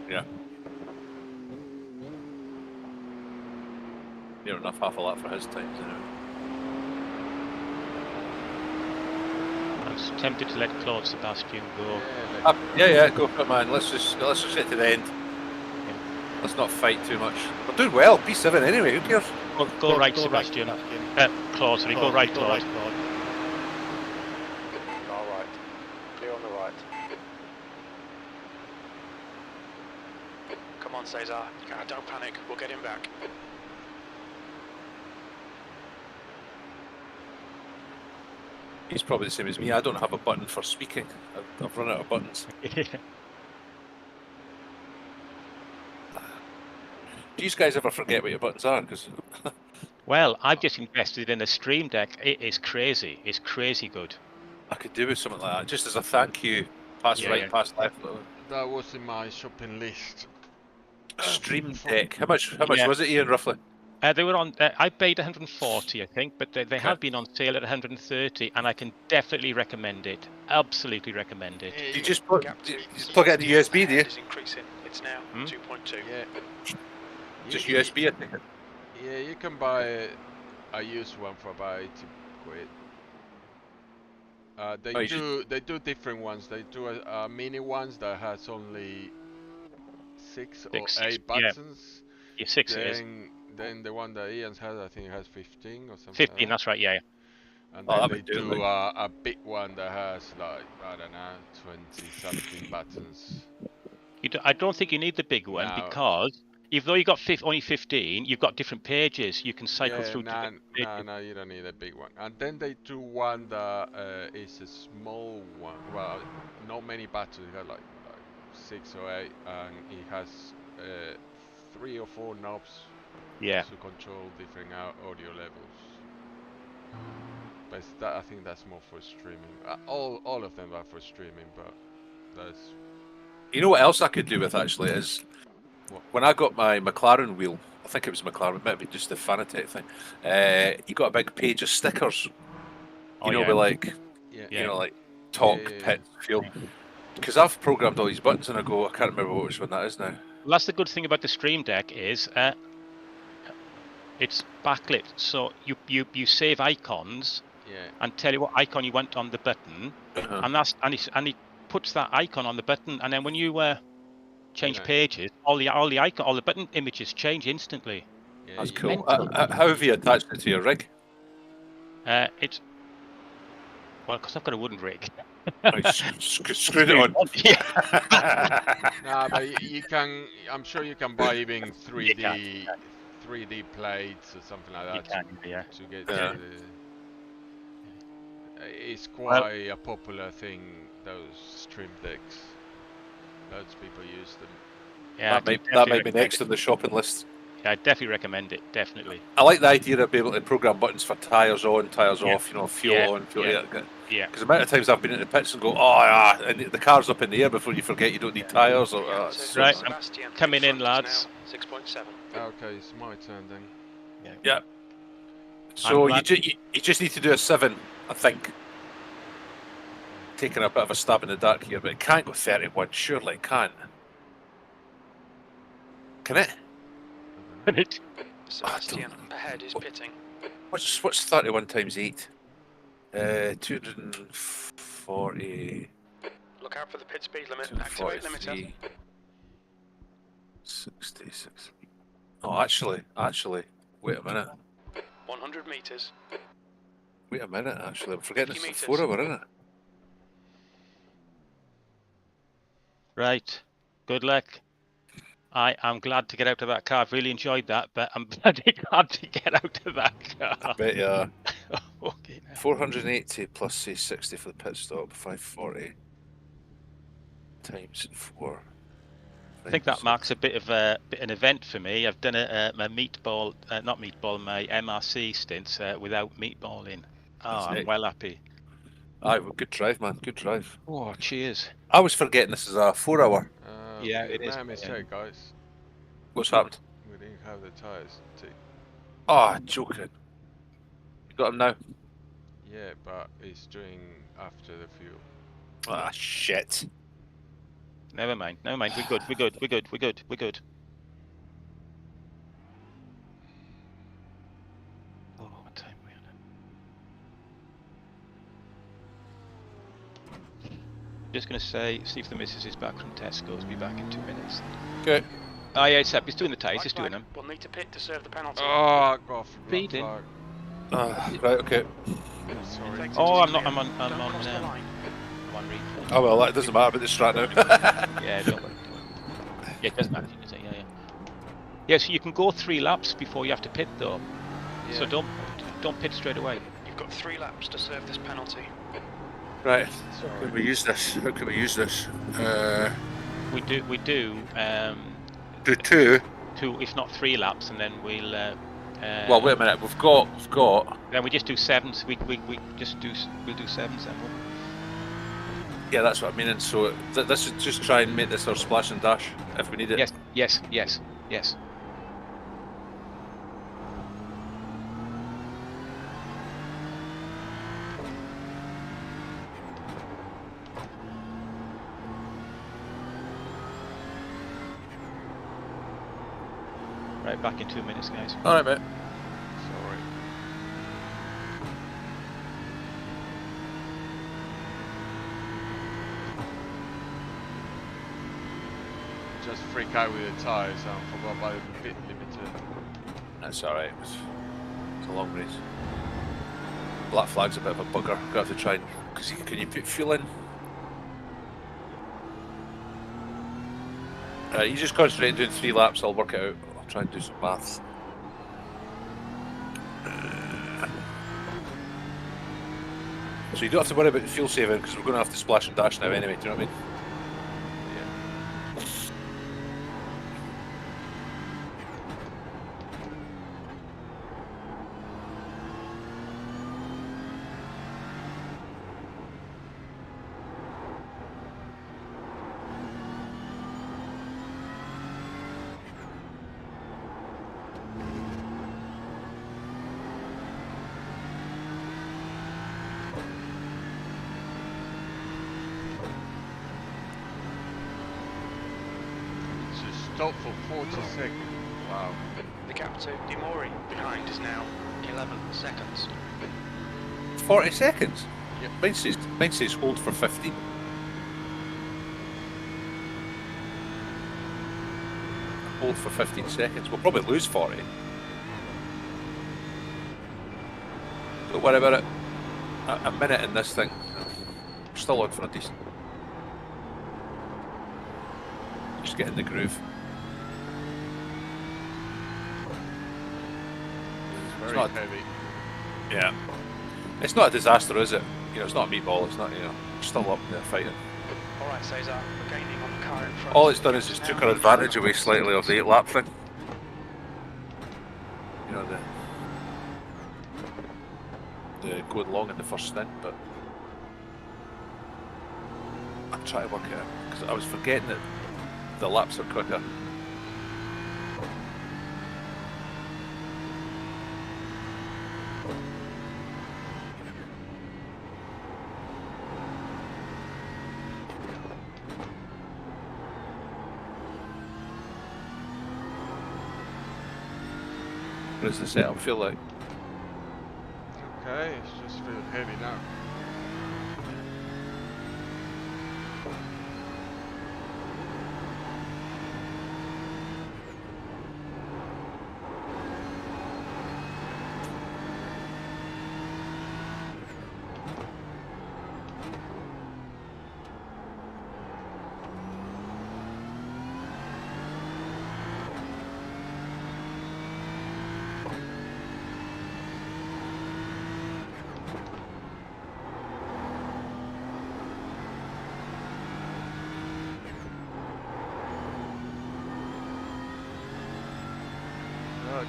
[SPEAKER 2] Yeah. Near enough half a lap for his times anyway.
[SPEAKER 1] I was tempted to let Claude Sebastian go.
[SPEAKER 2] Yeah, go for it, man. Let's just get to the end. Let's not fight too much. We're doing well. P7 anyway. Who cares?
[SPEAKER 1] Go right, Sebastian. Claude, sorry, go right, Claude.
[SPEAKER 4] All right. Clear on the right. Come on, Cesar. Don't panic. We'll get him back.
[SPEAKER 2] He's probably the same as me. I don't have a button for speaking. I've run out of buttons. Do you guys ever forget what your buttons are? Because
[SPEAKER 1] Well, I've just invested in a Stream Deck. It is crazy. It's crazy good.
[SPEAKER 2] I could do with something like that, just as a thank you. Pass
[SPEAKER 1] Yeah,
[SPEAKER 2] right,
[SPEAKER 1] yeah.
[SPEAKER 2] pass left.
[SPEAKER 3] That was in my shopping list.
[SPEAKER 2] Stream Deck. How much
[SPEAKER 1] Yeah.
[SPEAKER 2] was it, Ian, roughly?
[SPEAKER 1] They were on. I paid 140, I think, but they
[SPEAKER 2] Okay.
[SPEAKER 1] have been on sale at 130, and I can definitely recommend it. Absolutely recommend it.
[SPEAKER 2] You just plug
[SPEAKER 4] Gap to
[SPEAKER 2] it in the USB, do you?
[SPEAKER 4] is increasing. It's now 2.2.
[SPEAKER 3] Yeah.
[SPEAKER 2] Just
[SPEAKER 3] You-
[SPEAKER 2] USB, I think.
[SPEAKER 3] Yeah, you can buy a used one for about 80 quid.
[SPEAKER 2] Oh,
[SPEAKER 3] They do different ones. They do a mini ones that has only 6 or 8
[SPEAKER 1] yeah.
[SPEAKER 3] buttons.
[SPEAKER 1] Yeah, 6 it is.
[SPEAKER 3] Then the one that Ian's has, I think it has 15 or something.
[SPEAKER 1] 15.
[SPEAKER 3] Like that.
[SPEAKER 1] That's right. Yeah.
[SPEAKER 3] And
[SPEAKER 2] Oh,
[SPEAKER 3] then
[SPEAKER 2] that
[SPEAKER 3] they
[SPEAKER 2] would do it,
[SPEAKER 3] do
[SPEAKER 2] like.
[SPEAKER 3] a big one that has like, I don't know, 20 something buttons.
[SPEAKER 1] I don't think you need the big one
[SPEAKER 3] No.
[SPEAKER 1] because even though you got only 15, you've got different pages. You can cycle through different pages.
[SPEAKER 3] No, you don't need a big one. And then they do one that is a small one. Well, not many buttons. It has like 6 or 8, and it has 3 or 4 knobs
[SPEAKER 1] Yeah.
[SPEAKER 3] to control different audio levels. But I think that's more for streaming. All of them are for streaming, but that's.
[SPEAKER 2] You know what else I could do with actually is when I got my McLaren wheel. I think it was McLaren, maybe just the Fanatec thing. You got a big page of stickers.
[SPEAKER 1] Oh,
[SPEAKER 2] With
[SPEAKER 1] yeah.
[SPEAKER 2] like,
[SPEAKER 3] Yeah.
[SPEAKER 2] you know, like talk, pit, fuel. Because I've programmed all these buttons and I go, I can't remember which one that is now.
[SPEAKER 1] Well, that's the good thing about the Stream Deck is it's backlit, so you save icons
[SPEAKER 3] Yeah.
[SPEAKER 1] and tell you what icon you want on the button, and he puts that icon on the button, and then when you change
[SPEAKER 3] Nice.
[SPEAKER 1] pages, all the button images change instantly.
[SPEAKER 3] Yeah,
[SPEAKER 2] That's
[SPEAKER 3] you-
[SPEAKER 2] cool.
[SPEAKER 1] mental.
[SPEAKER 2] How have you attached it to your rig?
[SPEAKER 1] It's well, because I've got a wooden rig.
[SPEAKER 2] Screwed it on.
[SPEAKER 1] Yeah.
[SPEAKER 3] Nah, but you can. I'm sure you can buy even
[SPEAKER 1] You
[SPEAKER 3] 3D
[SPEAKER 1] can.
[SPEAKER 3] 3D plates or something like
[SPEAKER 1] You
[SPEAKER 3] that
[SPEAKER 1] can, yeah.
[SPEAKER 3] to get
[SPEAKER 2] Yeah.
[SPEAKER 3] to the. It's quite a popular thing. Those stream decks. Loads of people use them.
[SPEAKER 1] Yeah,
[SPEAKER 2] that might be next on the shopping list.
[SPEAKER 1] Yeah, I definitely recommend it. Definitely.
[SPEAKER 2] I like the idea of being able to program buttons for tyres on, tyres
[SPEAKER 1] Yeah.
[SPEAKER 2] off, fuel
[SPEAKER 1] Yeah.
[SPEAKER 2] on, fuel
[SPEAKER 1] Yeah.
[SPEAKER 2] out.
[SPEAKER 1] Yeah.
[SPEAKER 2] Because the amount of times I've been in the pits and go, and the car's up in the air before you forget you don't need tyres. Or,
[SPEAKER 4] So
[SPEAKER 1] Right,
[SPEAKER 4] Sebastian
[SPEAKER 1] coming in,
[SPEAKER 4] front is
[SPEAKER 1] lads.
[SPEAKER 4] now 6.7.
[SPEAKER 3] Okay, it's my turn then.
[SPEAKER 2] Yeah. So
[SPEAKER 1] I'm glad-
[SPEAKER 2] you just need to do a 7, I think. Taking a bit of a stab in the dark here, but it can't go 31. Surely it can't. Can it?
[SPEAKER 4] Sebastian ahead is pitting.
[SPEAKER 2] What's 31 times 8? 240.
[SPEAKER 4] Look out for the pit speed limit. Activate limiter.
[SPEAKER 2] 66. Oh, actually, wait a minute.
[SPEAKER 4] 100 meters.
[SPEAKER 2] Wait a minute, actually. I'm forgetting it's
[SPEAKER 4] 50
[SPEAKER 2] the 4 hour, isn't it?
[SPEAKER 1] Right. Good luck. I am glad to get out of that car. I've really enjoyed that, but I'm bloody glad to get out of that car.
[SPEAKER 2] Bet you are.
[SPEAKER 1] Okay.
[SPEAKER 2] 480 plus, say, 60 for the pit stop. 540 times 4.
[SPEAKER 1] I think that marks a bit of an event for me. I've done my my MRC stints without meatballing. Oh, I'm
[SPEAKER 2] Sick.
[SPEAKER 1] well happy.
[SPEAKER 2] Aye, well, good drive, man. Good drive.
[SPEAKER 1] Oh, cheers.
[SPEAKER 2] I was forgetting this is a 4 hour.
[SPEAKER 1] Yeah, it is.
[SPEAKER 3] My mistake, guys.
[SPEAKER 2] What's happened?
[SPEAKER 3] We didn't have the tires.
[SPEAKER 2] Oh, joking. You got him now?
[SPEAKER 3] Yeah, but it's doing after the fuel.
[SPEAKER 2] Ah, shit.
[SPEAKER 1] Never mind. We're good. We're good. Oh, what time are we on? Just going to see if the missus is back from Tesco's. Be back in 2 minutes.
[SPEAKER 2] Okay.
[SPEAKER 1] Oh, yeah, it's up. He's doing the tyres. He's doing them.
[SPEAKER 4] We'll need to pit to serve the penalty.
[SPEAKER 3] Oh, God.
[SPEAKER 1] Feeding.
[SPEAKER 2] Right, okay.
[SPEAKER 3] Sorry.
[SPEAKER 4] Effective
[SPEAKER 1] Oh, I'm
[SPEAKER 4] is
[SPEAKER 1] not.
[SPEAKER 4] clear.
[SPEAKER 1] I'm on
[SPEAKER 4] Don't cross the
[SPEAKER 1] replay.
[SPEAKER 4] line.
[SPEAKER 2] Oh, well, that doesn't matter about this right now.
[SPEAKER 1] Yeah, don't worry. Yeah, it doesn't matter, does it? Yeah. Yeah, so you can go 3 laps before you have to pit, though. So
[SPEAKER 3] Yeah.
[SPEAKER 1] don't pit straight away.
[SPEAKER 4] You've got 3 laps to serve this penalty.
[SPEAKER 2] Right.
[SPEAKER 3] Sorry.
[SPEAKER 2] How can we use this?
[SPEAKER 1] We do.
[SPEAKER 2] Do 2.
[SPEAKER 1] 2, if not 3 laps, and then we'll.
[SPEAKER 2] Well, wait a minute. We've got.
[SPEAKER 1] Then we just do 7s. We'll do 7s then. Won't we?
[SPEAKER 2] Yeah, that's what I mean. And so this is just try and make this our splash and dash if we need it.
[SPEAKER 1] Yes. Right, back in 2 minutes, guys.
[SPEAKER 2] All right, mate.
[SPEAKER 3] Sorry. Just freak out with the tyres and forgot about the pit limiter.
[SPEAKER 2] That's all right. It's a long race. Black flag's a bit of a bugger. Got to try and because can you put fuel in? You just concentrate on doing 3 laps. I'll work it out. I'll try and do some maths. So you don't have to worry about the fuel saving because we're going to have to splash and dash now anyway. Do you know what I mean?
[SPEAKER 3] Stop for 40 seconds. Wow.
[SPEAKER 4] The gap to Dimori behind is now 11 seconds.
[SPEAKER 2] 40 seconds?
[SPEAKER 3] Yep.
[SPEAKER 2] Mine says hold for 15. Hold for 15 seconds. We'll probably lose 40. Don't worry about it. A minute in this thing. We're still on for a decent. Just get in the groove.
[SPEAKER 3] Very
[SPEAKER 2] not
[SPEAKER 3] heavy.
[SPEAKER 2] Yeah. It's not a disaster, is it? You know, it's not a meatball, it's not, you know, we're still up there fighting.
[SPEAKER 4] Alright, Cesar, we're gaining on the car in front.
[SPEAKER 2] All it's done is just took our advantage away slightly of the 8-lap thing. You know, the going long in the first stint, but I'm trying to work it out, because I was forgetting that the laps are quicker. What does the setup feel like?
[SPEAKER 3] Okay, it's just feel heavy now.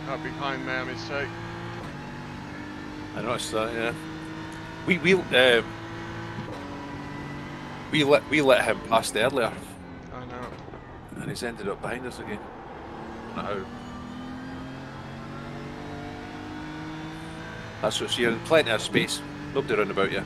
[SPEAKER 3] Car behind me, a mistake.
[SPEAKER 2] I noticed that, yeah. We let him past earlier,
[SPEAKER 3] I know.
[SPEAKER 2] and he's ended up behind us again. Not how. That's what's here. Plenty of space. Nobody around about you.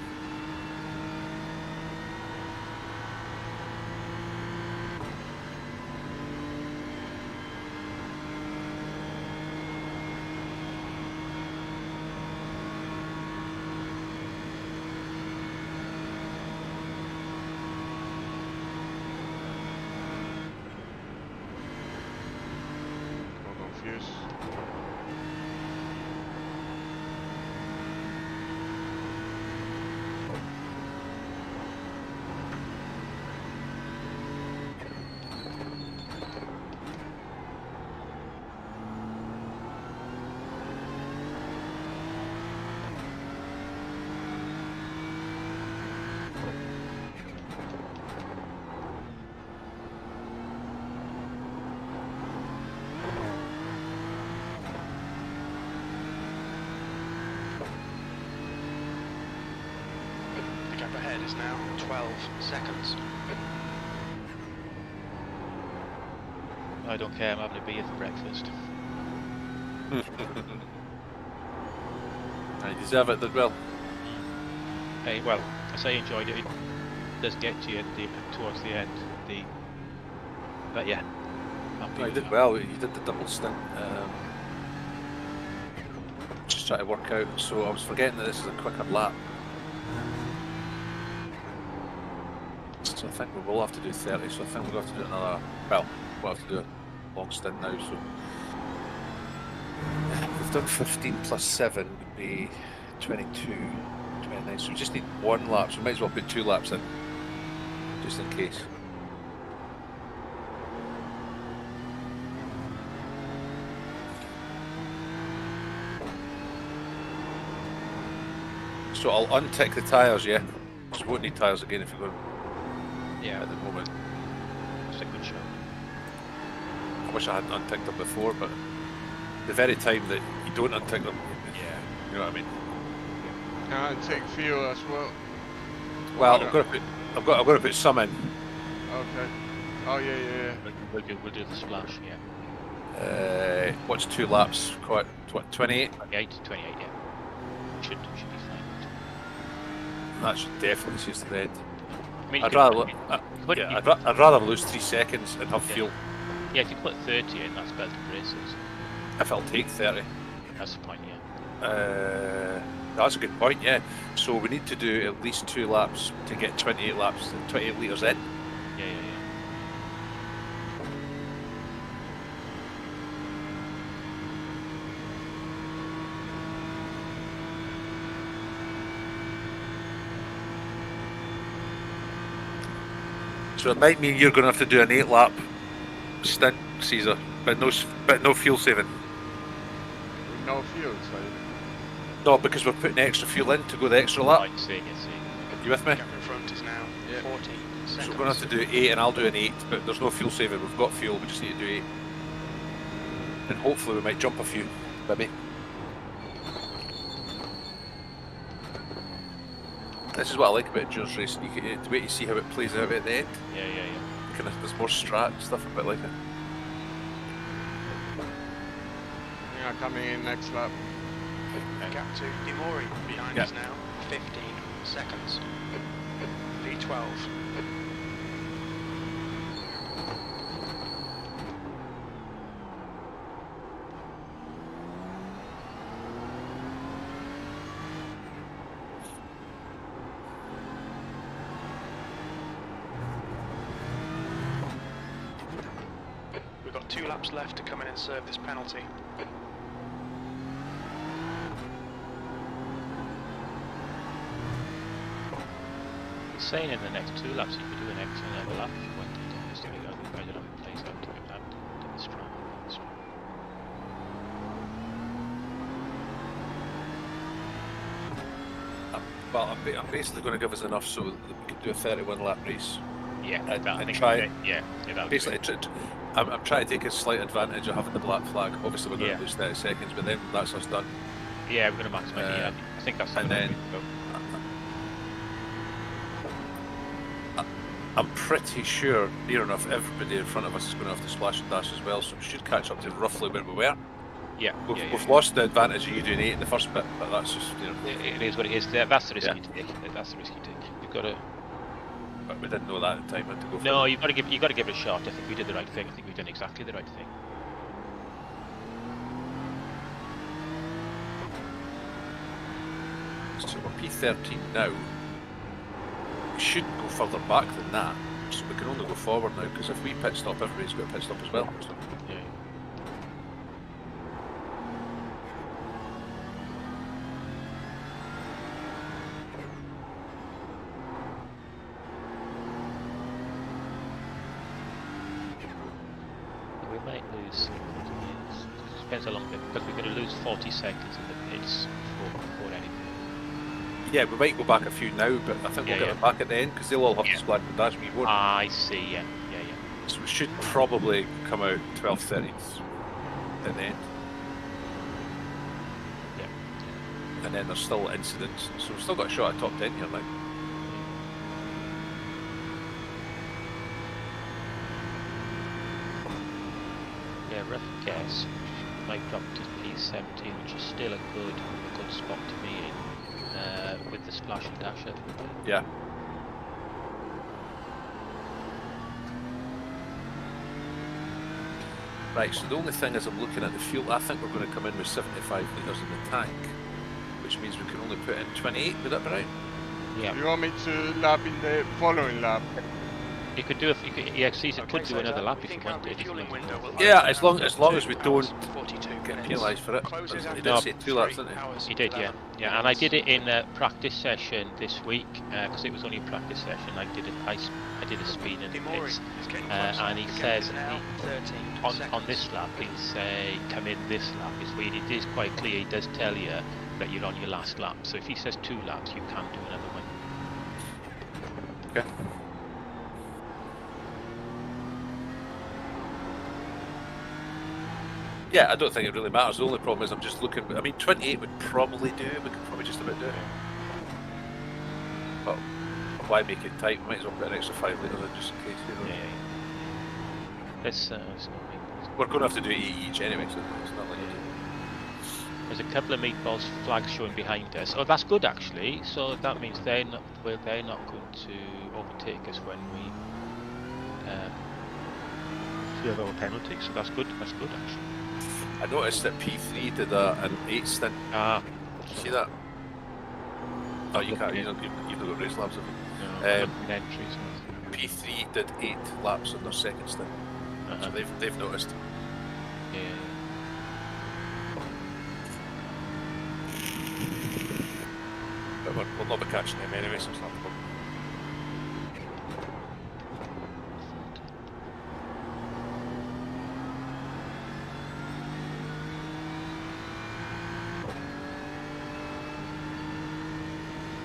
[SPEAKER 4] Lap ahead is now 12 seconds.
[SPEAKER 1] I don't care, I'm having a beer for breakfast.
[SPEAKER 2] I deserve it as well.
[SPEAKER 1] Hey, well, I say enjoyed it. It does get to you towards the end. But yeah, happy
[SPEAKER 2] No, you
[SPEAKER 1] with
[SPEAKER 2] did
[SPEAKER 1] that.
[SPEAKER 2] well. You did the double stint. Just trying to work out. So I was forgetting that this is a quicker lap. So I think we will have to do 30. So I think we'll have to do another. Well, we'll have to do a long stint now. So we've done 15 plus 7 would be 22, 29. So we just need one lap. So we might as well put 2 laps in, just in case. So I'll untick the tyres, yeah? Because we won't need tyres again if you're going
[SPEAKER 1] Yeah,
[SPEAKER 2] at the moment.
[SPEAKER 1] it's a good show.
[SPEAKER 2] I wish I hadn't unticked them before, but the very time that you don't untick them,
[SPEAKER 1] Yeah.
[SPEAKER 2] you know what I mean?
[SPEAKER 3] And take fuel as well.
[SPEAKER 2] Well,
[SPEAKER 3] no.
[SPEAKER 2] I've got to put some in.
[SPEAKER 3] Okay. Oh yeah.
[SPEAKER 1] We'll do the splash, yeah.
[SPEAKER 2] What's 2 laps? Quite what? 28?
[SPEAKER 1] 28, yeah. Should be fine.
[SPEAKER 2] That should definitely see us to the end.
[SPEAKER 1] I mean, you
[SPEAKER 2] I'd
[SPEAKER 1] could-
[SPEAKER 2] rather,
[SPEAKER 1] put-
[SPEAKER 2] yeah,
[SPEAKER 1] you-
[SPEAKER 2] I'd rather lose 3 seconds and have
[SPEAKER 1] Yeah.
[SPEAKER 2] fuel
[SPEAKER 1] yeah, if you put 30 in, that's better than races.
[SPEAKER 2] if I'll take 30.
[SPEAKER 1] That's the point, yeah.
[SPEAKER 2] That's a good point, yeah. So we need to do at least 2 laps to get 28 laps, 28 litres in.
[SPEAKER 1] Yeah.
[SPEAKER 2] So it might mean you're going to have to do an 8 lap stint, Caesar, but no fuel saving.
[SPEAKER 3] With no fuel, so
[SPEAKER 2] No, because we're putting extra fuel in to go the extra lap.
[SPEAKER 1] I see.
[SPEAKER 2] You with me?
[SPEAKER 4] Gap in front is now
[SPEAKER 3] Yeah.
[SPEAKER 4] 14
[SPEAKER 2] So
[SPEAKER 4] seconds.
[SPEAKER 2] we're going to have to do 8 and I'll do an 8, but there's no fuel saving. We've got fuel, we just need to do 8. And hopefully we might jump a few, maybe. This is what I like about endurance racing. You can wait to see how it plays out at the end.
[SPEAKER 1] Yeah.
[SPEAKER 2] Kind of, there's more strat and stuff, a bit like it.
[SPEAKER 3] yeah, coming in next lap.
[SPEAKER 4] Gap to Dimori behind
[SPEAKER 2] Yeah.
[SPEAKER 4] is now 15 seconds. V12. We've got 2 laps left to come in and serve this penalty.
[SPEAKER 1] He's saying in the next 2 laps you could do an extra level lap if you wanted to. Just to go I don't know if it plays out to give that to the strap.
[SPEAKER 2] Well, I'm basically going to give us enough so that we can do a 31 lap race.
[SPEAKER 1] Yeah,
[SPEAKER 2] And-
[SPEAKER 1] I
[SPEAKER 2] and
[SPEAKER 1] think
[SPEAKER 2] try-
[SPEAKER 1] that'll be
[SPEAKER 2] Basically, I'm trying to take a slight advantage of having the black flag. Obviously, we're going
[SPEAKER 1] Yeah.
[SPEAKER 2] to lose 30 seconds, but then that's us done.
[SPEAKER 1] Yeah, we're going to maximise it. Yeah, I think that's the
[SPEAKER 2] and
[SPEAKER 1] way
[SPEAKER 2] then-
[SPEAKER 1] to go.
[SPEAKER 2] I'm pretty sure near enough everybody in front of us is going to have to splash and dash as well, so we should catch up to roughly where we were.
[SPEAKER 1] Yeah,
[SPEAKER 2] We've lost the advantage of you doing 8 in the first bit, but that's just, you know,
[SPEAKER 1] It is what it is. That's the risk
[SPEAKER 2] Yeah.
[SPEAKER 1] you take. That's the risk you take. You've got to.
[SPEAKER 2] but we didn't know that at the time. We had to go for
[SPEAKER 1] No,
[SPEAKER 2] it.
[SPEAKER 1] you've got to give it a shot. I think we did the right thing. I think we've done exactly the right thing.
[SPEAKER 2] So we're P13 now. We shouldn't go further back than that, so we can only go forward now, because if we pit stop, everybody's got a pit stop as well. So.
[SPEAKER 1] Yeah. We might lose. Depends how long, because we're going to lose 40 seconds in the pits before anything.
[SPEAKER 2] Yeah, we might go back a few now, but I think
[SPEAKER 1] Yeah,
[SPEAKER 2] we'll get
[SPEAKER 1] yeah.
[SPEAKER 2] them back at the end, because they'll all have
[SPEAKER 1] Yeah.
[SPEAKER 2] to splash and dash, we won't.
[SPEAKER 1] I see. Yeah.
[SPEAKER 2] So we should probably come out 12/13 at the end.
[SPEAKER 1] Yeah.
[SPEAKER 2] And then there's still incidents, so we've still got a shot at top 10 here now.
[SPEAKER 1] rough guess, might drop to P17, which is still a good spot to be in, with the splash and dash, I think.
[SPEAKER 2] Yeah. Right, so the only thing is I'm looking at the fuel, I think we're going to come in with 75 litres in the tank, which means we can only put in 28, would that be right?
[SPEAKER 1] Yeah.
[SPEAKER 3] You want me to lap in the following lap?
[SPEAKER 1] You could do EXCs could do another lap if you wanted.
[SPEAKER 2] Yeah, as long as we don't get penalised for it. He did say 2 laps, didn't he?
[SPEAKER 1] He did, yeah. Yeah, and I did it in a practice session this week, because it was only a practice session. I did a speed in the pits, and he says on this lap, he'll say, come in this lap. It is quite clear, he does tell you that you're on your last lap. So if he says 2 laps, you can do another one.
[SPEAKER 2] Okay. Yeah, I don't think it really matters. The only problem is I'm just looking. I mean, 28 would probably do. We could probably just about do it. But why make it tight? We might as well put an extra 5 litres in just in case. You know.
[SPEAKER 1] Yeah. Let's not
[SPEAKER 2] We're going to have to do it each anyway, so it's not like.
[SPEAKER 1] There's a couple of meatballs flags showing behind us. Oh, that's good actually. So that means they're not going to overtake us when we have our penalty. So that's good. That's good actually.
[SPEAKER 2] I noticed that P3 did an 8 stint.
[SPEAKER 1] Ah.
[SPEAKER 2] Did you see that? Oh, you can't. You've not got race laps, have you?
[SPEAKER 1] No, entries.
[SPEAKER 2] P3 did 8 laps on their second stint. So they've noticed.
[SPEAKER 1] Yeah.
[SPEAKER 2] But we'll not be catching them anyway, so it's not a problem.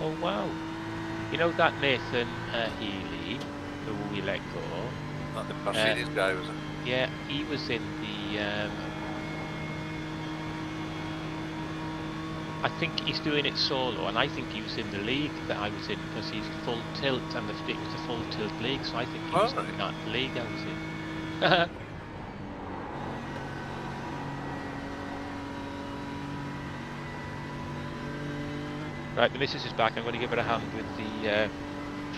[SPEAKER 1] Oh wow! You know that Nathan Healy, who we let go?
[SPEAKER 2] Not the Mercedes guy, was it?
[SPEAKER 1] Yeah, he was in the. I think he's doing it solo, and I think he was in the league that I was in because he's full tilt, and it was a full tilt league, so I think he was in that league I was in. Right, the missus is back. I'm going to give her a hand with the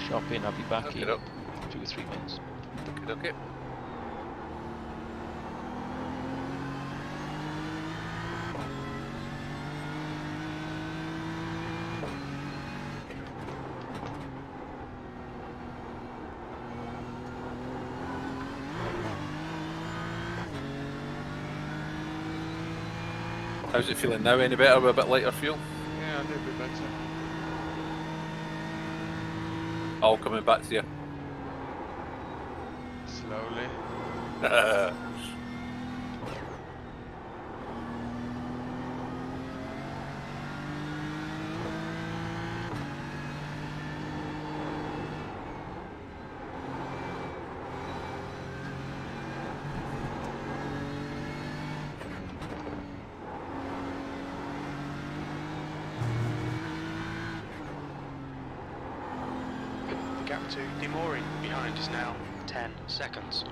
[SPEAKER 1] shopping. I'll be back in 2 or 3 minutes.
[SPEAKER 2] Okay. How's it feeling now? Any better with a bit lighter fuel?
[SPEAKER 3] Yeah, a little bit better.
[SPEAKER 2] All coming back to you.
[SPEAKER 3] Slowly.
[SPEAKER 4] Gap to Demourin behind is now 10 seconds.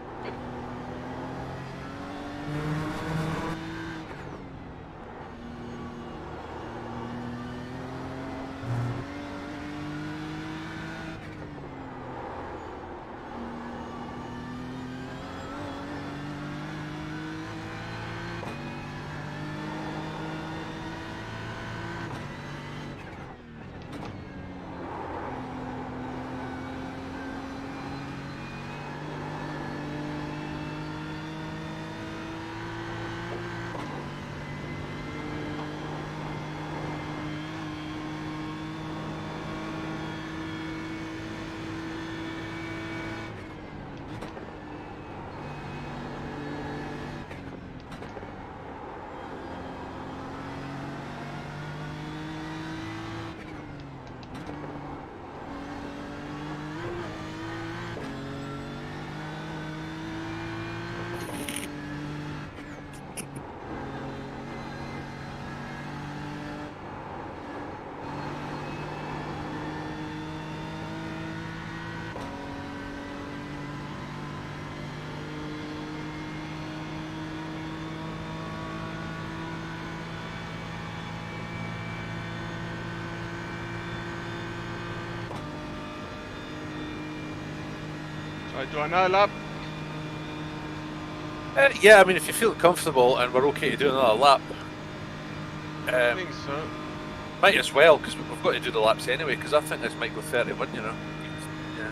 [SPEAKER 3] Right, do another lap?
[SPEAKER 2] Yeah, I mean, if you feel comfortable and we're okay to do another lap,
[SPEAKER 3] I think so.
[SPEAKER 2] might as well, because we've got to do the laps anyway, because I think this might go 31, you know. Yeah.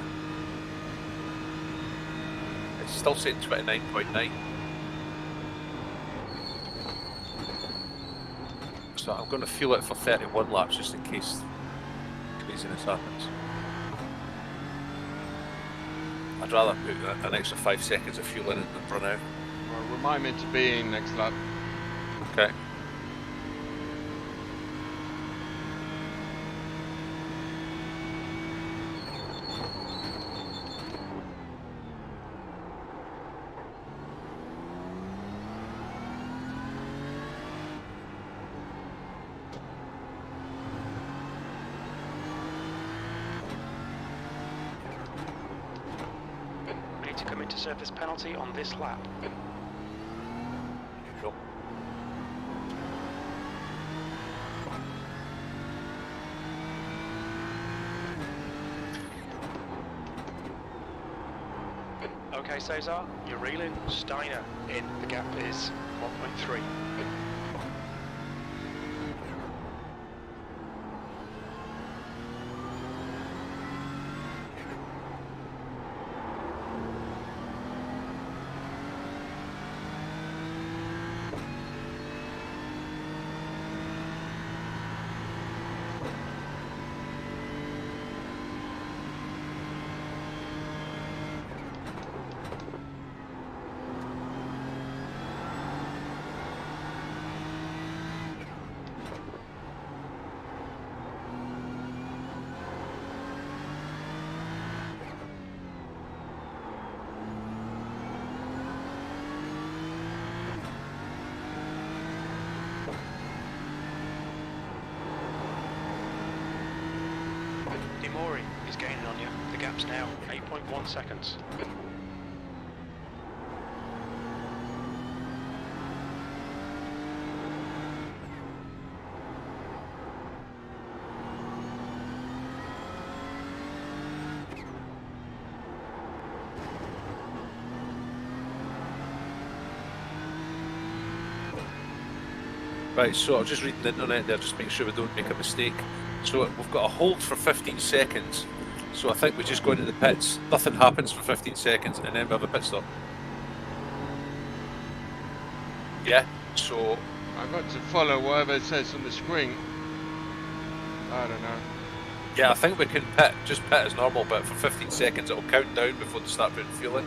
[SPEAKER 2] It's still saying 29.9. So I'm going to fuel it for 31 laps just in case craziness happens. I'd rather put an extra 5 seconds of fuel in it than run out.
[SPEAKER 3] Well, remind me to be in next lap.
[SPEAKER 2] Okay.
[SPEAKER 4] We need to come into surface penalty on this lap.
[SPEAKER 2] Cool.
[SPEAKER 4] Okay, Cesar, you're reeling. Steiner in. The gap is 1.3. Demori is gaining on you. The gap's now 8.1 seconds.
[SPEAKER 2] Right, so I'm just reading the internet there, just make sure we don't make a mistake. So we've got a hold for 15 seconds. So I think we just go into the pits, nothing happens for 15 seconds, and then we have a pit stop. Yeah, so...
[SPEAKER 3] I've got to follow whatever it says on the screen. I don't know.
[SPEAKER 2] Yeah, I think we can pit, just pit as normal, but for 15 seconds it'll count down before they start putting fuel in.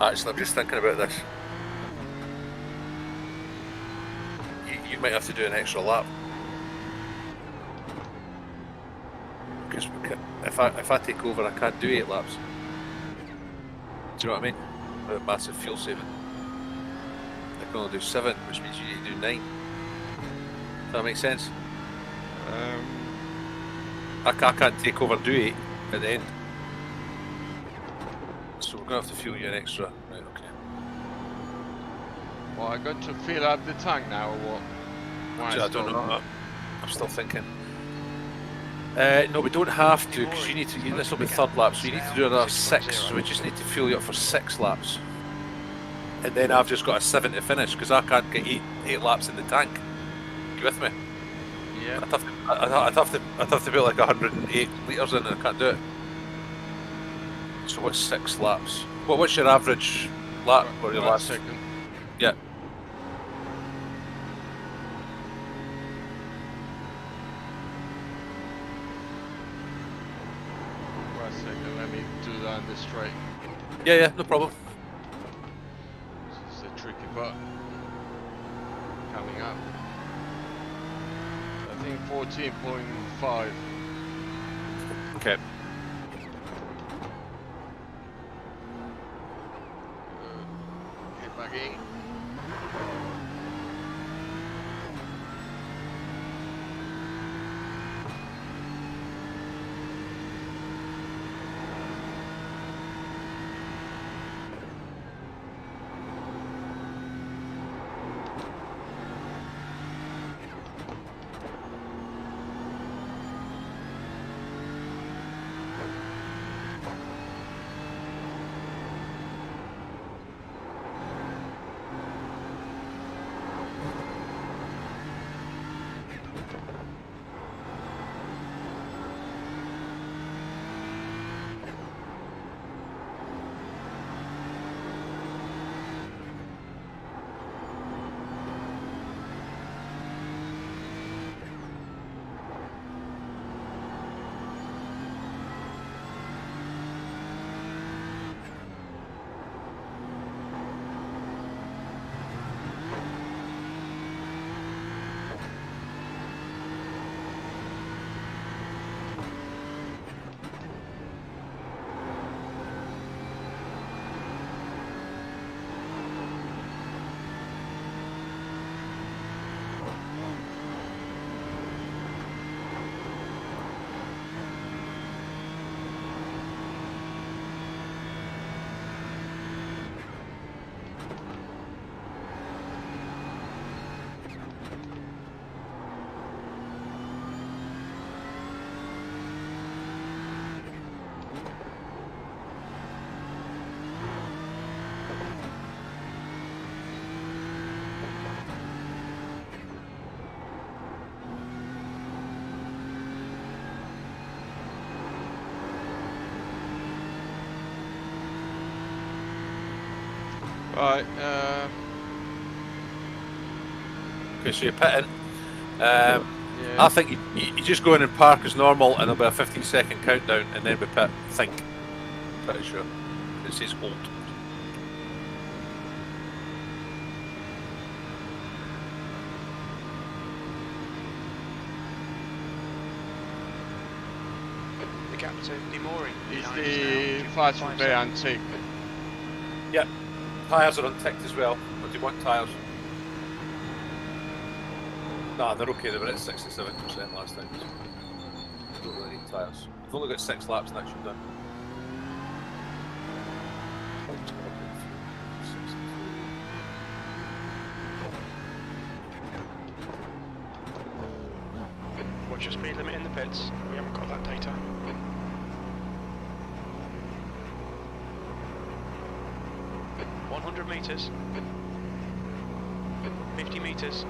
[SPEAKER 2] Actually, I'm just thinking about this. You might have to do an extra lap. Because if I take over, I can't do 8 laps. Do you know what I mean? With a massive fuel saving. I can only do 7, which means you need to do 9. Does that make sense? I can't take over and do 8 at the end. So we're going to have to fuel you an extra. Right, okay.
[SPEAKER 3] Well, I got to fill up the tank now, or what? Why
[SPEAKER 2] I don't know. I'm still thinking. No, we don't have to, because you need to. This will be third lap, so you need to do another 6. So we just need to fuel you up for 6 laps, and then I've just got a 7 to finish because I can't get 8 laps in the tank. You with me?
[SPEAKER 3] Yeah.
[SPEAKER 2] I'd have to put like 108 litres in, and I can't do it. So what's 6 laps? What's your average lap or your last?
[SPEAKER 3] Second.
[SPEAKER 2] Yeah.
[SPEAKER 3] One second, let me do that in the straight.
[SPEAKER 2] Yeah, no problem.
[SPEAKER 3] This is a tricky part. Coming up. I think 14.5.
[SPEAKER 2] Okay.
[SPEAKER 3] Hit back in. Right,
[SPEAKER 2] Okay, so you're pitting.
[SPEAKER 3] yeah.
[SPEAKER 2] I think you just go in and park as normal, and there'll be a 15-second countdown, and then we pit. Think. Pretty sure. It says hold.
[SPEAKER 4] The gap to demooring.
[SPEAKER 3] Is the fast repair antique?
[SPEAKER 2] Yep. Tyres are unticked as well. What do you want tyres? Nah, they're okay. They were at 67% last time. So don't really need tyres. We've only got 6 laps and that should be done.
[SPEAKER 4] What's your speed limit in the pits? We haven't got that data. $100 meters. 50 meters.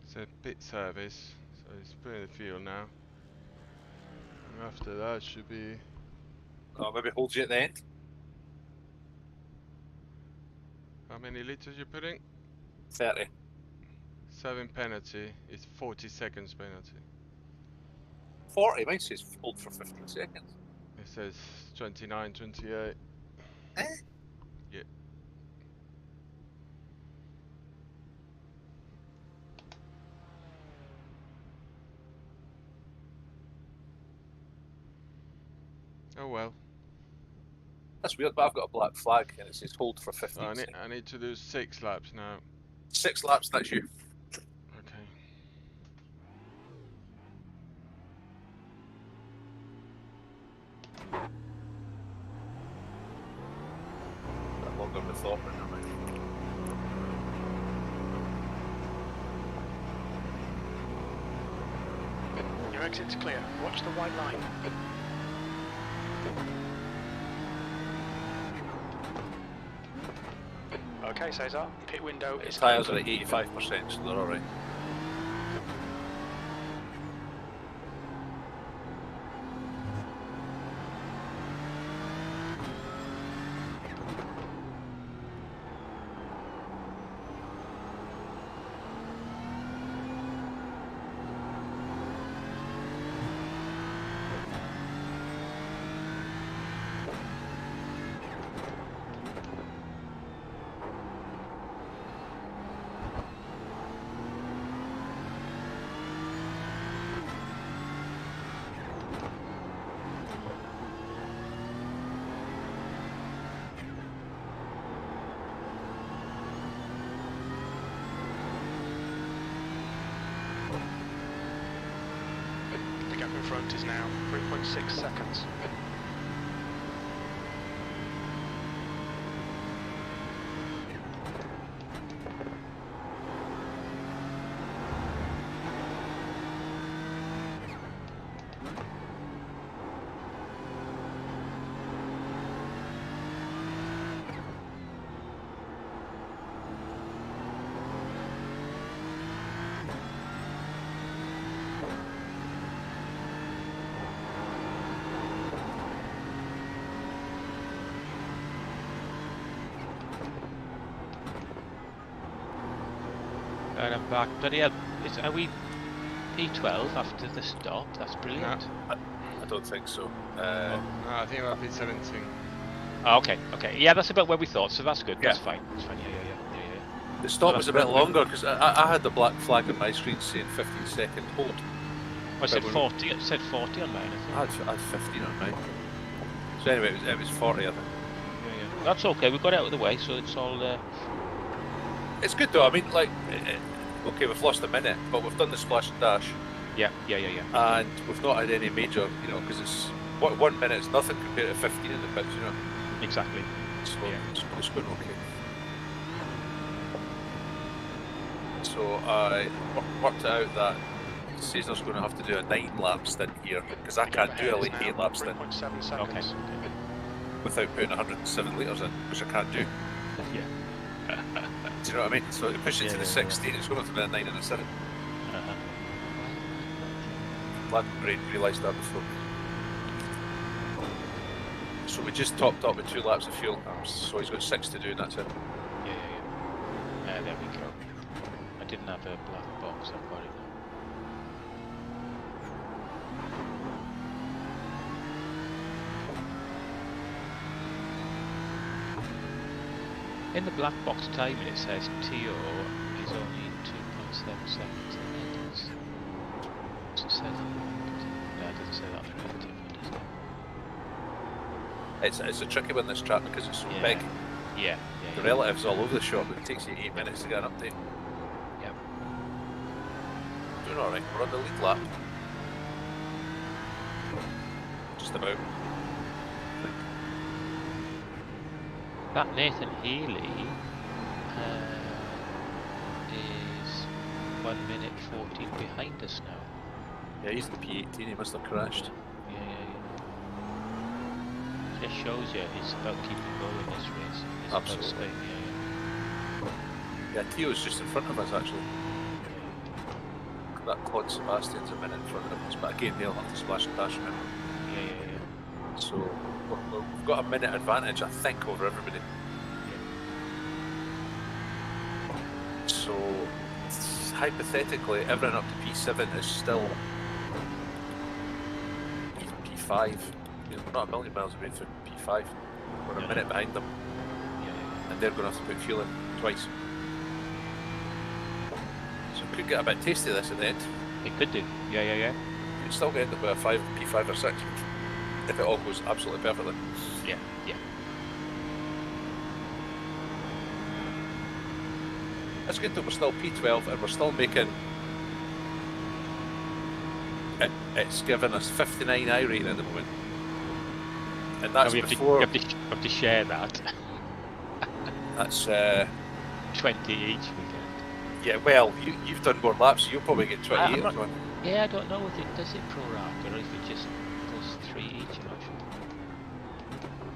[SPEAKER 3] It's a pit service, so it's putting the fuel now. And after that should be...
[SPEAKER 2] Oh, maybe hold you at the end.
[SPEAKER 3] How many liters you putting?
[SPEAKER 2] 30.
[SPEAKER 3] 7 penalty, it's 40 seconds penalty.
[SPEAKER 2] 40. Mine says hold for 15 seconds.
[SPEAKER 3] It says 29, 28.
[SPEAKER 2] Eh?
[SPEAKER 3] Yeah. Oh well.
[SPEAKER 2] That's weird, but I've got a black flag and it says hold for 15
[SPEAKER 3] So
[SPEAKER 2] seconds.
[SPEAKER 3] I need to do 6 laps now.
[SPEAKER 2] 6 laps, that's you.
[SPEAKER 3] Okay.
[SPEAKER 2] longer than I thought, but never mind.
[SPEAKER 4] Your exit's clear. Watch the white line. Okay, Cesar. Pit window
[SPEAKER 2] His
[SPEAKER 4] is
[SPEAKER 2] tyres are
[SPEAKER 4] open.
[SPEAKER 2] at 85%, so they're alright.
[SPEAKER 4] The gap in front is now 3.6 seconds.
[SPEAKER 1] And I'm back. Bloody hell. Are we P12 after the stop? That's brilliant.
[SPEAKER 2] I don't think so.
[SPEAKER 3] No, I think about P17.
[SPEAKER 1] Oh, okay, okay. Yeah, that's about where we thought, so that's good.
[SPEAKER 2] Yeah.
[SPEAKER 1] That's fine. That's fine. Yeah.
[SPEAKER 2] The stop
[SPEAKER 1] Oh,
[SPEAKER 2] was a
[SPEAKER 1] that's
[SPEAKER 2] bit
[SPEAKER 1] brilliant.
[SPEAKER 2] longer because I had the black flag on my screen saying 15-second hold.
[SPEAKER 1] I said
[SPEAKER 2] But
[SPEAKER 1] 40. It said 40 on mine, I think.
[SPEAKER 2] I had 15 on mine. So anyway, it was 40, I think.
[SPEAKER 1] Yeah. That's okay. We got it out of the way, so it's all.
[SPEAKER 2] It's good though. I mean, like, okay, we've lost a minute, but we've done the splash and dash,
[SPEAKER 1] Yeah.
[SPEAKER 2] and we've not had any major, you know, because it's 1 minute is nothing compared to 15 in the pits, you know.
[SPEAKER 1] Exactly.
[SPEAKER 2] So
[SPEAKER 1] Yeah.
[SPEAKER 2] it's going okay. So I worked out that Cesar's going to have to do a 9-lap stint here because I
[SPEAKER 4] The gap
[SPEAKER 2] can't do a
[SPEAKER 4] ahead is
[SPEAKER 2] late
[SPEAKER 4] now
[SPEAKER 2] 8-lap stint
[SPEAKER 4] 3.7 seconds.
[SPEAKER 1] Okay.
[SPEAKER 2] without putting 107 litres in, which I can't do.
[SPEAKER 1] Yeah.
[SPEAKER 2] Do you know what I mean? So to push it to the 16, it's going to have to be a 9 and a 7.
[SPEAKER 1] Uh-huh.
[SPEAKER 2] Glad I realised that before. So we just topped up with 2 laps of fuel, so he's got 6 to do and that's it.
[SPEAKER 1] Yeah. There we go. I didn't have a black box. I've got it now. In the black box timing, it says TO is only 2.7 seconds ahead. Does it say that? No, it doesn't say that on the relative one, does it?
[SPEAKER 2] It's a tricky one, this track, because it's so
[SPEAKER 1] Yeah.
[SPEAKER 2] big.
[SPEAKER 1] Yeah.
[SPEAKER 2] The relatives all over the shop, but it takes you 8 minutes to get an update.
[SPEAKER 1] Yep.
[SPEAKER 2] Doing alright, we're on the lead lap. Just about.
[SPEAKER 1] That Nathan Healy is 1 minute 14 behind us now.
[SPEAKER 2] Yeah, he's in P18, he must have crashed.
[SPEAKER 1] Yeah. Just shows you it's about keeping going this race. It's about
[SPEAKER 2] Absolutely.
[SPEAKER 1] staying,
[SPEAKER 2] Yeah, Tio's just in front of us actually. That Claude Sebastian's a minute in front of us, but again they'll have to splash and dash him.
[SPEAKER 1] Yeah.
[SPEAKER 2] So we've got a minute advantage, I think, over everybody. So hypothetically, everyone up to P7 is still P5. You know, we're not a million miles away from P5. We're a
[SPEAKER 1] Yeah.
[SPEAKER 2] minute behind them,
[SPEAKER 1] Yeah.
[SPEAKER 2] and they're going to have to put fuel in twice. So we could get a bit tasty of this at the end.
[SPEAKER 1] It could do. Yeah.
[SPEAKER 2] You'd still get up with a P5 or 6 if it all goes absolutely perfectly.
[SPEAKER 1] Yeah.
[SPEAKER 2] It's good that we're still P12 and we're still making. It's given us 59 iRacing at the moment, and that's
[SPEAKER 1] And we have
[SPEAKER 2] before.
[SPEAKER 1] to share that.
[SPEAKER 2] That's
[SPEAKER 1] 20 each weekend.
[SPEAKER 2] yeah. Well, you've done more laps, so you'll probably get 28
[SPEAKER 1] I'm
[SPEAKER 2] or
[SPEAKER 1] not-
[SPEAKER 2] something.
[SPEAKER 1] Yeah, I don't know if it does it pro rata or if it just does 3 each. I'm not sure.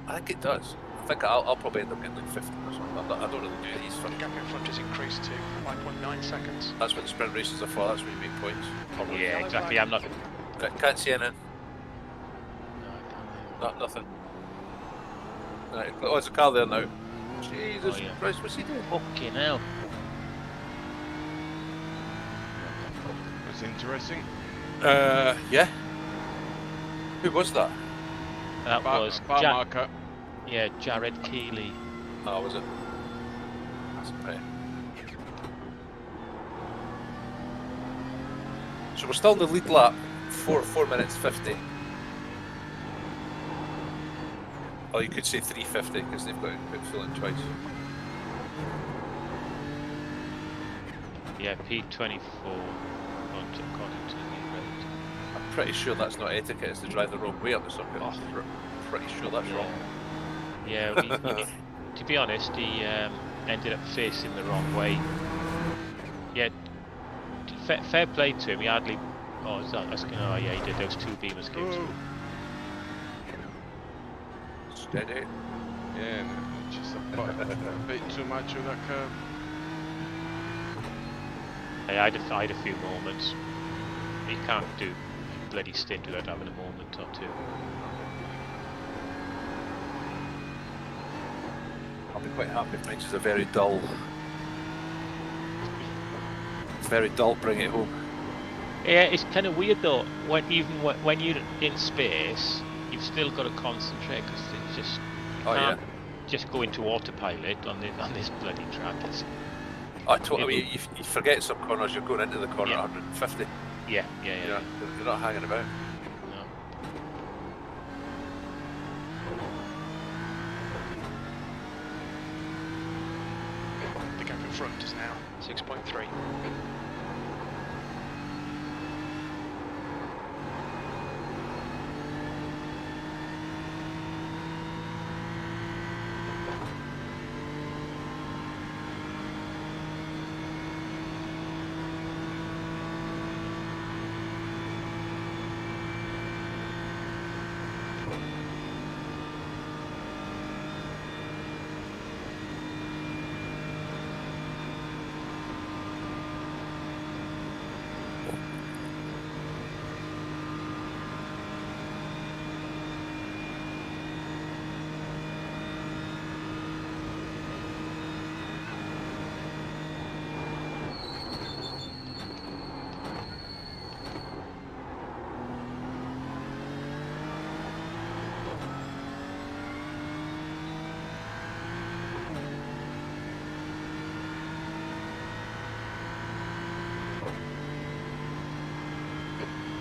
[SPEAKER 2] I think it does. I think I'll probably end up getting like 50 or something. I don't really do these for.
[SPEAKER 4] The gap in front is increased to 5.9 seconds.
[SPEAKER 2] That's what the sprint races are for. That's when you make points.
[SPEAKER 1] Yeah, exactly. I'm not.
[SPEAKER 2] Right, can't see anything.
[SPEAKER 1] No, I can't.
[SPEAKER 2] Not nothing. Right, oh, there's a car there now. Jesus
[SPEAKER 1] Oh, yeah.
[SPEAKER 2] Christ, what's he doing?
[SPEAKER 1] Fucking hell.
[SPEAKER 3] It's interesting.
[SPEAKER 2] Yeah. Who was that?
[SPEAKER 1] That was
[SPEAKER 3] Bar marker.
[SPEAKER 1] yeah, Jared Keeley.
[SPEAKER 2] Oh, was it? That's right. So we're still in the lead lap. 4 minutes 50. Oh, you could say 3:50 because they've got to put fuel in twice.
[SPEAKER 1] Yeah, P24. According to the road.
[SPEAKER 2] I'm pretty sure that's not etiquette. It's to drive the wrong way up the circuit.
[SPEAKER 1] Oh.
[SPEAKER 2] Pretty sure that's wrong.
[SPEAKER 1] Yeah, to be honest, he ended up facing the wrong way. Yeah, fair play to him. He hardly. Oh, is that? Oh, yeah, he did. Those 2 beamers came through.
[SPEAKER 2] Steady.
[SPEAKER 3] Yeah, and just a bit too much of that curve.
[SPEAKER 1] I had a few moments. You can't do a bloody stint without having a moment or two.
[SPEAKER 2] I'll be quite happy if mine's is a very dull. Very dull, bring it home.
[SPEAKER 1] Yeah, it's kind of weird though. When you're in space, you've still got to concentrate because it's just you
[SPEAKER 2] Oh,
[SPEAKER 1] can't just go into autopilot on this bloody track. It's,
[SPEAKER 2] I totally. You forget some corners. You're going into the corner
[SPEAKER 1] Yeah.
[SPEAKER 2] at 150.
[SPEAKER 1] yeah.
[SPEAKER 2] You're not hanging about.
[SPEAKER 1] No.
[SPEAKER 4] The gap in front is now 6.3.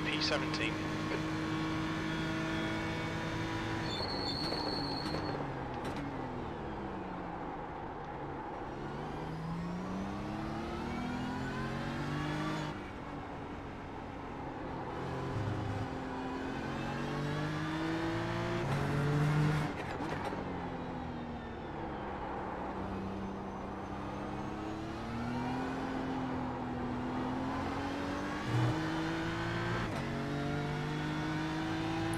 [SPEAKER 4] P17.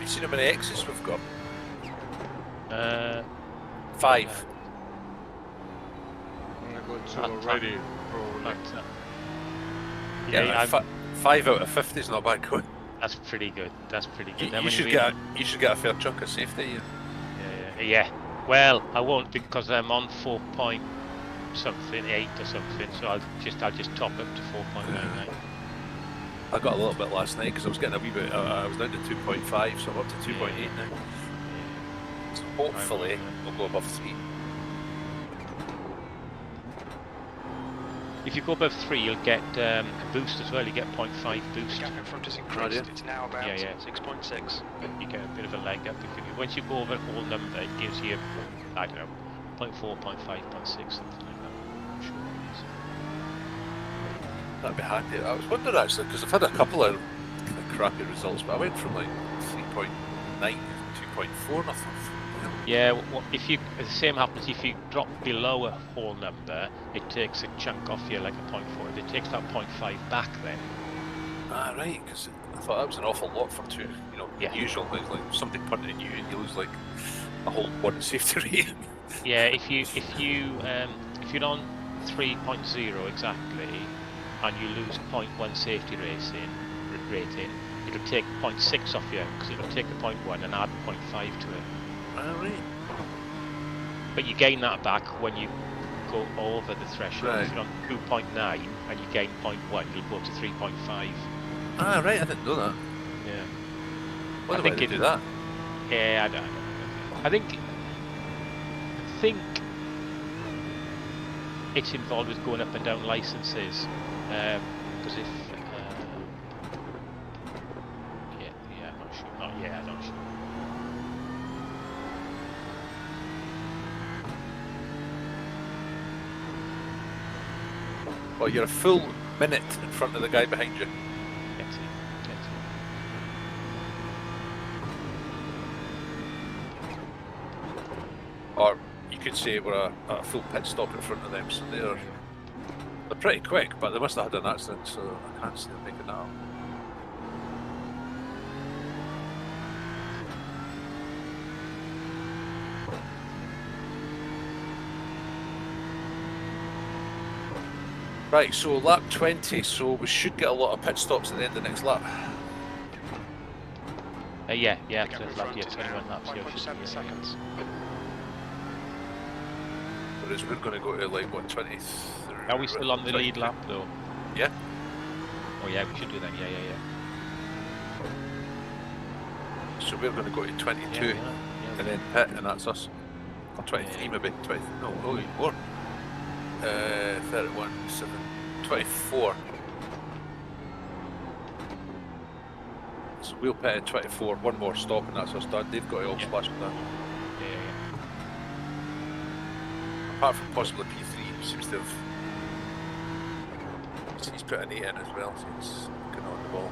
[SPEAKER 2] You seen how many X's we've got? 5.
[SPEAKER 3] I got 2
[SPEAKER 1] That-
[SPEAKER 3] already, probably.
[SPEAKER 1] But,
[SPEAKER 2] Yeah,
[SPEAKER 1] I'm-
[SPEAKER 2] 5 out of 50 is not bad going.
[SPEAKER 1] that's pretty good. That's pretty good. Then
[SPEAKER 2] You
[SPEAKER 1] when
[SPEAKER 2] should get a fair chunk of safety.
[SPEAKER 1] Yeah. Well, I won't because I'm on 4 point something 8 or something. So I'll just top up to 4.99.
[SPEAKER 2] I got a little bit last night because I was getting a wee bit. I was down to 2.5, so I'm up to 2.8 now. So hopefully we'll go above 3.
[SPEAKER 1] If you go above 3, you'll get a boost as well. You get 0.5
[SPEAKER 4] The
[SPEAKER 1] boost.
[SPEAKER 4] gap in front is increased. It's now about
[SPEAKER 1] Yeah.
[SPEAKER 4] 6.6.
[SPEAKER 1] You get a bit of a leg up. Once you go over all number, it gives you, I don't know, 0.4, 0.5, 0.6, something like that. I'm sure it is.
[SPEAKER 2] That'd be handy. I was wondering actually because I've had a couple of kind of crappy results, but I went from like 3.9 to 2.4 and I thought,
[SPEAKER 1] Yeah, if you the same happens if you drop below a hole number, it takes a chunk off you like a 0.4. It takes that 0.5 back then.
[SPEAKER 2] Ah, right, because I thought that was an awful lot for two, you know,
[SPEAKER 1] Yeah.
[SPEAKER 2] unusual. It's like somebody punting you and you lose like a whole one safety rating.
[SPEAKER 1] Yeah, if you're on 3.0 exactly, and you lose 0.1 safety rating, it'll take 0.6 off you because it'll take the 0.1 and add 0.5 to it.
[SPEAKER 2] Ah, right.
[SPEAKER 1] But you gain that back when you go over the threshold.
[SPEAKER 2] Right.
[SPEAKER 1] If you're on 2.9 and you gain 0.1, you'll go to 3.5.
[SPEAKER 2] Ah, right, I didn't know that.
[SPEAKER 1] Yeah.
[SPEAKER 2] Why
[SPEAKER 1] I
[SPEAKER 2] do
[SPEAKER 1] think
[SPEAKER 2] they do that?
[SPEAKER 1] Yeah, I don't. I think it's involved with going up and down licenses. Because if I'm not sure. I'm not sure.
[SPEAKER 2] Well, you're a full minute in front of the guy behind you.
[SPEAKER 1] Get it.
[SPEAKER 2] Or you could say we're a full pit stop in front of them, so they're pretty quick, but they must have had an accident, so I can't see them making that up. Right, so lap 20, so we should get a lot of pit stops at the end of the next lap.
[SPEAKER 1] Yeah,
[SPEAKER 4] The gap in
[SPEAKER 1] after
[SPEAKER 4] front
[SPEAKER 1] lap,
[SPEAKER 4] is
[SPEAKER 1] 21
[SPEAKER 4] now
[SPEAKER 1] laps.
[SPEAKER 4] 1.7 seconds.
[SPEAKER 2] Whereas we're going to go to like, what, 23?
[SPEAKER 1] Are we still on the lead lap though?
[SPEAKER 2] Yeah.
[SPEAKER 1] Oh yeah, we should do that. Yeah.
[SPEAKER 2] So we're going to go to 22
[SPEAKER 1] Yeah, we are.
[SPEAKER 2] and then pit, and that's us. Or 23
[SPEAKER 1] Yeah.
[SPEAKER 2] maybe. 20, no, oh, more. 31, 7, 24. So we'll pit at 24, one more stop and that's us done. They've got it all
[SPEAKER 1] Yeah.
[SPEAKER 2] splashed with that.
[SPEAKER 1] Yeah.
[SPEAKER 2] Apart from possibly P3, seems to have. He's put an 8 in as well, so he's getting on the ball.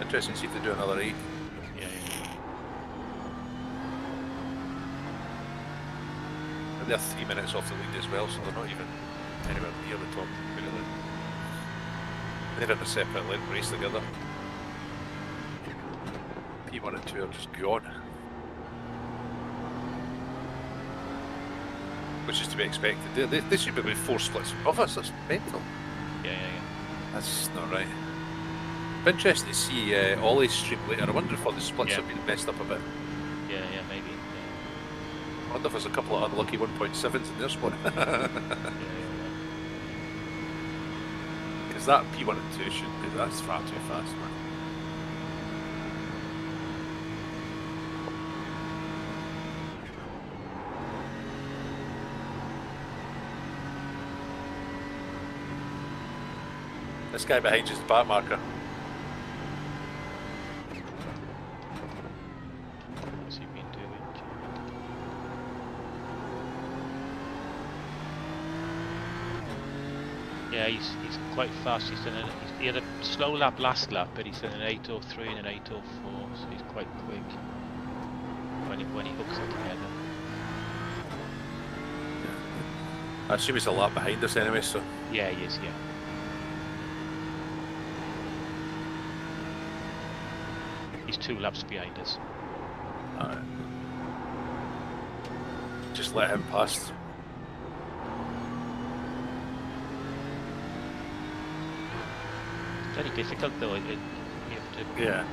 [SPEAKER 2] Interesting to see if they do another 8.
[SPEAKER 1] Yeah.
[SPEAKER 2] And they're 3 minutes off the lead as well, so they're not even anywhere near the top. Really. They're in a separate lane race together. P1 and 2 are just gone. Which is to be expected. They should be about 4 splits above us, that's mental.
[SPEAKER 1] Yeah.
[SPEAKER 2] That's not right. Be interesting to see Ollie's stream later. I wonder if all the splits
[SPEAKER 1] Yeah.
[SPEAKER 2] have been messed up a bit.
[SPEAKER 1] Yeah, maybe.
[SPEAKER 2] I wonder if there's a couple of unlucky 1.7s in their spot.
[SPEAKER 1] Yeah.
[SPEAKER 2] Because that P1 and 2 should be, that's far too fast, man. This guy behind you is the back marker.
[SPEAKER 1] What's he been doing? Yeah, he's quite fast. He had a slow lap last lap, but he's done an 8:03 and an 8:04, so he's quite quick when he hooks it together.
[SPEAKER 2] I assume he's a lap behind us anyway, so.
[SPEAKER 1] Yeah, he is. Yeah. He's 2 laps behind us.
[SPEAKER 2] Just let him pass.
[SPEAKER 1] It's very difficult though. You have to.
[SPEAKER 2] Yeah.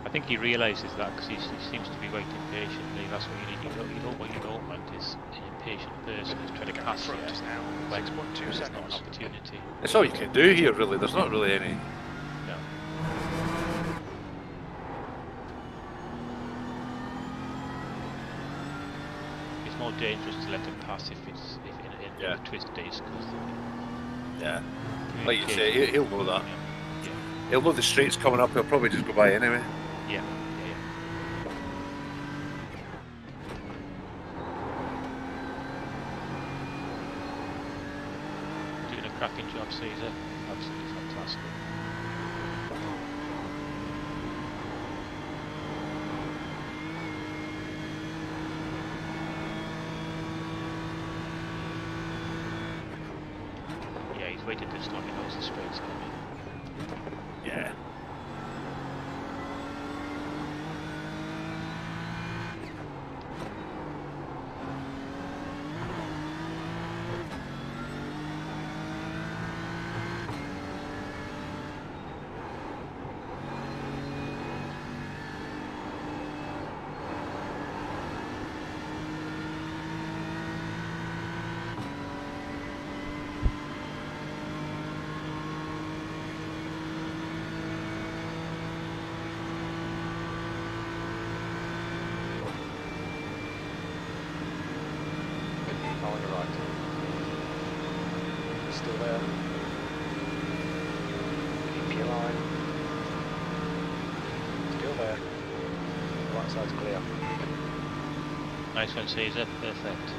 [SPEAKER 1] I think he realises that because he seems to be waiting patiently. That's what you need. What you don't want is an impatient person who's trying to
[SPEAKER 4] The gap in
[SPEAKER 1] pass you
[SPEAKER 4] front is now
[SPEAKER 1] when
[SPEAKER 4] 6.2
[SPEAKER 1] there's not an
[SPEAKER 4] seconds.
[SPEAKER 1] opportunity.
[SPEAKER 2] It's all you can do here, really. There's not really any.
[SPEAKER 1] No. It's more dangerous to let him pass if in
[SPEAKER 2] Yeah.
[SPEAKER 1] the twist days because
[SPEAKER 2] Yeah. Like you say, he'll know that.
[SPEAKER 1] Yeah.
[SPEAKER 2] He'll know the straight's coming up, he'll probably just go by anyway.
[SPEAKER 1] Yeah. Doing a Cracking job, Caesar. Absolutely fantastic. Yeah, he's waited this long, he knows the straight's coming.
[SPEAKER 2] Yeah.
[SPEAKER 7] On the right. Still there. Keep your line. Still there. Right side's clear.
[SPEAKER 1] Nice one, Caesar. Perfect.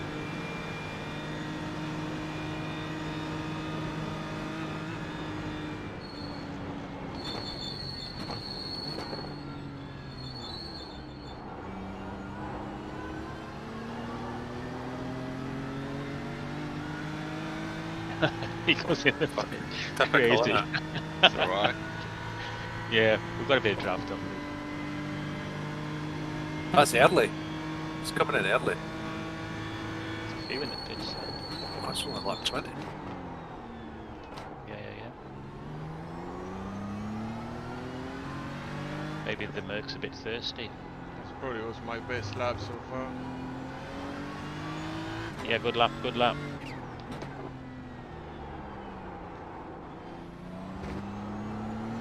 [SPEAKER 1] He goes in the fucking
[SPEAKER 2] Typical,
[SPEAKER 1] crazy.
[SPEAKER 2] innit?
[SPEAKER 3] It's alright.
[SPEAKER 1] Yeah, we've got a bit of draft on.
[SPEAKER 2] That's early. It's coming in early.
[SPEAKER 1] You in the pits.
[SPEAKER 2] That's only lap 20.
[SPEAKER 1] Yeah. Maybe the Merc's a bit thirsty.
[SPEAKER 3] This probably was my best lap so far.
[SPEAKER 1] Yeah, good lap, good lap.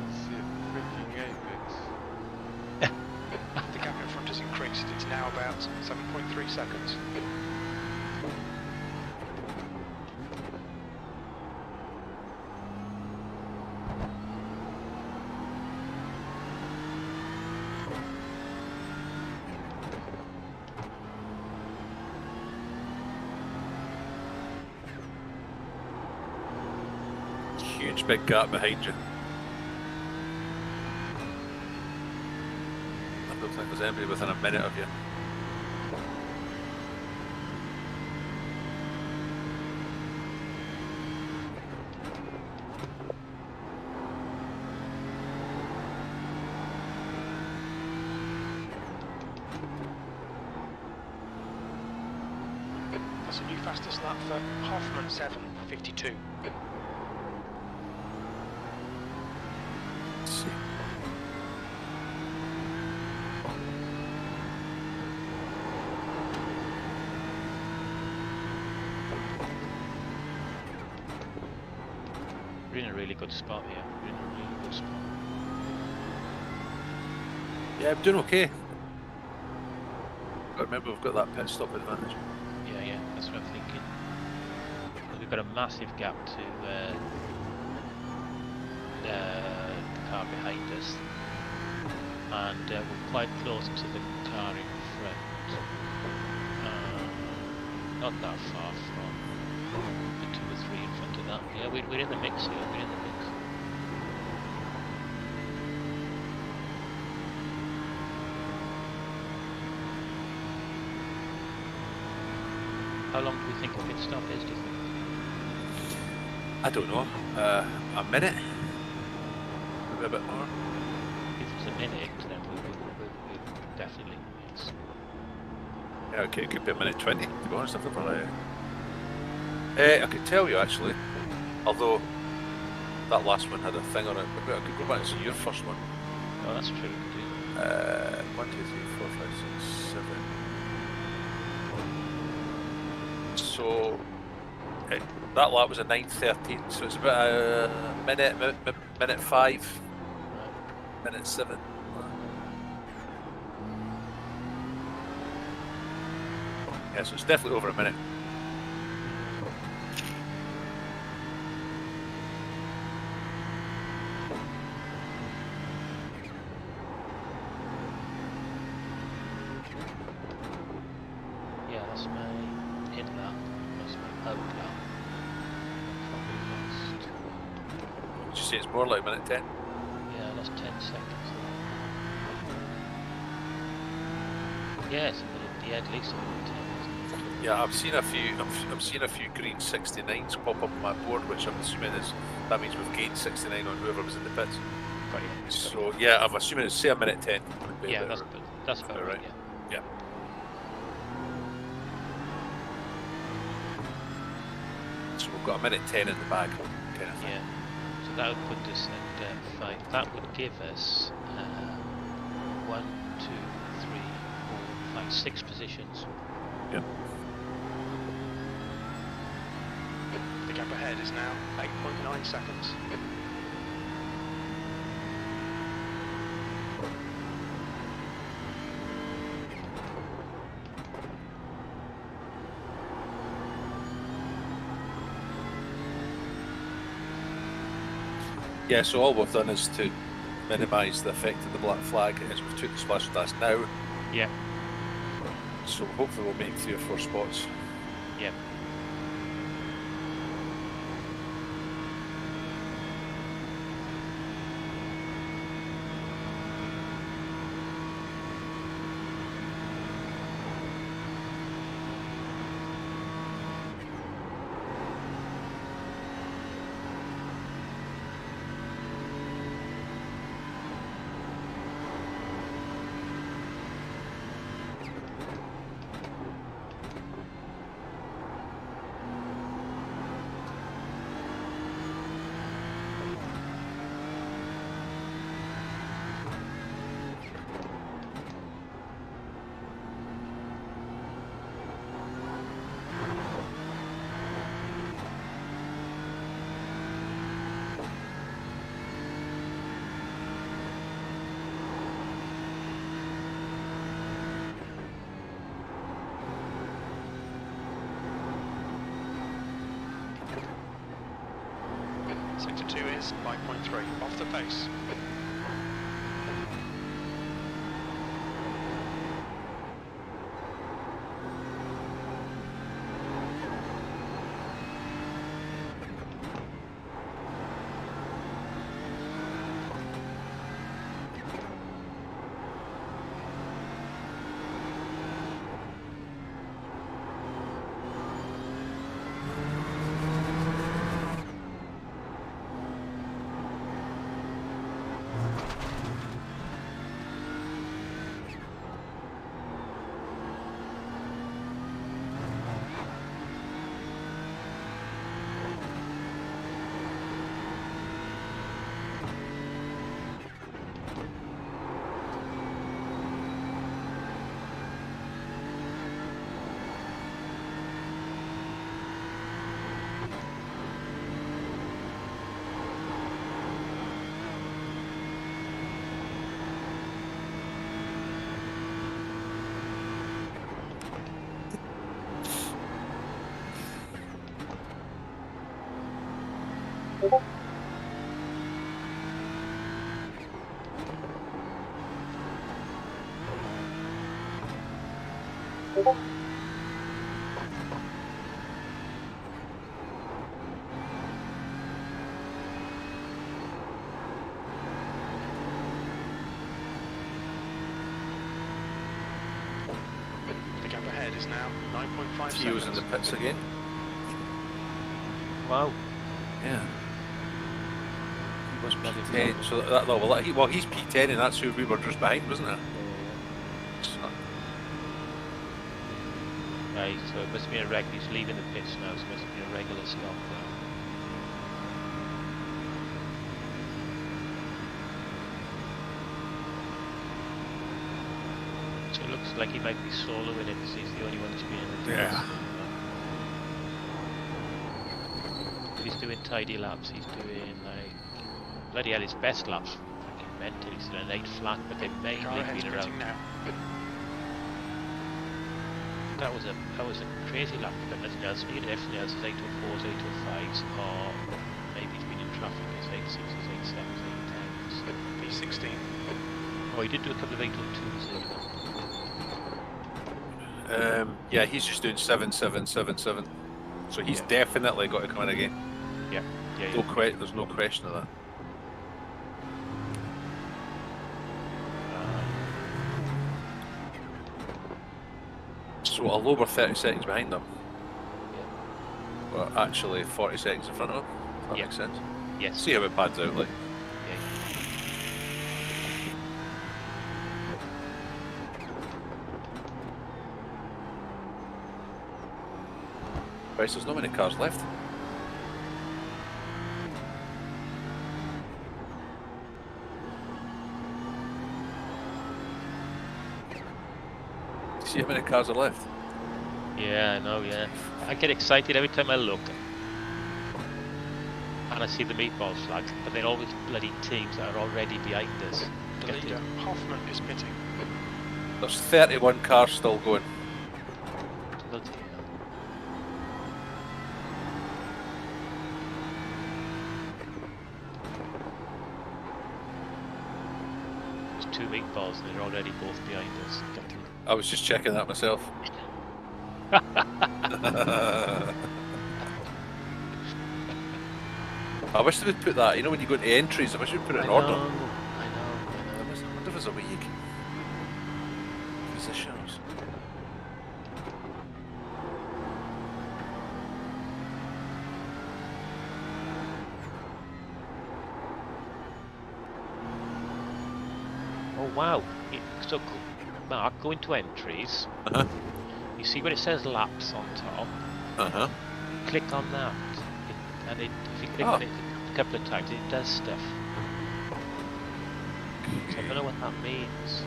[SPEAKER 3] Let's see, freaking apex.
[SPEAKER 4] The gap in front has increased. It's now about 7.3 seconds.
[SPEAKER 2] Huge big gap behind you. I don't think there's anybody within a minute of you.
[SPEAKER 4] That's a new fastest lap for Hoffman, 7:52.
[SPEAKER 2] Let's see.
[SPEAKER 1] We're in a really good spot here. We're in a really good spot.
[SPEAKER 2] Yeah, I'm doing okay. But remember, we've got that pit stop advantage.
[SPEAKER 1] Yeah, that's what I'm thinking. We've got a massive gap to the car behind us, and we're quite close to the car in front. Not that far from the 2 or 3 in front of that. Yeah, we're in the mix here. We're in the mix. How long do we think a pit stop is, do you think?
[SPEAKER 2] I don't know. A minute? Maybe a bit more.
[SPEAKER 1] If it's a minute, then we'll definitely, yes.
[SPEAKER 2] Yeah, okay, it could be a minute 20, to be honest, after that. I could tell you actually, although that last one had a thing on it, but I could go back and see your first one.
[SPEAKER 1] Oh, that's true. We could do that.
[SPEAKER 2] 1, 2, 3, 4, 5, 6, 7. So that lap was a 9:13, so it's about a minute 5, minute 7. Yeah, so it's definitely over a minute.
[SPEAKER 1] Yeah, that's my in lap. That's my out lap. Probably was.
[SPEAKER 2] say it's more like a minute 10.
[SPEAKER 1] Yeah, I lost 10 seconds. Yeah, it's a minute. Yeah, at least a minute 10. Isn't it?
[SPEAKER 2] Yeah, I've seen a few. I've seen a few green 69s pop up on my board, which I'm assuming is that means we've gained 69 on whoever was in the pits.
[SPEAKER 1] Got you.
[SPEAKER 2] So yeah, I'm assuming it's say a minute 10. Would be
[SPEAKER 1] Yeah,
[SPEAKER 2] about
[SPEAKER 1] that's about right.
[SPEAKER 2] right.
[SPEAKER 1] Yeah.
[SPEAKER 2] So we've got a minute 10 in the bag. Kind of thing.
[SPEAKER 1] Yeah. So that would put us at 5. That would give us 1, 2, 3, 4, 5, 6 positions.
[SPEAKER 2] Yep.
[SPEAKER 4] The gap ahead is now 8.9 seconds.
[SPEAKER 2] Yeah, so all we've done is to minimise the effect of the black flag as we've took the splash with us now.
[SPEAKER 1] Yeah.
[SPEAKER 2] So hopefully we'll make 3 or 4 spots.
[SPEAKER 1] Yeah.
[SPEAKER 4] Sector 2 is 5.3, off the pace. The gap ahead is now 9.5
[SPEAKER 2] Theo's in
[SPEAKER 4] seconds.
[SPEAKER 2] the pits again.
[SPEAKER 1] Wow.
[SPEAKER 2] Yeah. He was P10, so he's P10 and that's who we were just behind, wasn't it? So,
[SPEAKER 1] Right, so it must be a regular. He's leaving the pits now, so it must be a regular stop now. So it looks like he might be soloing it because he's the only one to be in the
[SPEAKER 2] Yeah.
[SPEAKER 1] But he's doing tidy laps. He's doing like bloody hell, his best laps. Fucking mental. He's doing an 8 flat, but they mainly
[SPEAKER 4] Car ahead's
[SPEAKER 1] been
[SPEAKER 4] pitting
[SPEAKER 1] around.
[SPEAKER 4] now.
[SPEAKER 1] That was a crazy lap. But nothing else. Everything else is 804s, 805s, or maybe he's been in traffic. It's 86s, 87s, 810s.
[SPEAKER 4] P16.
[SPEAKER 1] Oh, he did do a couple of 802s.
[SPEAKER 2] yeah, he's just doing 7, 7, 7, 7. So he's definitely got to come in again.
[SPEAKER 1] Yeah.
[SPEAKER 2] There's no question of that. So a lower 30 seconds behind them. But actually 40 seconds in front of them. That
[SPEAKER 1] Yeah.
[SPEAKER 2] makes sense.
[SPEAKER 1] Yes.
[SPEAKER 2] See how it pads out like.
[SPEAKER 1] Yeah.
[SPEAKER 2] Right, so there's not many cars left. See how many cars are left?
[SPEAKER 1] Yeah, I know, yeah. I get excited every time I look. And I see the meatball flags, but they're always bloody teams that are already behind us.
[SPEAKER 4] The
[SPEAKER 1] Get
[SPEAKER 4] leader,
[SPEAKER 1] to-
[SPEAKER 4] Hoffman, is pitting.
[SPEAKER 2] There's 31 cars still going.
[SPEAKER 1] bloody hell. There's 2 meatballs and they're already both behind us. Get to-
[SPEAKER 2] I was just checking that myself. I wish they would put that, you know when you go into entries, I wish they'd put it in order.
[SPEAKER 1] I know.
[SPEAKER 2] I wonder if there's a way you can positions.
[SPEAKER 1] Oh wow. So, Mark, go into entries.
[SPEAKER 2] Uh-huh.
[SPEAKER 1] You see where it says laps on top?
[SPEAKER 2] Uh-huh.
[SPEAKER 1] Click on that. And if you click on it a couple of times, it does stuff. So I don't know what that means.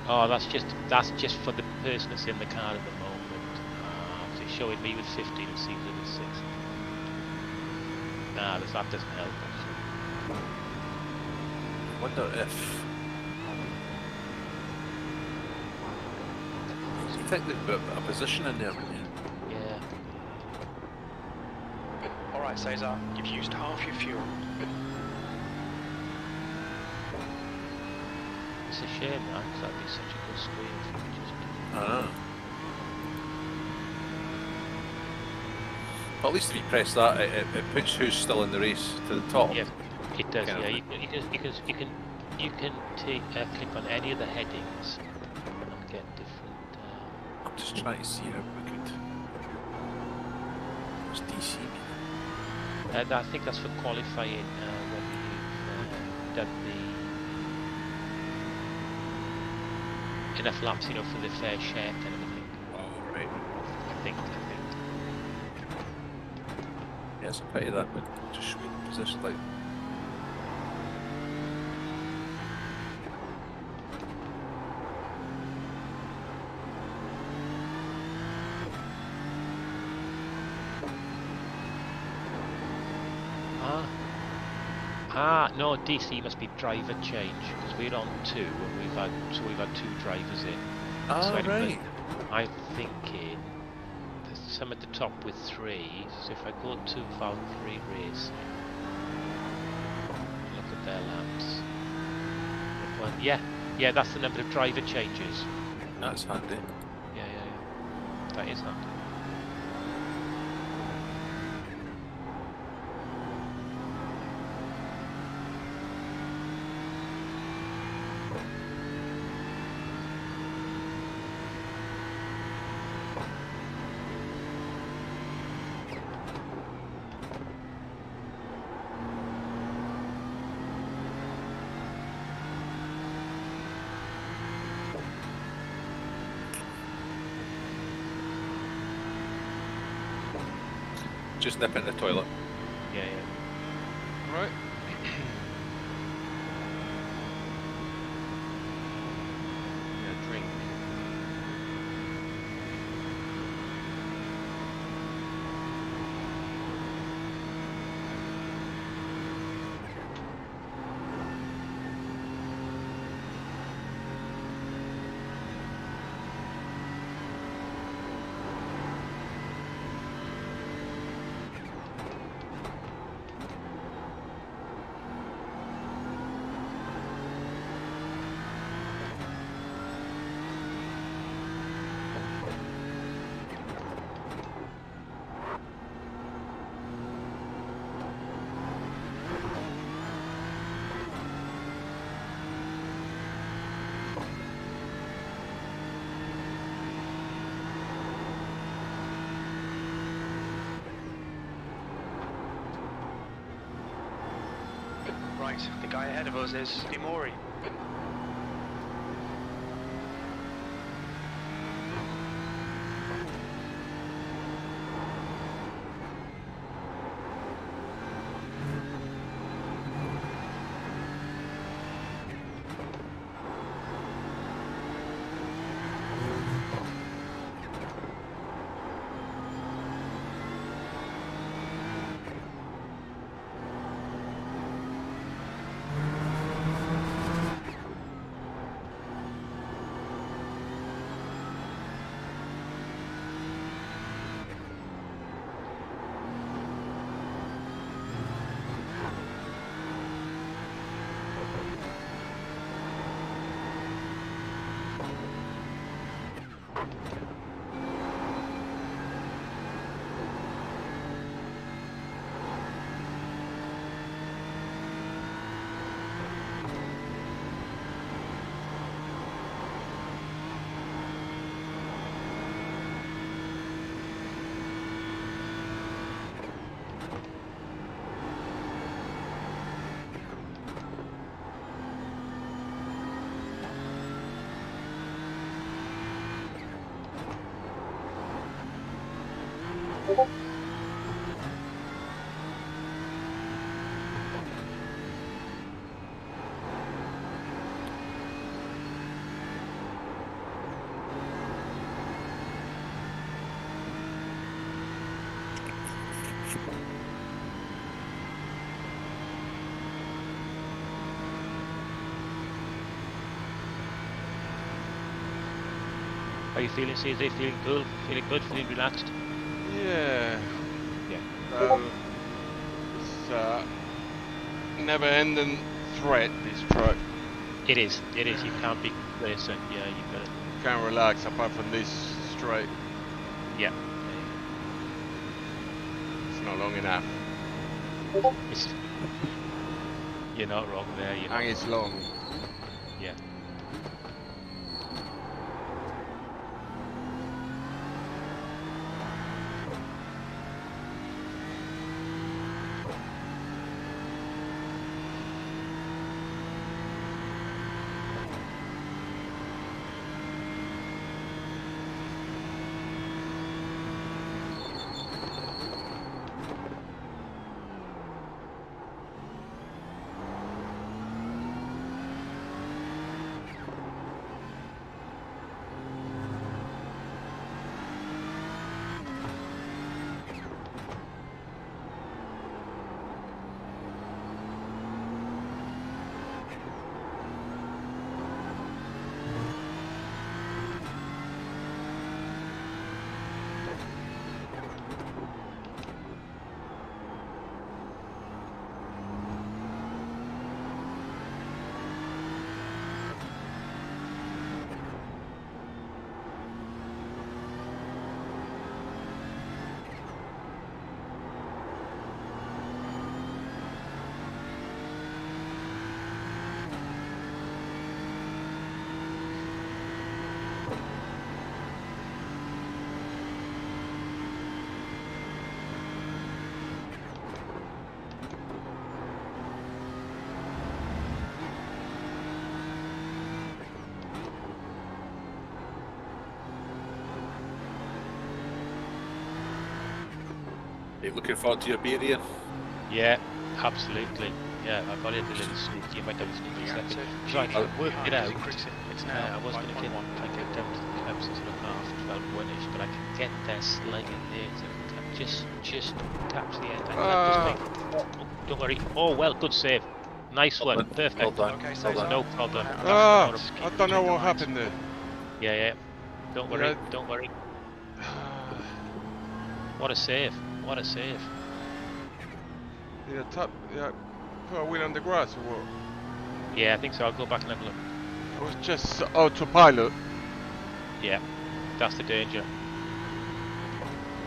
[SPEAKER 1] Oh, that's just for the person that's in the car at the moment. So it's showing me with 15 and seems with 6. Nah, that doesn't help. Actually.
[SPEAKER 2] Wonder if you think they've put a position in there, wouldn't you?
[SPEAKER 1] Yeah.
[SPEAKER 4] Alright, Cesar, you've used half your fuel.
[SPEAKER 1] It's a shame that, because that'd be such a good screen if you could just do
[SPEAKER 2] I know. Well, at least if you press that, it puts who's still in the race to the top.
[SPEAKER 1] Yeah, it does.
[SPEAKER 2] Kind of
[SPEAKER 1] Yeah,
[SPEAKER 2] thing.
[SPEAKER 1] you can take click on any of the headings and get different.
[SPEAKER 2] I'm just trying to see how we could. What's DC mean?
[SPEAKER 1] I think that's for qualifying when you've done the enough laps, you know, for the fair share kind of a thing.
[SPEAKER 2] Oh, right.
[SPEAKER 1] I think.
[SPEAKER 2] Yeah, it's a pity that would just show you the position like.
[SPEAKER 1] No, DC must be driver change because we're on 2 and we've had 2 drivers in.
[SPEAKER 2] Ah,
[SPEAKER 1] anyway,
[SPEAKER 2] right.
[SPEAKER 1] I'm thinking there's some at the top with 3. So if I go to Valve 3 race, look at their laps. Yeah, that's the number of driver changes.
[SPEAKER 2] That's handy.
[SPEAKER 1] Yeah. That is handy.
[SPEAKER 2] Just nip in the toilet.
[SPEAKER 1] Yeah.
[SPEAKER 3] Right. Yeah, drink.
[SPEAKER 4] Right, the guy ahead of us is Imori.
[SPEAKER 1] How you feeling, CZ? Feeling cool? Feeling good? Feeling relaxed?
[SPEAKER 3] Yeah.
[SPEAKER 1] Yeah.
[SPEAKER 3] It's never-ending threat, this truck.
[SPEAKER 1] It is. It is. You can't be complacent. Yeah, you've got to.
[SPEAKER 3] Can't relax apart from this straight.
[SPEAKER 1] Yeah.
[SPEAKER 3] It's not long enough.
[SPEAKER 1] It's, you're not wrong there. You're not
[SPEAKER 3] And it's long.
[SPEAKER 1] Yeah.
[SPEAKER 2] You looking forward to your beer, Ian?
[SPEAKER 1] Yeah, absolutely. Yeah, I got it a little sneaky. You might have a sneaky second. Trying to work it out.
[SPEAKER 4] It's
[SPEAKER 1] I
[SPEAKER 4] now
[SPEAKER 1] was going to get down to the clubs at sort of half 12-1ish, but I can get there slightly later. Just taps the end. Oh, don't worry. Oh well, good save. Nice one. Perfect.
[SPEAKER 2] Well done.
[SPEAKER 4] Okay,
[SPEAKER 2] Well done.
[SPEAKER 1] No problem.
[SPEAKER 3] I don't know what happened there.
[SPEAKER 1] Yeah. Don't worry. Don't worry. What a save. What a save.
[SPEAKER 3] Yeah, put a wheel on the grass or what?
[SPEAKER 1] Yeah, I think so. I'll go back and have a look.
[SPEAKER 3] It was just autopilot.
[SPEAKER 1] Yeah, that's the danger.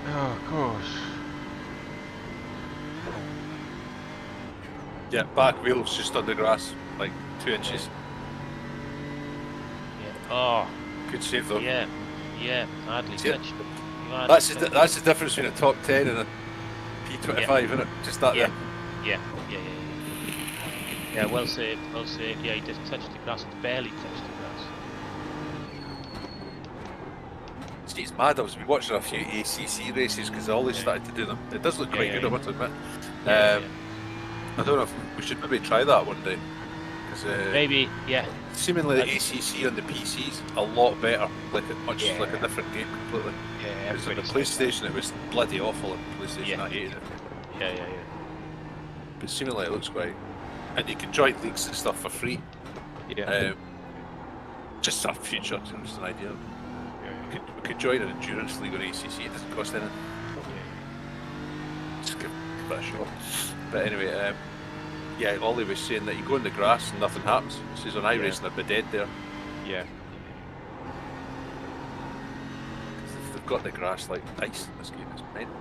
[SPEAKER 3] Oh gosh.
[SPEAKER 2] Yeah, back wheel's just on the grass, like 2 inches.
[SPEAKER 1] Yeah. Oh,
[SPEAKER 2] Good save though.
[SPEAKER 1] yeah. Hardly
[SPEAKER 2] See it?
[SPEAKER 1] touched.
[SPEAKER 2] That's the difference between a top 10 and a P25, isn't it? Just that
[SPEAKER 1] Yeah.
[SPEAKER 2] there.
[SPEAKER 1] Yeah. Yeah, well saved, well saved. Yeah, he just touched the grass, barely touched the grass.
[SPEAKER 2] See, it's mad. I was watching a few ACC races because I always started to do them. It does look quite good, I must admit.
[SPEAKER 1] Yeah,
[SPEAKER 2] I don't know if we should maybe try that one day. Cause,
[SPEAKER 1] maybe, yeah.
[SPEAKER 2] seemingly the ACC on the PC's a lot better, like much like a different game completely.
[SPEAKER 1] Yeah,
[SPEAKER 2] Because on the PlayStation it was bloody awful on PlayStation.
[SPEAKER 1] Yeah.
[SPEAKER 2] I hated it.
[SPEAKER 1] Yeah.
[SPEAKER 2] But seemingly it looks great, and you can join leagues and stuff for free.
[SPEAKER 1] Yeah.
[SPEAKER 2] Just a future, just an idea. We could join an endurance league on ACC. It doesn't cost anything. Just give it a shot. But anyway, yeah, Ollie was saying that you go in the grass and nothing happens. He says on iRacing they'd be dead there.
[SPEAKER 1] Yeah.
[SPEAKER 2] They've got the grass like ice in this game. It's mental.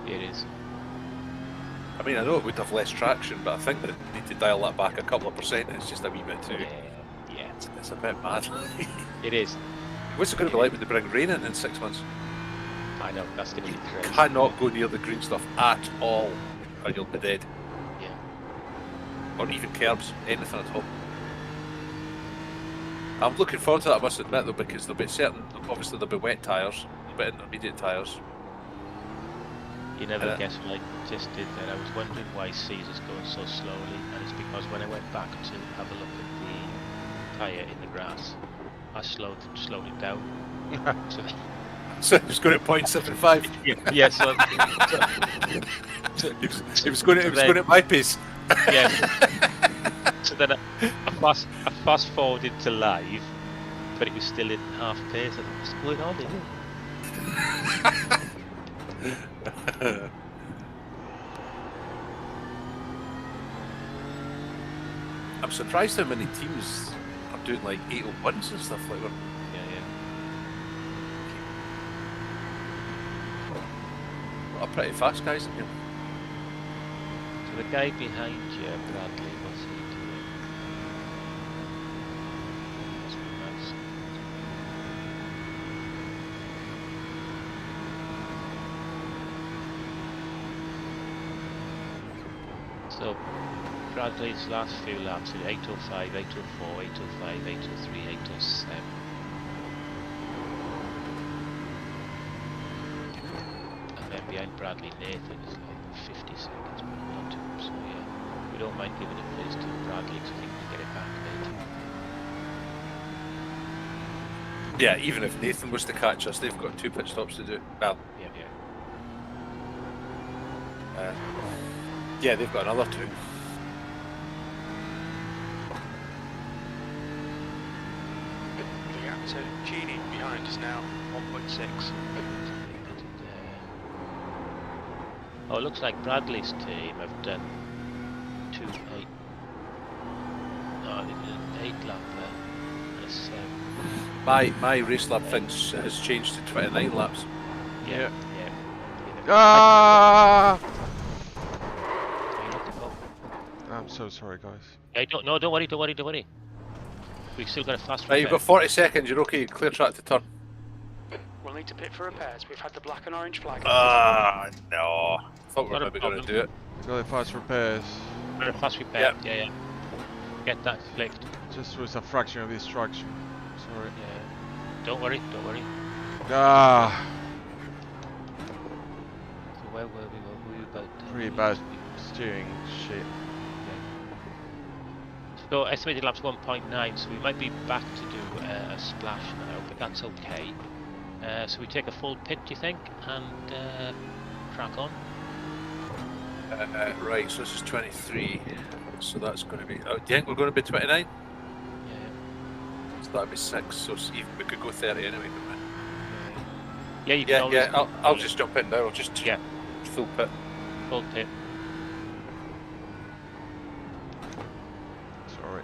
[SPEAKER 1] It is.
[SPEAKER 2] I mean, I know it would have less traction, but I think they need to dial that back a couple of percent. It's just a wee bit too.
[SPEAKER 1] Yeah.
[SPEAKER 2] It's a bit mad.
[SPEAKER 1] It is.
[SPEAKER 2] What's it going to be like when they bring rain in 6 months?
[SPEAKER 1] I know, that's going to be crazy.
[SPEAKER 2] Cannot go near the green stuff at all, or you'll be dead.
[SPEAKER 1] Yeah.
[SPEAKER 2] Or even curbs, anything at all. I'm looking forward to that, I must admit, though, because there'll be obviously there'll be wet tyres, but intermediate tyres.
[SPEAKER 1] You never guess what I just did there. I was wondering why Caesar's going so slowly, and it's because when I went back to have a look at the tyre in the grass, I slowed it down.
[SPEAKER 2] So it was going at 0.75.
[SPEAKER 1] Yeah, so
[SPEAKER 2] it was going at my pace.
[SPEAKER 1] Yeah. So then I fast forwarded to live, but it was still in half pace. I thought, what's going on here?
[SPEAKER 2] I'm surprised how many teams are doing like 801s and stuff like that.
[SPEAKER 1] Yeah.
[SPEAKER 2] What a pretty fast guys in here.
[SPEAKER 1] So the guy behind you, Bradley, what's he doing? Must be nice. So Bradley's last few laps are 805, 804, 805, 803, 807. And then behind Bradley, Nathan is like 50 seconds, but not too much. So yeah, we don't mind giving it pace to Bradley because I think we get it back later.
[SPEAKER 2] Yeah, even if Nathan was to catch us, they've got 2 pit stops to do. Well,
[SPEAKER 1] Yeah.
[SPEAKER 2] yeah, they've got another 2.
[SPEAKER 4] The gap to Genie behind is now 1.6.
[SPEAKER 1] Oh, it looks like Bradley's team have done 2-8. No, they did an 8 lap there. And a 7.
[SPEAKER 2] My race lap thing has changed to 29 laps.
[SPEAKER 1] Yeah.
[SPEAKER 3] Ah!
[SPEAKER 1] So you look to go.
[SPEAKER 3] I'm so sorry, guys.
[SPEAKER 1] Hey, don't worry. We've still got a fast
[SPEAKER 2] Right, you've got 40 seconds, you're okay, clear track to turn.
[SPEAKER 4] We'll need to pit for repairs. We've had the black and orange flag.
[SPEAKER 2] Ah, no. Thought we were
[SPEAKER 1] Not a
[SPEAKER 2] maybe going to do it.
[SPEAKER 3] Go the fast repairs.
[SPEAKER 1] We're a fast repair. Yeah. Get that flicked.
[SPEAKER 3] Just was a fraction of this traction. Sorry.
[SPEAKER 1] Yeah. Don't worry.
[SPEAKER 3] Ah!
[SPEAKER 1] So where were we? Were we about?
[SPEAKER 3] Pretty bad steering shit.
[SPEAKER 1] So estimated laps 1.9. So we might be back to do a splash now, but that's okay. So we take a full pit, do you think, and crack on?
[SPEAKER 2] Right, so this is 23. So that's going to be. Oh, do you think we're going to be 29?
[SPEAKER 1] Yeah.
[SPEAKER 2] So that'd be 6. So even we could go 30 anyway, couldn't we?
[SPEAKER 1] Yeah, you can always
[SPEAKER 2] I'll just jump in now. I'll just full pit.
[SPEAKER 1] full pit.
[SPEAKER 3] Sorry.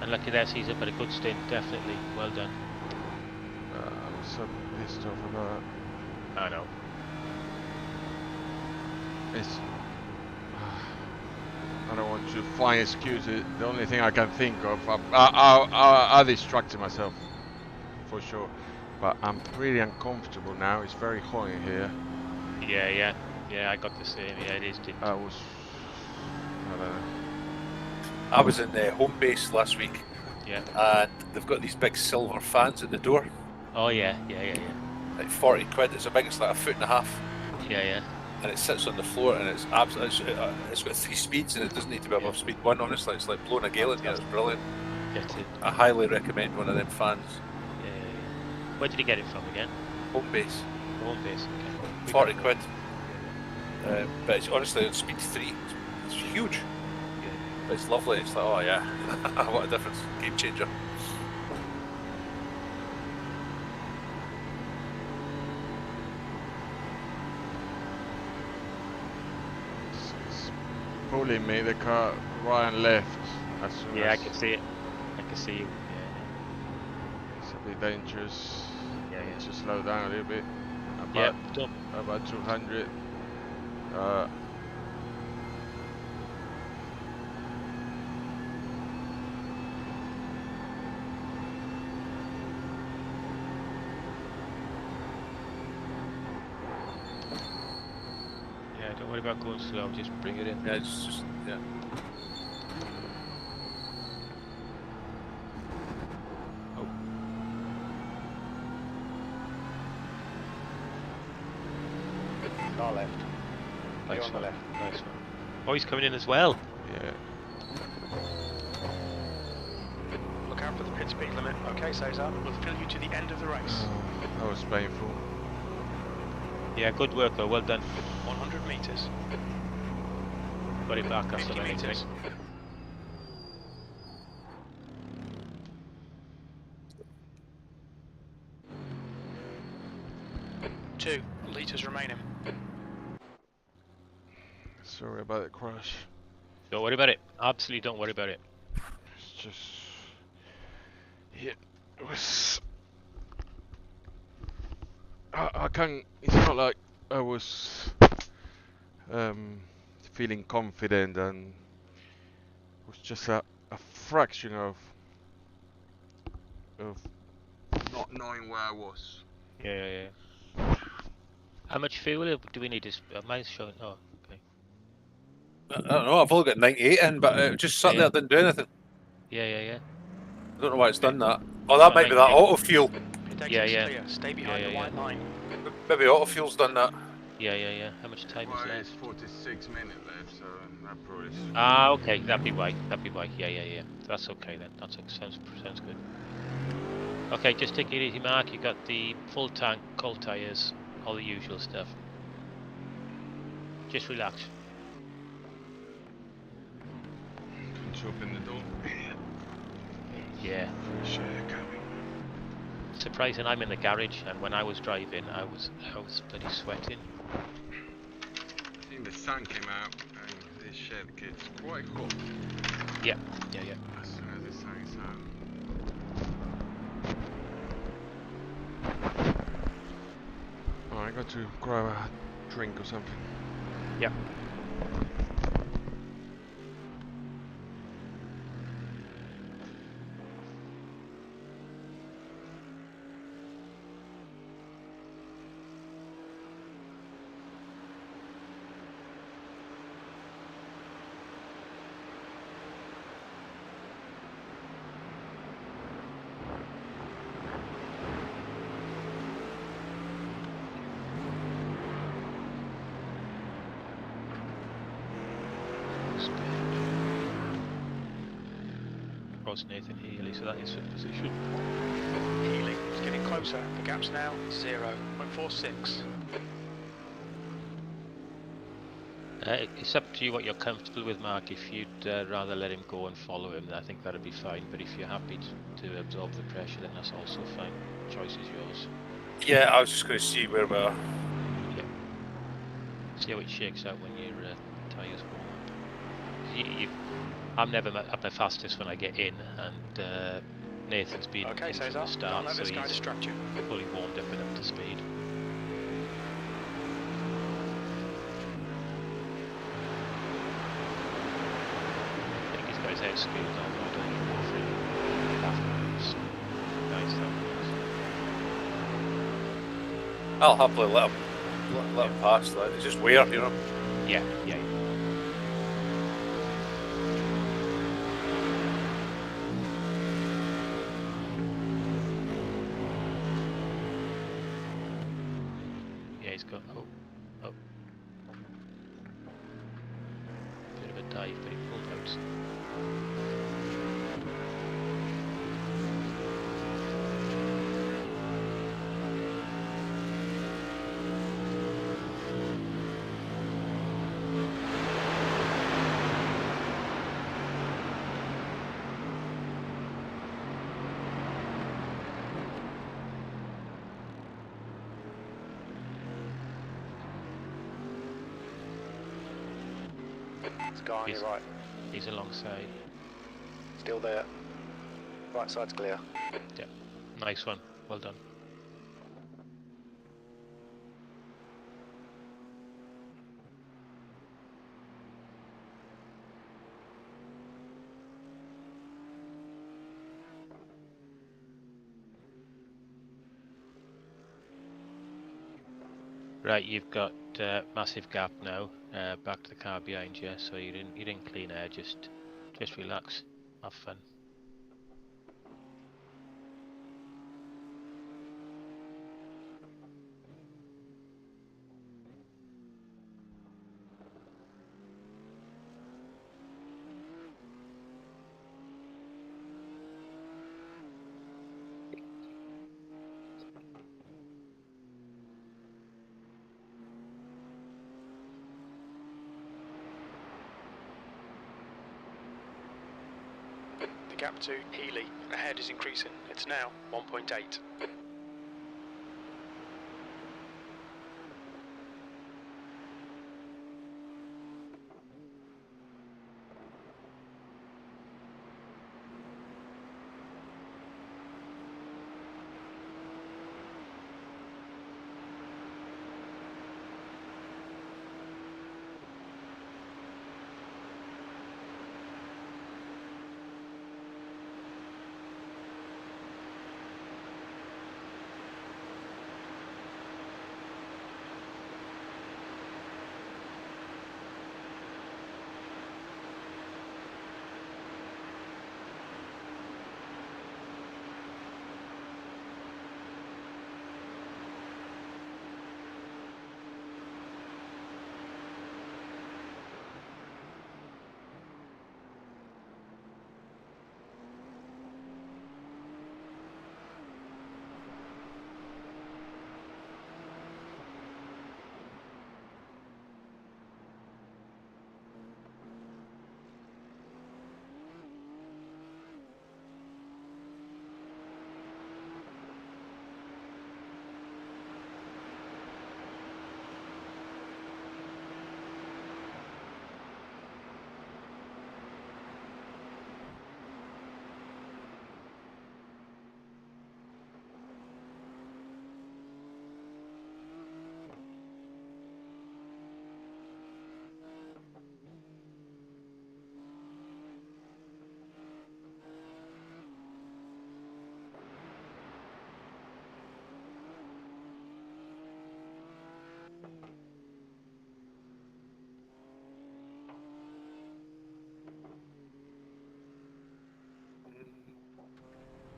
[SPEAKER 1] And lucky there, Caesar, but a good stint, definitely. Well done.
[SPEAKER 3] I'm so pissed off about
[SPEAKER 1] I know.
[SPEAKER 3] it's. I don't want to find excuses. The only thing I can think of, I distracted myself for sure. But I'm pretty uncomfortable now. It's very hot in here.
[SPEAKER 1] Yeah, I got the same. Yeah, it is.
[SPEAKER 3] I was. I don't know.
[SPEAKER 2] I was in the home base last week,
[SPEAKER 1] Yeah.
[SPEAKER 2] and they've got these big silver fans at the door.
[SPEAKER 1] Oh yeah.
[SPEAKER 2] Like 40 quid. It's a big. It's like 1.5 feet.
[SPEAKER 1] Yeah.
[SPEAKER 2] And it sits on the floor, and it's absolutely. It's got 3 speeds, and it doesn't need to be above speed 1. Honestly, it's like blowing a gale in here. It's brilliant.
[SPEAKER 1] Get it.
[SPEAKER 2] I highly recommend one of them fans.
[SPEAKER 1] Yeah. Where did you get it from again?
[SPEAKER 2] Home base.
[SPEAKER 1] Home base. Okay.
[SPEAKER 2] 40 quid. But it's honestly on speed 3. It's huge. But it's lovely. It's like, oh yeah, what a difference. Game changer.
[SPEAKER 3] It's pulling me the car right and left as soon
[SPEAKER 1] Yeah, I
[SPEAKER 3] as
[SPEAKER 1] can see it. I can see you.
[SPEAKER 3] it's a bit dangerous.
[SPEAKER 1] Yeah.
[SPEAKER 3] Need to slow down a little bit.
[SPEAKER 1] Yeah.
[SPEAKER 3] About 200.
[SPEAKER 1] Yeah, don't worry about going slow. Just bring it in.
[SPEAKER 2] Yeah, it's just yeah.
[SPEAKER 7] Car left.
[SPEAKER 1] Nice
[SPEAKER 7] You're on the
[SPEAKER 1] one.
[SPEAKER 7] left.
[SPEAKER 1] Nice one. Oh, he's coming in as well.
[SPEAKER 3] Yeah.
[SPEAKER 4] Look out for the pit speed limit. Okay, Cesar, we'll fill you to the end of the race.
[SPEAKER 3] That was painful.
[SPEAKER 1] Yeah, good work though. Well done.
[SPEAKER 4] 100 metres.
[SPEAKER 1] Got it back after
[SPEAKER 4] 50
[SPEAKER 1] that.
[SPEAKER 4] metres. Two litres remaining.
[SPEAKER 3] Sorry about the crash.
[SPEAKER 1] Don't worry about it. Absolutely don't worry about it.
[SPEAKER 3] It's just. Yeah, it was. I can't. It's not like I was feeling confident, and it was just a fraction of not knowing where I was.
[SPEAKER 1] Yeah. How much fuel do we need? Mine's showing. Oh, okay.
[SPEAKER 2] I don't know. I've only got 98 in, but it just sat there, didn't do anything.
[SPEAKER 1] Yeah.
[SPEAKER 2] I don't know why it's done that. Oh, that might be that auto fuel.
[SPEAKER 4] Pit exit's
[SPEAKER 1] Yeah.
[SPEAKER 4] clear. Stay behind the white line.
[SPEAKER 2] Maybe auto fuel's done that.
[SPEAKER 1] Yeah. How much time is
[SPEAKER 3] It's
[SPEAKER 1] left?
[SPEAKER 3] 46 minutes left, so that probably.
[SPEAKER 1] Ah, okay. That'd be why. Yeah. That's okay then. Sounds good. Okay, just take it easy, Mark. You got the full tank, cold tires, all the usual stuff. Just relax.
[SPEAKER 3] Can you open the door?
[SPEAKER 1] Yeah.
[SPEAKER 3] Fresh air coming.
[SPEAKER 1] Surprising. I'm in the garage, and when I was driving, I was bloody sweating.
[SPEAKER 3] I think the sun came out, and this shed gets quite hot
[SPEAKER 1] Yeah.
[SPEAKER 3] as soon as the sun is out. Oh, I got to grab a drink or something.
[SPEAKER 1] Yeah. Across Nathan Healy, so that is fifth position.
[SPEAKER 4] Healy is getting closer. The gap's now 0.46.
[SPEAKER 1] It's up to you what you're comfortable with, Mark. If you'd rather let him go and follow him, I think that'd be fine. But if you're happy to absorb the pressure, then that's also fine. Choice is yours.
[SPEAKER 2] Yeah, I was just going to see where we're.
[SPEAKER 1] Yeah. See how it shakes out when your tyres warm up. I'm never at my fastest when I get in, and Nathan's been
[SPEAKER 4] Okay,
[SPEAKER 1] in from
[SPEAKER 4] Cesar,
[SPEAKER 1] the
[SPEAKER 4] don't
[SPEAKER 1] start,
[SPEAKER 4] let
[SPEAKER 1] so
[SPEAKER 4] this guy
[SPEAKER 1] he's
[SPEAKER 4] distract you.
[SPEAKER 1] fully warmed up and up to speed. I think he's got his head screwed on, but I don't know if he afterwards. Nice, that was.
[SPEAKER 2] I'll happily let him let him pass. That it's just wear, you know.
[SPEAKER 1] Yeah, yeah. Yeah, he's got. Oh. Bit of a dive, but he pulled out.
[SPEAKER 4] It's guy on your right.
[SPEAKER 1] He's alongside.
[SPEAKER 4] Still there. Right side's clear.
[SPEAKER 1] Yeah, nice one. Well done. Right, you've got massive gap now. Back to the car behind you, so you're in clean air. Just relax, have fun.
[SPEAKER 4] The gap to Healy ahead is increasing. It's now 1.8.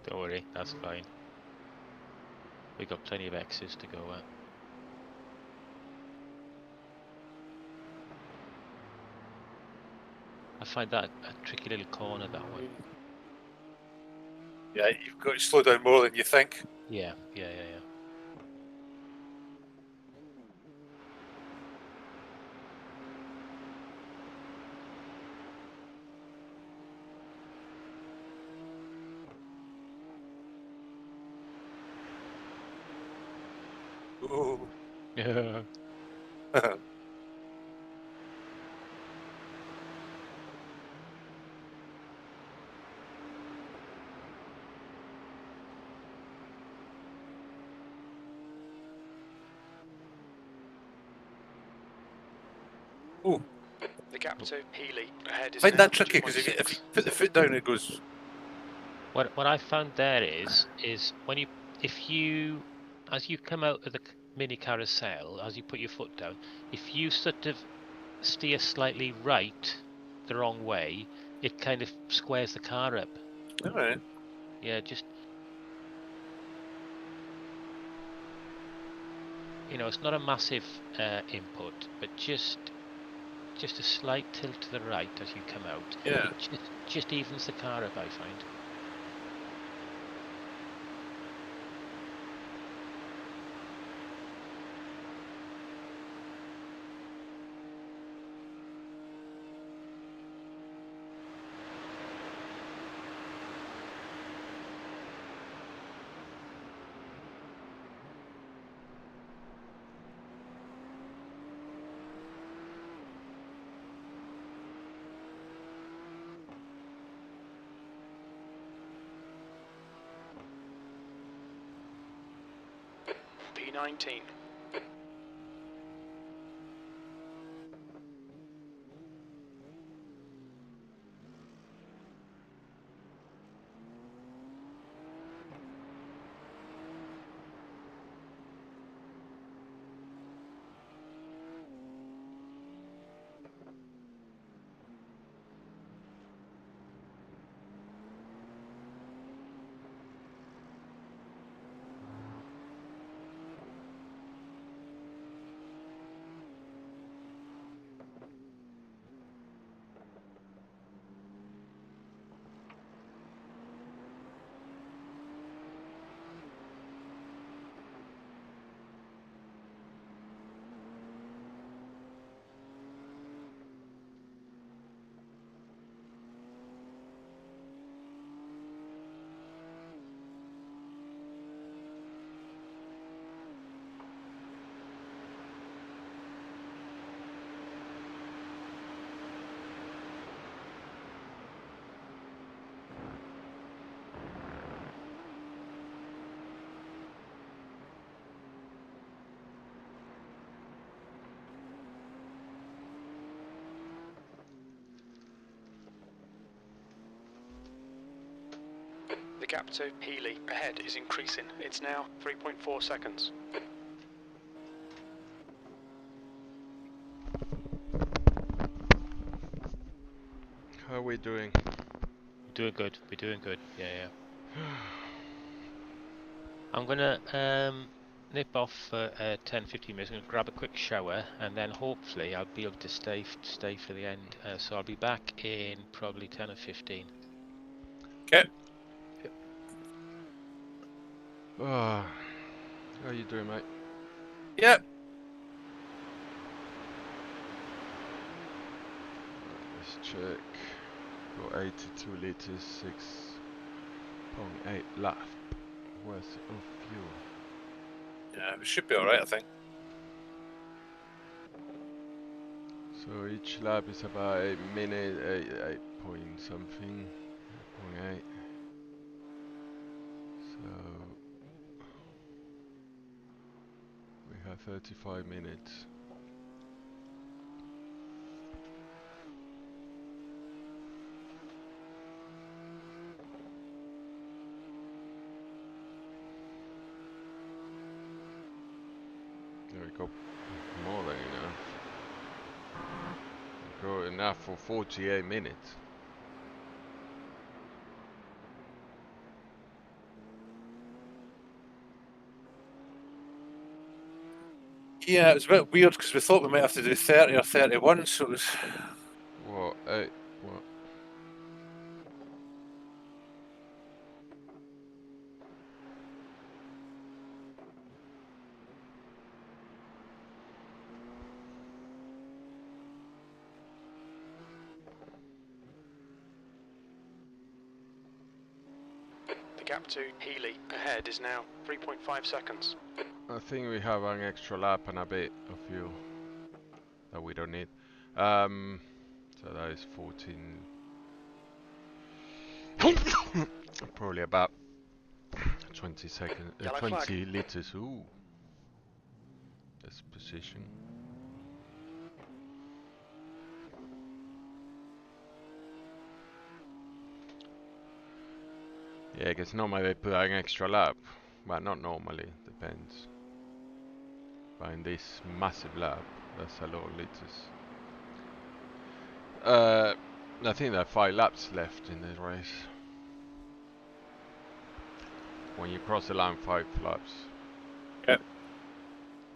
[SPEAKER 1] Don't worry, that's fine. We got plenty of X's to go at. I find that a tricky little corner, that one.
[SPEAKER 2] Yeah, you've got to slow down more than you think.
[SPEAKER 1] Yeah.
[SPEAKER 2] Oh.
[SPEAKER 1] Yeah.
[SPEAKER 2] Oh,
[SPEAKER 4] The gap to Healy ahead
[SPEAKER 2] I
[SPEAKER 4] is
[SPEAKER 2] find
[SPEAKER 4] now
[SPEAKER 2] that tricky because if you
[SPEAKER 4] 2.6.
[SPEAKER 2] put the foot down, it goes.
[SPEAKER 1] What I found there is when as you come out of mini carousel, as you put your foot down, if you sort of steer slightly right the wrong way, it kind of squares the car up.
[SPEAKER 2] All right.
[SPEAKER 1] Yeah, just, you know, it's not a massive input, but just a slight tilt to the right as you come out.
[SPEAKER 2] Yeah.
[SPEAKER 1] It just evens the car up, I find.
[SPEAKER 4] P19. The gap to Healy ahead is increasing. It's now 3.4 seconds.
[SPEAKER 3] How are we doing?
[SPEAKER 1] We're doing good. We're doing good. Yeah. I'm gonna nip off for 10-15 minutes. I'm gonna grab a quick shower, and then hopefully I'll be able to stay for the end. So I'll be back in probably 10 or 15.
[SPEAKER 2] Okay.
[SPEAKER 3] How are you doing, mate?
[SPEAKER 2] Yep.
[SPEAKER 3] Let's check. Got 82 liters, 6.8 lap worth of fuel.
[SPEAKER 2] Yeah, we should be all right, I think.
[SPEAKER 3] So each lap is about 8 minutes, 8 point something, 8.8. So we have 35 minutes. There we go. More than enough. Got enough for 48 minutes.
[SPEAKER 2] Yeah, it was a bit weird because we thought we might have to do 30 or 31, so it was.
[SPEAKER 3] What? What?
[SPEAKER 4] The gap to Healy ahead is now 3.5 seconds.
[SPEAKER 3] I think we have an extra lap and a bit of fuel that we don't need. So that is 14. Probably about 20 seconds,
[SPEAKER 4] Yellow
[SPEAKER 3] 20
[SPEAKER 4] flag.
[SPEAKER 3] liters. Ooh, that's position. Yeah, because normally they put an extra lap, but not normally. Depends. But in this massive lap, that's a lot of liters. I think there are 5 laps left in this race. When you cross the line, 5 laps.
[SPEAKER 2] Yep.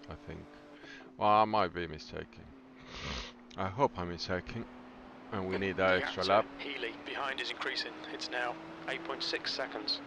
[SPEAKER 3] I think. Well, I might be mistaken. I hope I'm mistaken. And we need that
[SPEAKER 4] The
[SPEAKER 3] extra
[SPEAKER 4] gap
[SPEAKER 3] lap.
[SPEAKER 4] to Healy behind is increasing. It's now 8.6 seconds.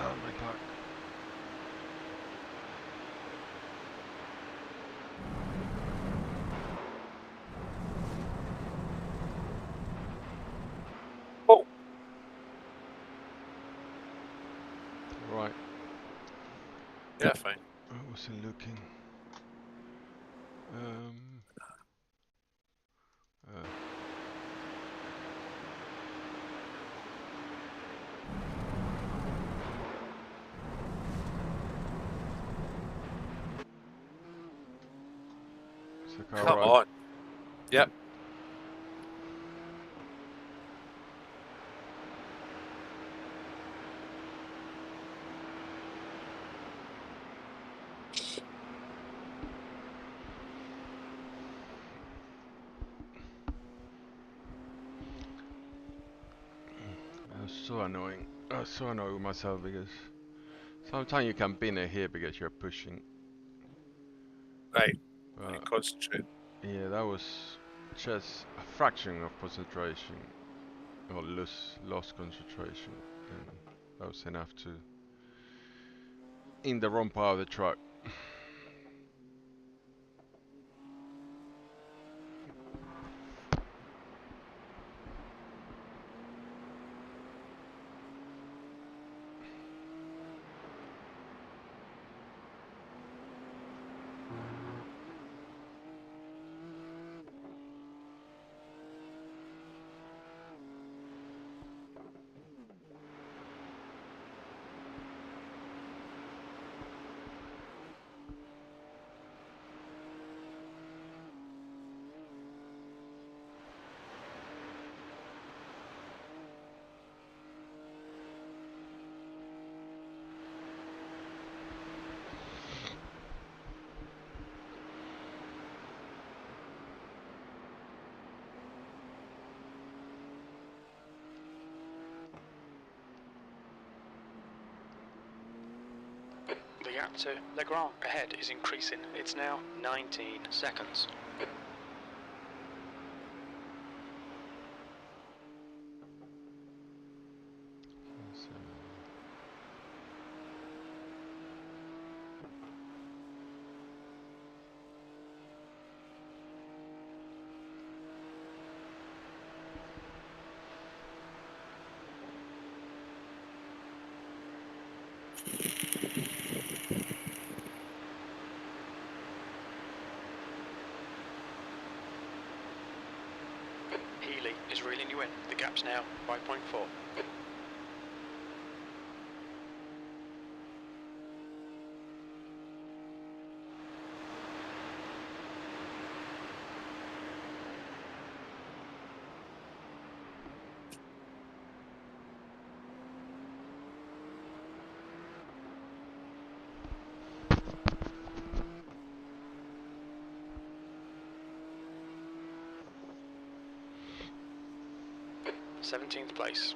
[SPEAKER 3] Oh my god.
[SPEAKER 2] Oh.
[SPEAKER 3] Right.
[SPEAKER 2] Yeah, fine.
[SPEAKER 3] I wasn't looking. Is the car
[SPEAKER 2] Come
[SPEAKER 3] right?
[SPEAKER 2] on. Yep.
[SPEAKER 3] That was so annoying. I was so annoyed with myself because sometimes you can bin it here because you're pushing.
[SPEAKER 2] Right.
[SPEAKER 3] But
[SPEAKER 2] Concentrate.
[SPEAKER 3] yeah, that was just a fraction of concentration. Or lost concentration. And that was enough to in the wrong part of the truck.
[SPEAKER 4] The gap to Legrand ahead is increasing. It's now 19 seconds.
[SPEAKER 3] So,
[SPEAKER 4] Healy is reeling you in. The gap's now 5.4. Seventeenth place.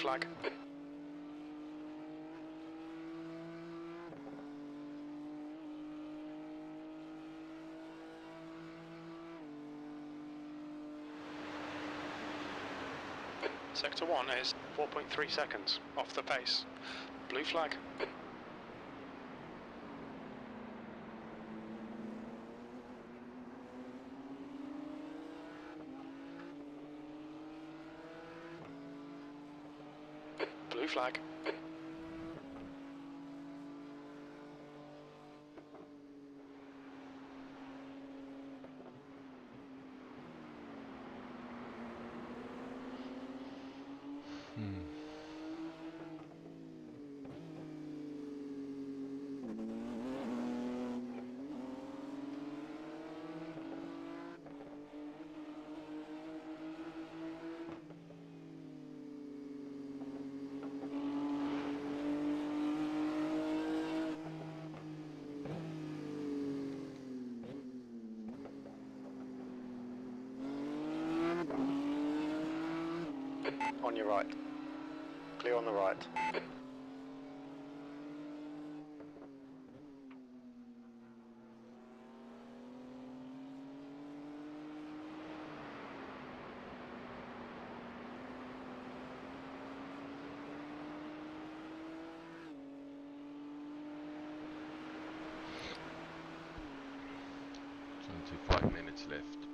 [SPEAKER 4] flag. Sector 1 is 4.3 seconds off the pace. Blue flag. Blue flag. On your right. Clear on the right.
[SPEAKER 3] Minutes left.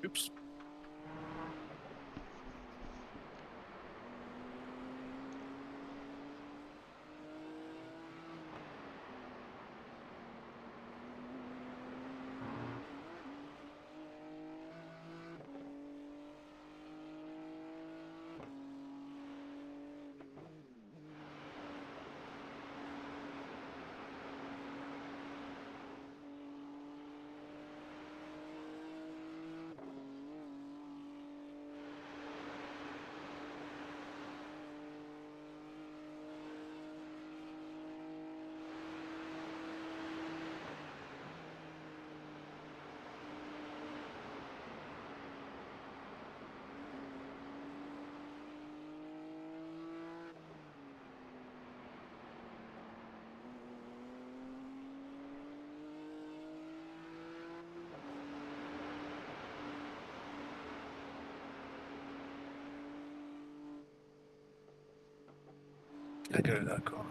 [SPEAKER 2] Oops. I get out of that car.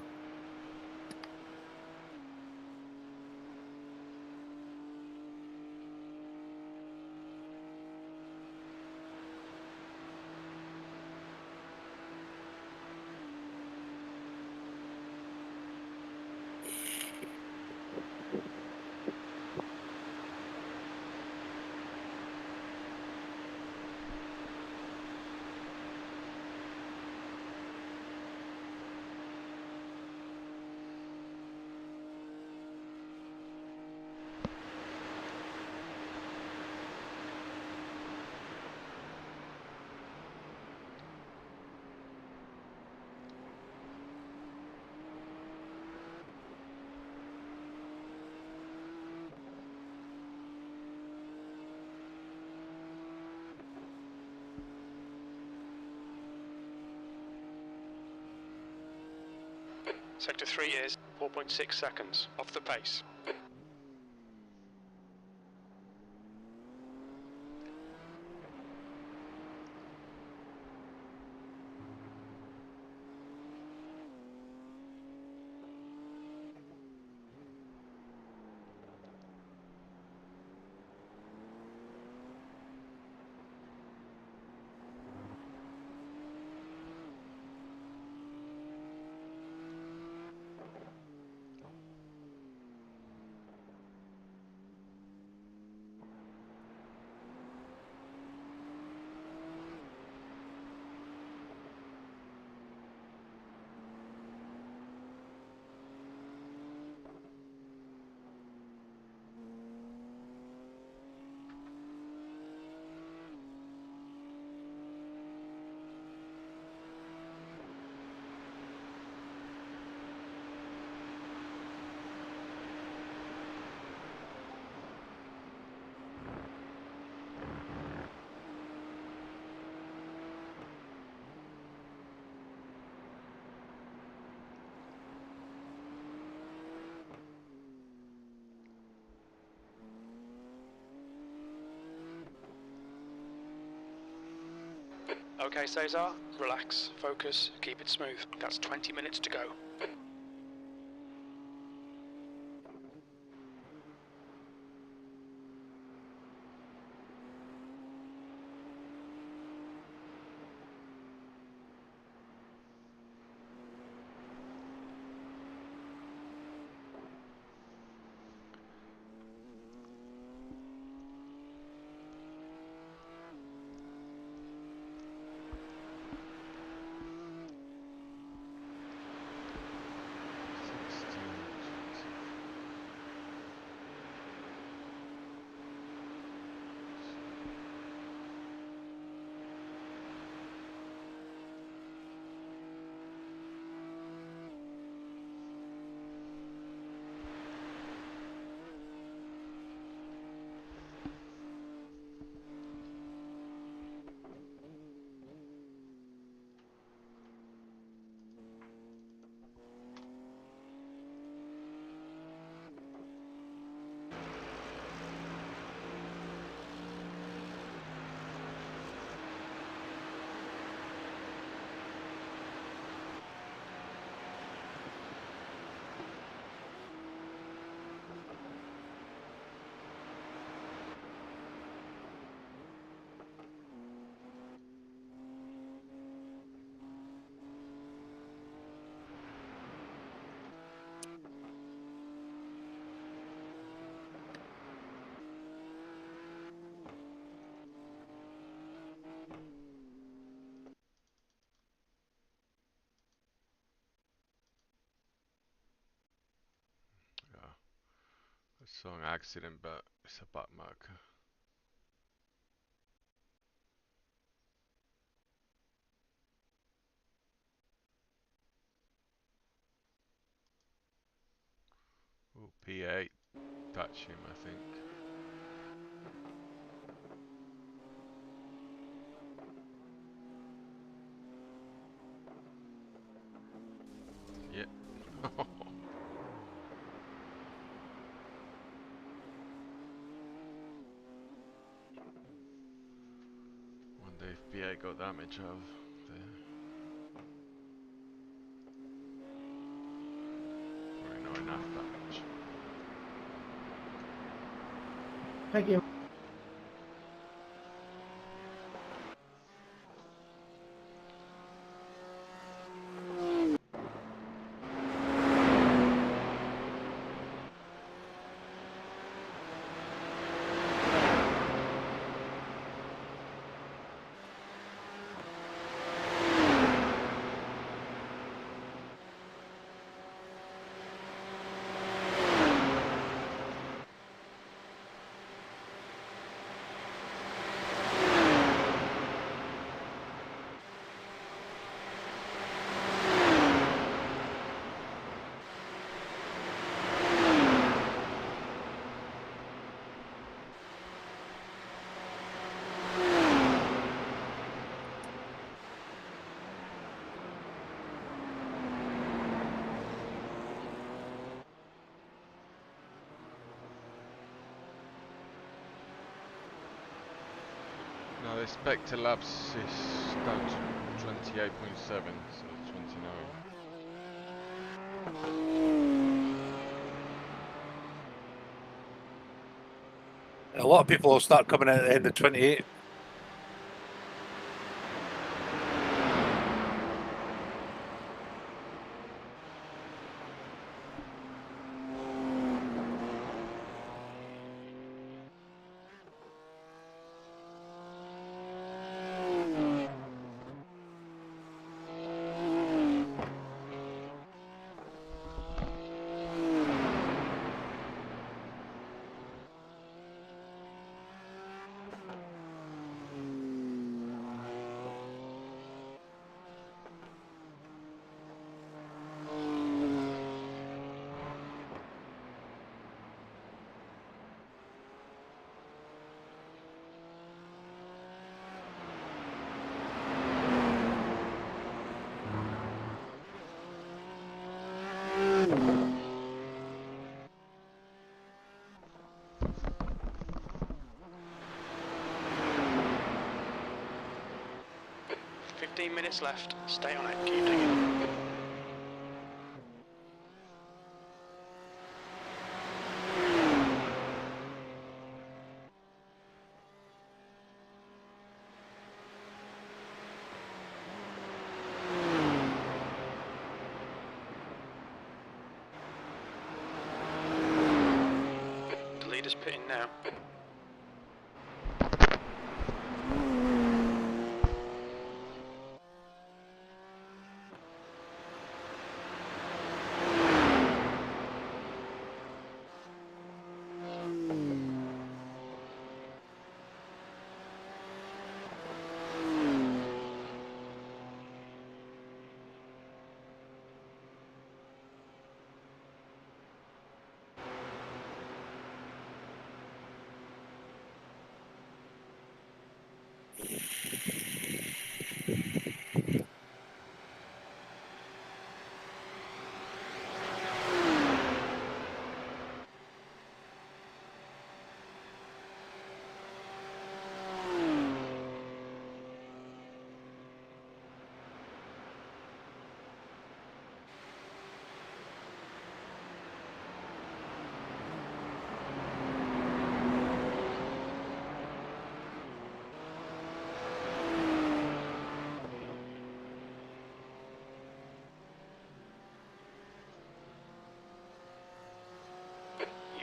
[SPEAKER 4] Sector 3 is 4.6 seconds off the pace. Okay, Cesar, relax, focus, keep it smooth. That's 20 minutes to go.
[SPEAKER 3] I saw an accident, but it's a back marker. Oh, P8 touch him, I think. Yeah. Wonder if P8 got damage out of there. Probably not enough damage.
[SPEAKER 6] Thank you.
[SPEAKER 3] Expected laps is down to 28.7, so 29.
[SPEAKER 2] A lot of people will start coming out at the end of 28.
[SPEAKER 4] Minutes left. Stay on it. Keep digging. The leader's pitting now.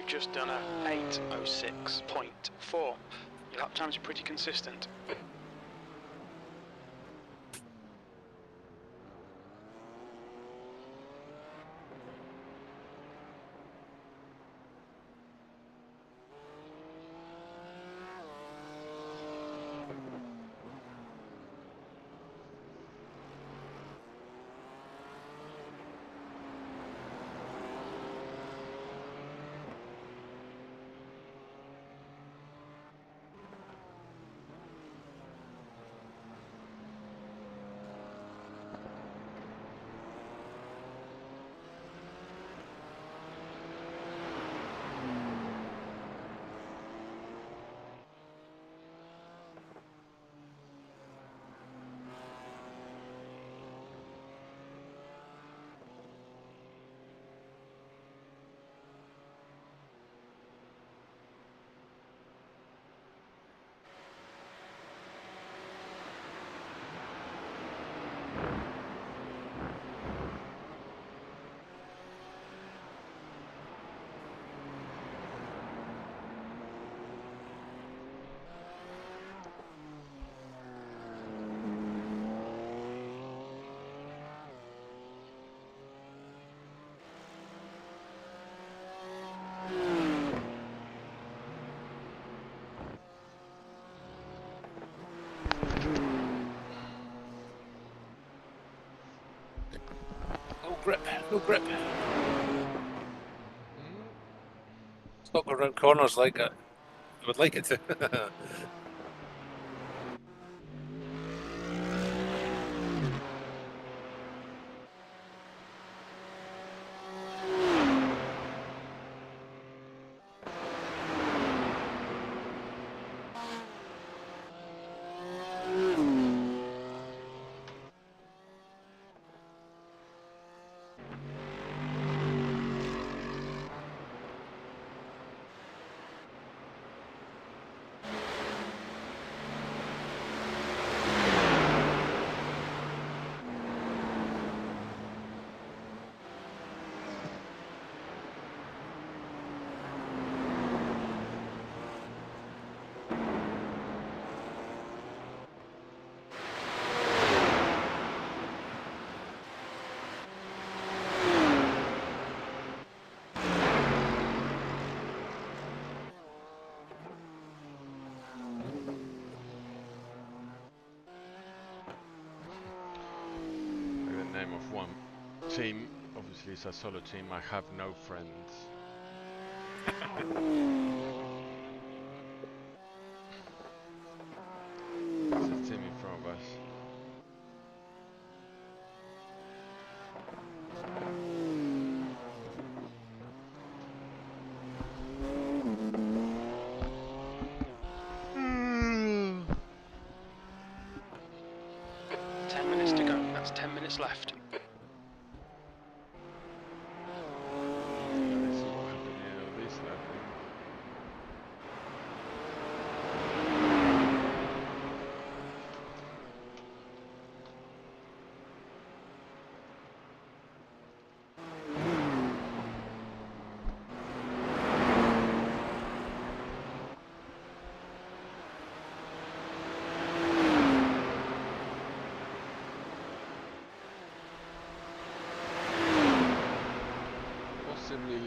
[SPEAKER 4] Just done a 8:06.4. Your lap times are pretty consistent.
[SPEAKER 2] No grip. It's not going around corners like it. I would like it to.
[SPEAKER 3] Name of one team, obviously it's a solo team. I have no friends. There's a team in front of us.
[SPEAKER 4] Left.
[SPEAKER 3] Let's see what happened here on this lap.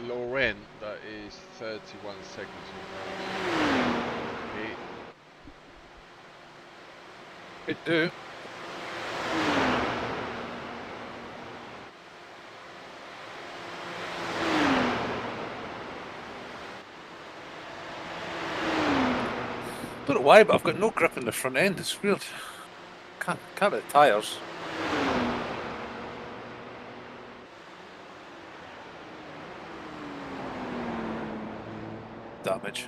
[SPEAKER 3] Loren, that is 31 seconds. Okay.
[SPEAKER 2] Could do. Don't know why, but I've got no grip in the front end. It's weird. Can't get the tyres. Damage.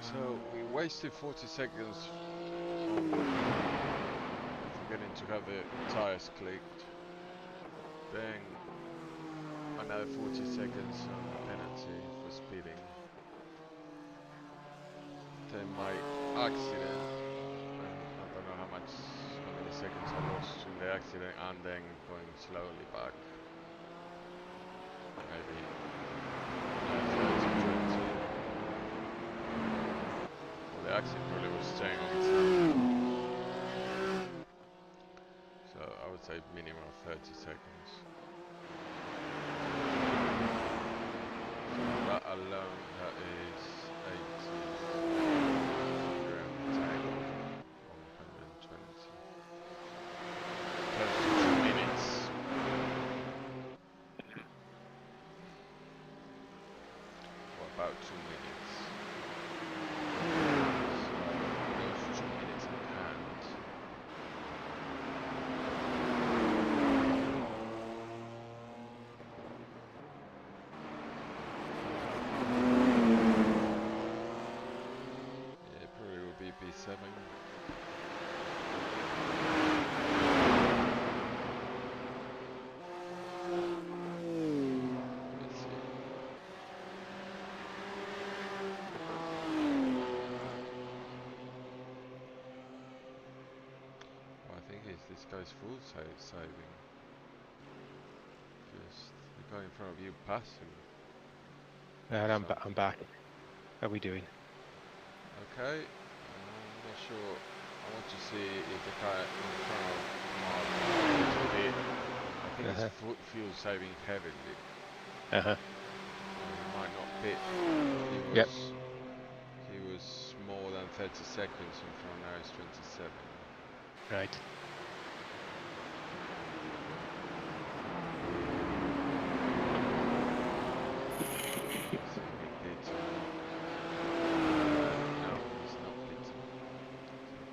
[SPEAKER 3] So we wasted 40 seconds forgetting to have the tires clicked. Then another 40 seconds on penalty for speeding. Then my accident. I don't know how many seconds I lost in the accident, and then going slowly back. Maybe 30, 20. Well, the accident really was staying on its own. So I would say minimum of 30 seconds. So that alone, that is 80. Around 10 or 120. Close to 2 minutes. What about 2 minutes? So those 2 minutes in hand. Yeah, probably will be P7. Let's see. Well, I think this guy's full saving. Just the guy in front of you passing.
[SPEAKER 1] I'm back. How are we doing?
[SPEAKER 3] Okay. I'm not sure. I want to see if the guy in front of Mark is fit. I think it's fuel saving heavily.
[SPEAKER 1] Uh-huh.
[SPEAKER 3] He might not pit.
[SPEAKER 1] Yep.
[SPEAKER 3] He was more than 30 seconds in front. Now it's 27.
[SPEAKER 1] Right.
[SPEAKER 3] Is he pitting? No, he's not pitting. So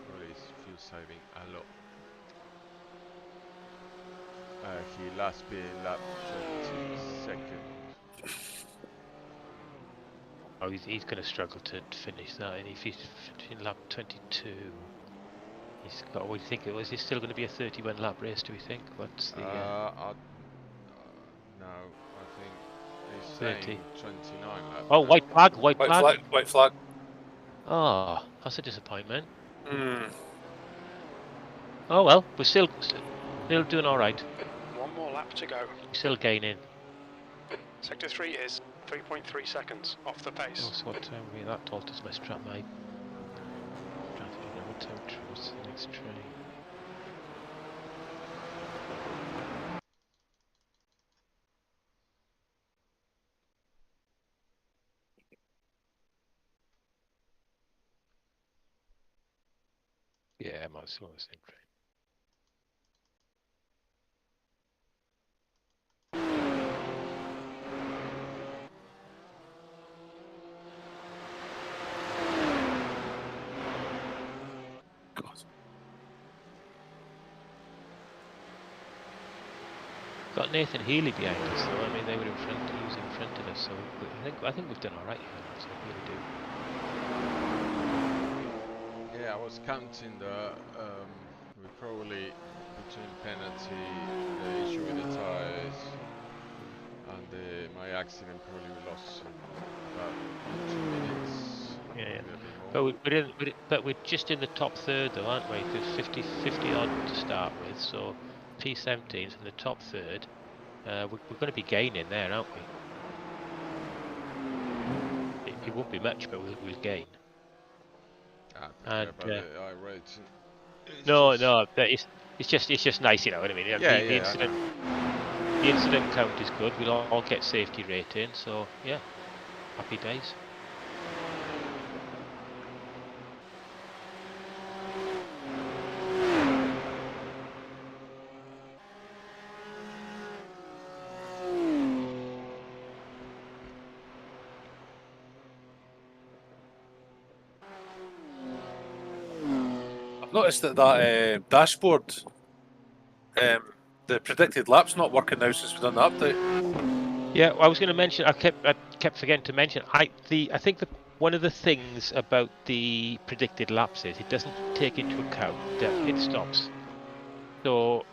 [SPEAKER 3] probably he's fuel saving a lot. He last been lap 22nd.
[SPEAKER 1] Oh, he's going to struggle to finish that. And if he's in lap 22, he's got. What do you think it was? He's still going to be a 31 lap race. Do we think? What's the?
[SPEAKER 3] No, I think he's
[SPEAKER 1] 30.
[SPEAKER 3] saying 29 laps.
[SPEAKER 1] Oh, white flag! White
[SPEAKER 2] White
[SPEAKER 1] flag!
[SPEAKER 2] flag. White flag.
[SPEAKER 1] Oh, that's a disappointment.
[SPEAKER 2] Hmm.
[SPEAKER 1] Oh well, we're still doing all right.
[SPEAKER 4] One more lap to go.
[SPEAKER 1] Still gaining.
[SPEAKER 4] Sector 3 is 3.3 seconds off the pace.
[SPEAKER 1] Oh, so what time are we? That alters my strategy. What time? What's the next train? Yeah, I'm on the same train.
[SPEAKER 2] God.
[SPEAKER 1] Got Nathan Healy behind us, though. I mean, they were in front. He was in front of us, so I think we've done all right here. So I really do.
[SPEAKER 3] Yeah, I was counting the we probably between penalty, the issue with the tires, and my accident probably we lost about 2 minutes.
[SPEAKER 1] Yeah, yeah.
[SPEAKER 3] maybe a bit more.
[SPEAKER 1] But we're just in the top third, though, aren't we? There's 50 odd to start with, so P17's in the top third. We're going to be gaining there, aren't we? It won't be much, but we'll gain.
[SPEAKER 3] I don't
[SPEAKER 1] And,
[SPEAKER 3] care about the iRacing.
[SPEAKER 1] No, it's just nice, you know what I mean?
[SPEAKER 3] Yeah,
[SPEAKER 1] the
[SPEAKER 3] yeah, I
[SPEAKER 1] incident, the incident count is good. We'll all get safety rating, so yeah, happy days.
[SPEAKER 2] I've noticed that dashboard, the predicted lap's not working now since we've done the update.
[SPEAKER 1] Yeah, I was going to mention. I kept forgetting to mention. I think that one of the things about the predicted laps is it doesn't take into account pit stops. So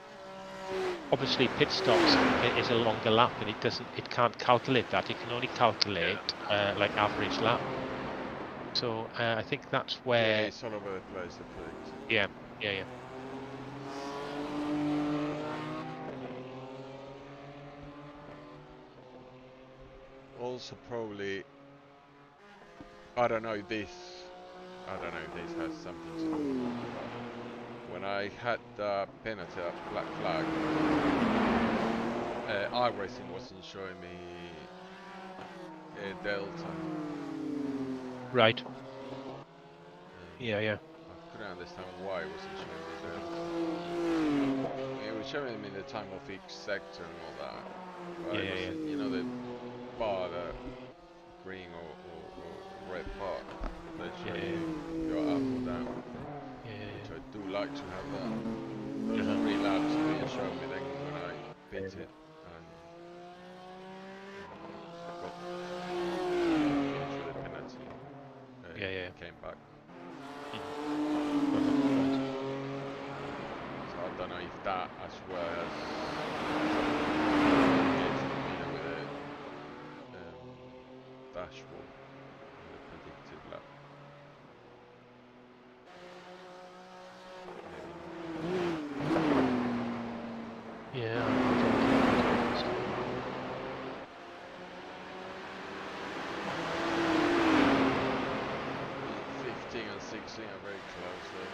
[SPEAKER 1] obviously pit stops is a longer lap, and it can't calculate that. It can only calculate like average lap. So I think that's
[SPEAKER 3] Yeah,
[SPEAKER 1] where.
[SPEAKER 3] it's all over the place, the predict.
[SPEAKER 1] Yeah.
[SPEAKER 3] Also probably, I don't know if this has something to do. When I had the penalty at black flag, iRacing wasn't showing me delta.
[SPEAKER 1] Right. Yeah.
[SPEAKER 3] I couldn't understand why it wasn't showing me delta. It was showing me the time of each sector and all that. But it wasn't, you know, the bar, the green or red part that show you your up or down. Which I do like to have that. Those 3 laps being shown me then when I bit it and got finished with the penalty. Came back. So I don't know if that as well as with the dashboard and the predicted lap.
[SPEAKER 1] Yeah.
[SPEAKER 3] 15 and 16 are very close though.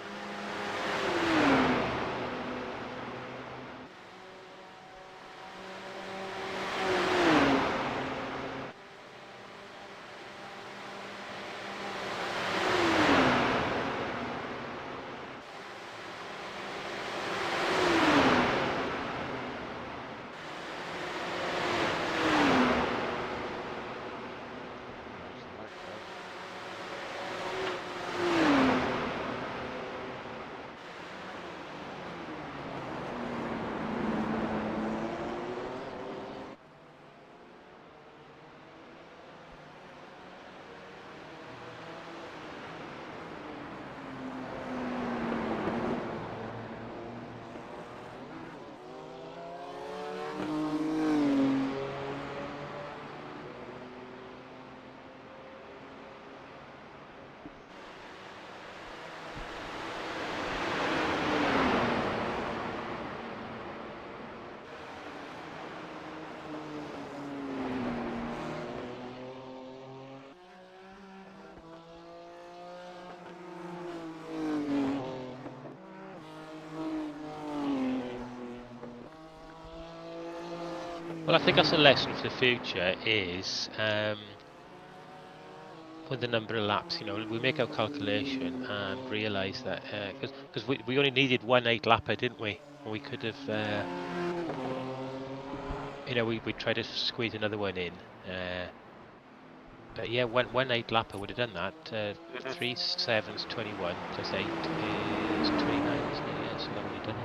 [SPEAKER 1] Well, I think that's a lesson for the future is with the number of laps, you know, we make our calculation and realise that because we only needed 1 8-lapper, didn't we? And we could have, you know, we tried to squeeze another one in. But yeah, one 8-lapper would have done that. 3 7's 21 plus 8 is 29, isn't it? Yeah, so that would have done it.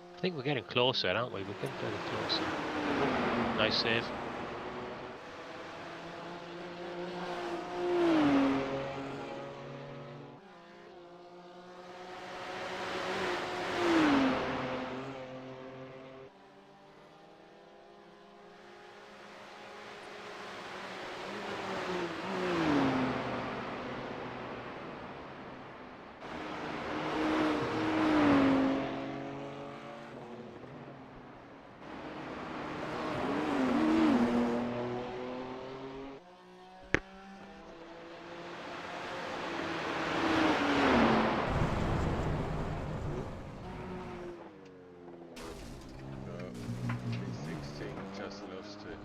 [SPEAKER 1] I think we're getting closer, aren't we? We're getting very closer. Nice save.
[SPEAKER 3] P16 just lost it.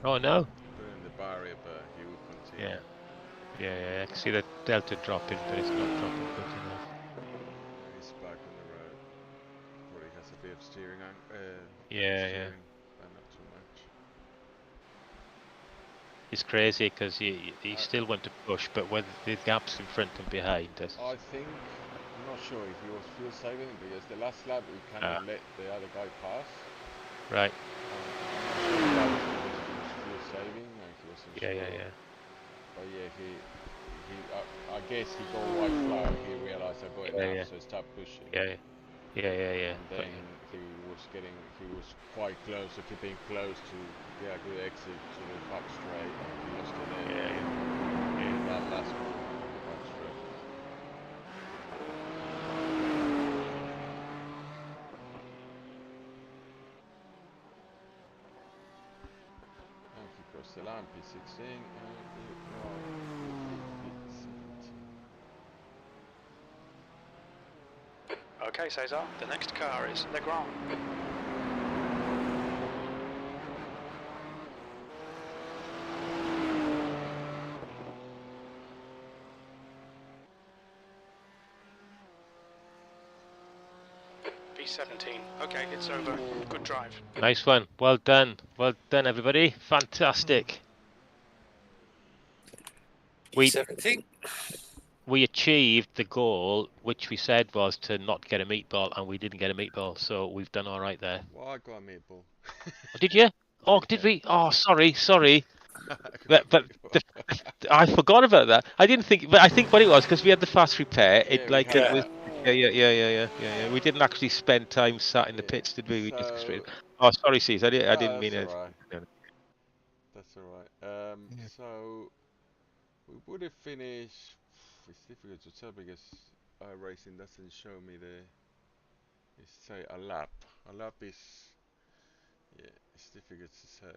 [SPEAKER 1] Oh no!
[SPEAKER 3] Doing the barrier, but he will continue.
[SPEAKER 1] Yeah, I can see the delta dropping, but it's not dropping quick enough.
[SPEAKER 3] He's back on the road. Probably has a bit of steering,
[SPEAKER 1] Yeah.
[SPEAKER 3] but not too much.
[SPEAKER 1] It's crazy because he still went to push, but with the gaps in front and behind us.
[SPEAKER 3] I think, I'm not sure if he was fuel saving, because the last lap we kind of let the other guy pass.
[SPEAKER 1] Right.
[SPEAKER 3] I'm not sure if that was because he was fuel saving and he wasn't sure.
[SPEAKER 1] Yeah.
[SPEAKER 3] But yeah, I guess he got a white flag, he realised I got enough, so he stopped pushing.
[SPEAKER 1] Yeah.
[SPEAKER 3] And then he was quite close, so keeping close to get a good exit to the back straight. He lost it there. Yeah. That last one, back straight. And he crossed the line, P16, and P17.
[SPEAKER 4] Okay, Cesar, the next car is Legrand. P17. Okay, it's over. Good drive.
[SPEAKER 1] Nice one. Well done, everybody. Fantastic.
[SPEAKER 2] P17.
[SPEAKER 1] We achieved the goal, which we said was to not get a meatball, and we didn't get a meatball, so we've done all right there.
[SPEAKER 3] Well, I got a meatball.
[SPEAKER 1] Oh, did you? Oh, did we? Oh, sorry. But I forgot about that. I didn't think, but I think what it was because we had the fast repair. It was. Yeah. We didn't actually spend time sat in the pits, did we? We just straight. Oh, sorry, C's. I didn't mean it.
[SPEAKER 3] Right. That's alright. So we would have finished. It's difficult to tell because iRacing doesn't show me it's say a lap. A lap is, yeah, it's difficult to say.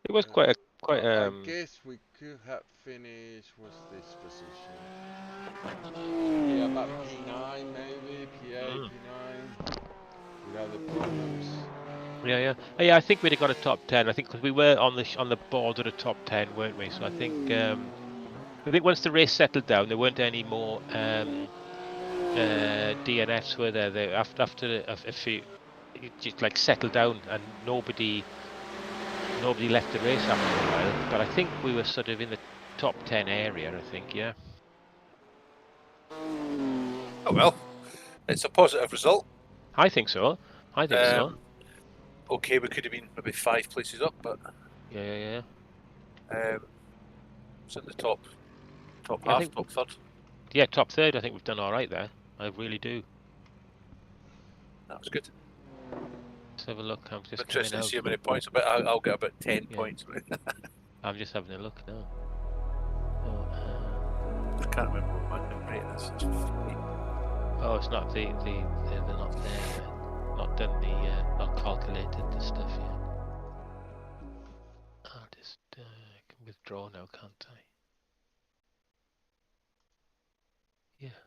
[SPEAKER 1] It was quite.
[SPEAKER 3] I guess we could have finished. What's this position? Yeah, about P9 maybe, P8, P9, without the problems.
[SPEAKER 1] Yeah. I think we'd have got a top 10. I think because we were on the border of top 10, weren't we? So I think once the race settled down, there weren't any more DNFs, were there? After a few, it just like settled down, and nobody left the race after a while. But I think we were sort of in the top 10 area. I think, yeah.
[SPEAKER 2] Oh well, it's a positive result.
[SPEAKER 1] I think so.
[SPEAKER 2] Okay, we could have been maybe 5 places up, but
[SPEAKER 1] Yeah.
[SPEAKER 2] it's in the top half, top third.
[SPEAKER 1] Yeah, top third. I think we've done all right there. I really do.
[SPEAKER 2] That was good.
[SPEAKER 1] Let's have a look. I'm just
[SPEAKER 2] Interesting
[SPEAKER 1] coming
[SPEAKER 2] to see
[SPEAKER 1] out.
[SPEAKER 2] how many points. But I'll get about 10 points.
[SPEAKER 1] I'm just having a look now.
[SPEAKER 2] I can't remember what my rating is.
[SPEAKER 1] Oh, it's not they're not there. Not done not calculated the stuff yet. I'll just can withdraw now, can't I? Yeah.